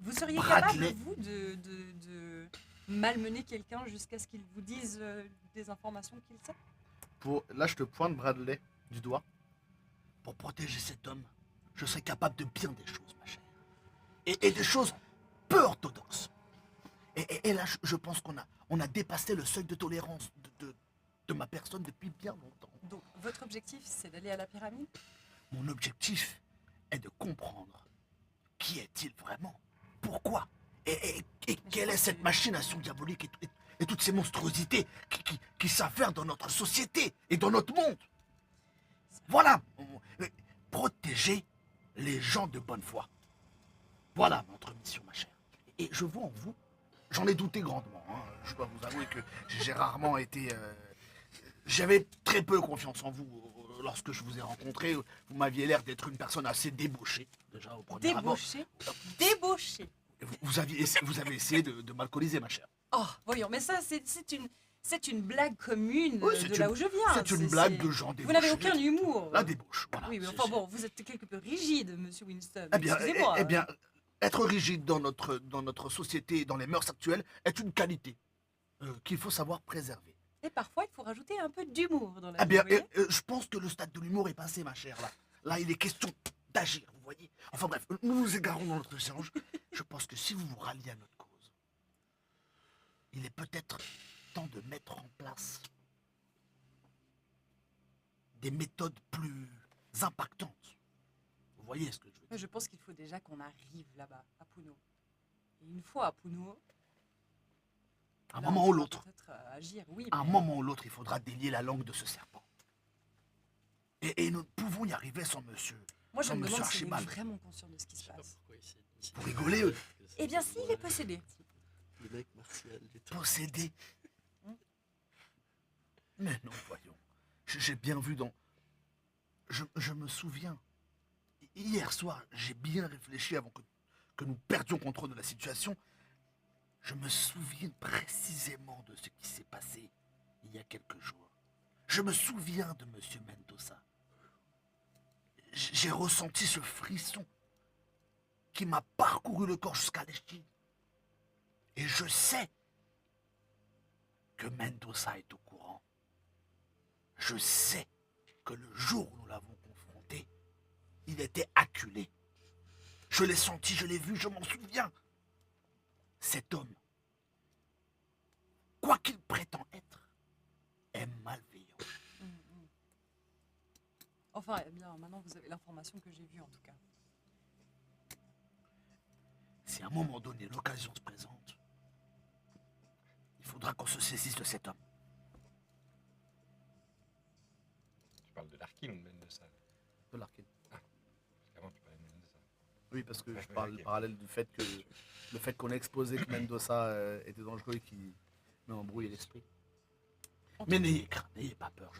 Vous seriez Bradley. capable, vous, de malmener quelqu'un jusqu'à ce qu'il vous dise des informations qu'il sait? Là, je te pointe Bradley du doigt. Pour protéger cet homme, je serais capable de bien des choses, ma chère. Et des choses peu orthodoxes. Et là, je pense qu'on a dépassé le seuil de tolérance de ma personne depuis bien longtemps. Donc, votre objectif, c'est d'aller à la pyramide? Mon objectif est de comprendre qui est-il vraiment, pourquoi, et quelle est cette machination diabolique et toutes ces monstruosités qui s'affairent dans notre société et dans notre monde. Voilà, protéger les gens de bonne foi. Voilà notre mission, ma chère. Et je vois en vous, j'en ai douté grandement. Hein. Je dois vous avouer que j'ai rarement été... J'avais très peu confiance en vous lorsque je vous ai rencontré. Vous m'aviez l'air d'être une personne assez débauchée, déjà au premier abord. Débauché? Débauché! Vous avez essayé de m'alcooliser, ma chère. Oh, voyons, mais ça, c'est une blague commune Oui, c'est de là où je viens. C'est une blague de gens débauchés. Vous n'avez aucun humour. La débauche, voilà. Oui, mais C'est- enfin bon, vous êtes quelque peu rigide, monsieur Winston. Eh bien, Excusez-moi. eh bien, être rigide dans notre société et dans les mœurs actuelles est une qualité qu'il faut savoir préserver. Et parfois, il faut rajouter un peu d'humour dans la Eh vie, bien, vous voyez. je pense que le stade de l'humour est passé, ma chère, là. Là, il est question d'agir, vous voyez. Enfin bref, nous nous égarons dans notre échange. Je pense que si vous vous ralliez à notre cause, il est peut-être temps de mettre en place des méthodes plus impactantes. Vous voyez ce que je veux dire? Je pense qu'il faut déjà qu'on arrive là-bas, à Puno. Et une fois à Puno, À un là, moment on ou pourra l'autre, peut-être agir, oui. à un mais- moment ou l'autre, il faudra délier la langue de ce serpent. Et nous pouvons y arriver sans monsieur. Moi, je Non, me monsieur demande s'il est Archibald. vraiment conscient de ce qui se passe. Vous rigolez, eux. Eh bien, s'il est possédé. Le mec martial et tout. Possédé. Mais non, voyons. J'ai bien vu dans... Je me souviens. Hier soir, j'ai bien réfléchi avant que nous perdions contrôle de la situation. Je me souviens précisément de ce qui s'est passé il y a quelques jours. Je me souviens de monsieur Mendoza. J'ai ressenti ce frisson qui m'a parcouru le corps jusqu'à l'échine. Et je sais que Mendoza est au courant. Je sais que le jour où nous l'avons confronté, il était acculé. Je l'ai senti, je l'ai vu, je m'en souviens. Cet homme, quoi qu'il prétend être, est malveillant. Enfin, eh bien, maintenant, vous avez l'information que j'ai vue, en tout cas. Si à un moment donné l'occasion se présente, il faudra qu'on se saisisse de cet homme. Tu parles de Larkin ou de Mendoza? De Larkin. Parce qu'avant, tu parlais de Mendoza. Oui, parce que je Ouais, parle ok. parallèle du fait que le fait qu'on ait exposé que Mendoza était dangereux et qui met en brouille l'esprit. Mais n'ayez crainte, n'ayez pas peur.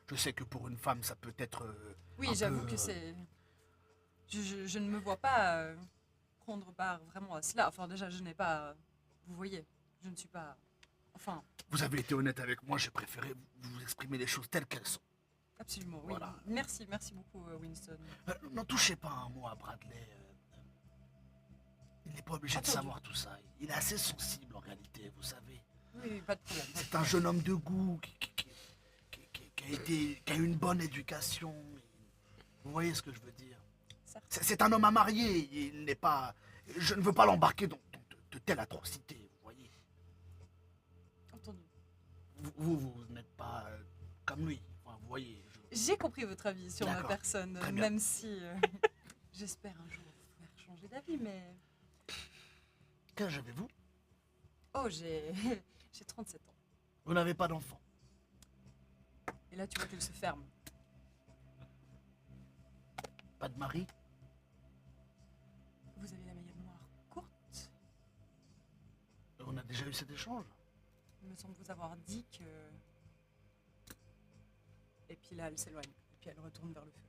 Je sais que pour une femme, ça peut être. Oui, un j'avoue peu, que c'est... Je ne me vois pas prendre part vraiment à cela. Enfin, déjà, je n'ai pas... Vous voyez, je ne suis pas... Enfin, Vous avez été honnête avec moi, j'ai préféré vous exprimer les choses telles qu'elles sont. absolument, oui. Voilà. Merci beaucoup, Winston. N'en touchez pas un mot à Bradley. Il n'est pas obligé de Entendu. savoir tout ça. Il est assez sensible en réalité, vous savez. Oui, pas de problème. C'est un jeune homme de goût qui a une bonne éducation. Vous voyez ce que je veux dire? Certes. C'est un homme à marier. Il n'est pas. Je ne veux pas l'embarquer dans de telles atrocités. Vous voyez? Entendu. Vous n'êtes pas comme lui. Enfin, vous voyez. J'ai compris votre avis sur ma D'accord. personne, Très bien. même si j'espère un jour vous faire changer d'avis, mais... Quel âge avez-vous? Oh, j'ai 37 ans. Vous n'avez pas d'enfant. Et là, tu vois qu'elle se ferme. Pas de mari? Vous avez la maillette noire courte. On a déjà eu cet échange. Il me semble vous avoir dit que... Et puis là, elle s'éloigne. Et puis elle retourne vers le feu.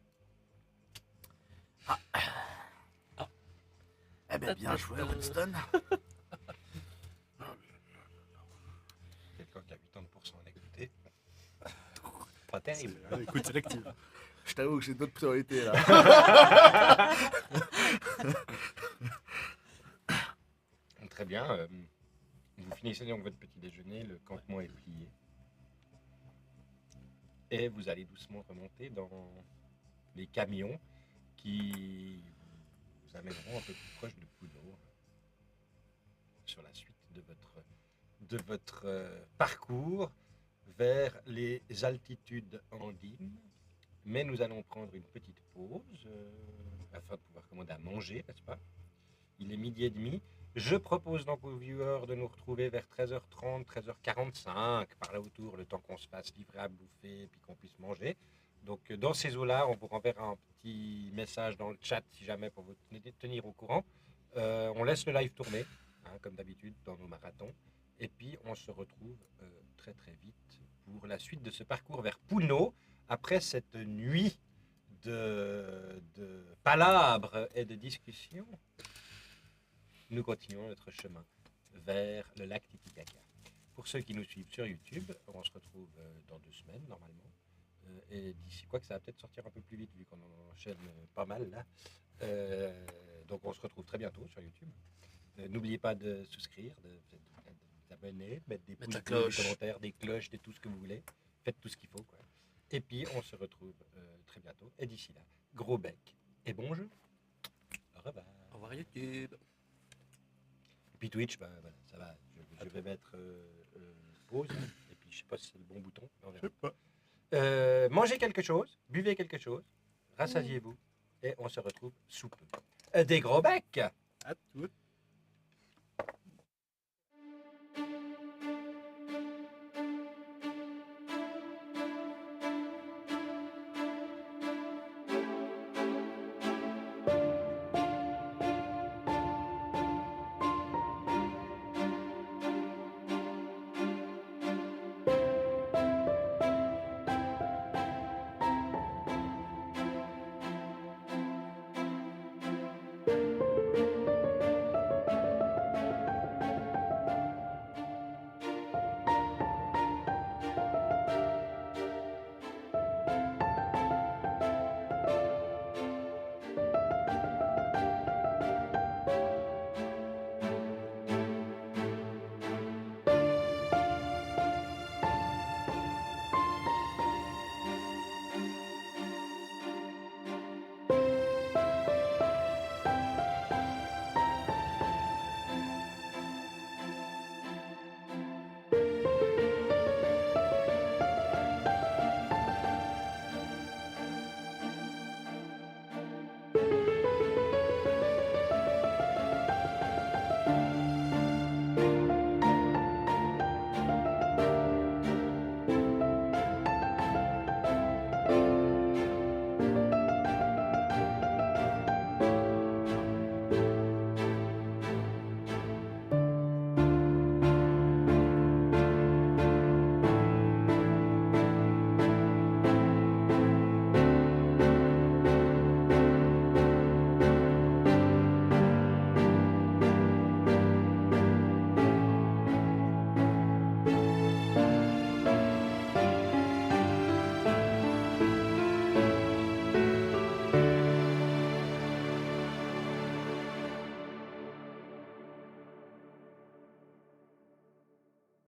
Eh ben, bien joué, Winston. Quelqu'un qui a 80% à l'écouter. Pas terrible. Écoute sélective. Je t'avoue que j'ai d'autres priorités là. Très bien. Vous finissez donc votre petit déjeuner, le campement est plié. Et vous allez doucement remonter dans les camions qui vous amèneront un peu plus proche de Puno sur la suite de votre parcours vers les altitudes andines. Mais nous allons prendre une petite pause afin de pouvoir commander à manger, n'est-ce pas? Il est 12h30. Je propose donc aux viewers de nous retrouver vers 13h30, 13h45, par là autour, le temps qu'on se fasse livrer à bouffer et puis qu'on puisse manger. Donc dans ces eaux-là, on vous renverra un petit message dans le chat si jamais pour vous tenir au courant. On laisse le live tourner, hein, comme d'habitude dans nos marathons. Et puis on se retrouve très très vite pour la suite de ce parcours vers Puno, après cette nuit de palabres et de discussions. Nous continuons notre chemin vers le lac Titicaca. Pour ceux qui nous suivent sur YouTube, on se retrouve dans 2 semaines normalement. Et d'ici quoi que ça va peut-être sortir un peu plus vite vu qu'on en enchaîne pas mal là. Donc on se retrouve très bientôt sur YouTube. N'oubliez pas de souscrire, de vous abonner, de mettre des pouces bleus, des commentaires, des cloches, de tout ce que vous voulez. Faites tout ce qu'il faut, quoi. Et puis on se retrouve très bientôt. Et d'ici là, gros bec et bon jeu. Au revoir. Au revoir YouTube. Puis Twitch, bah, voilà, ça va. Je vais mettre pause. Et puis je sais pas si c'est le bon bouton. On verra. Je sais pas. Mangez quelque chose, buvez quelque chose, rassasiez-vous et on se retrouve sous peu. Des gros becs. À toutes.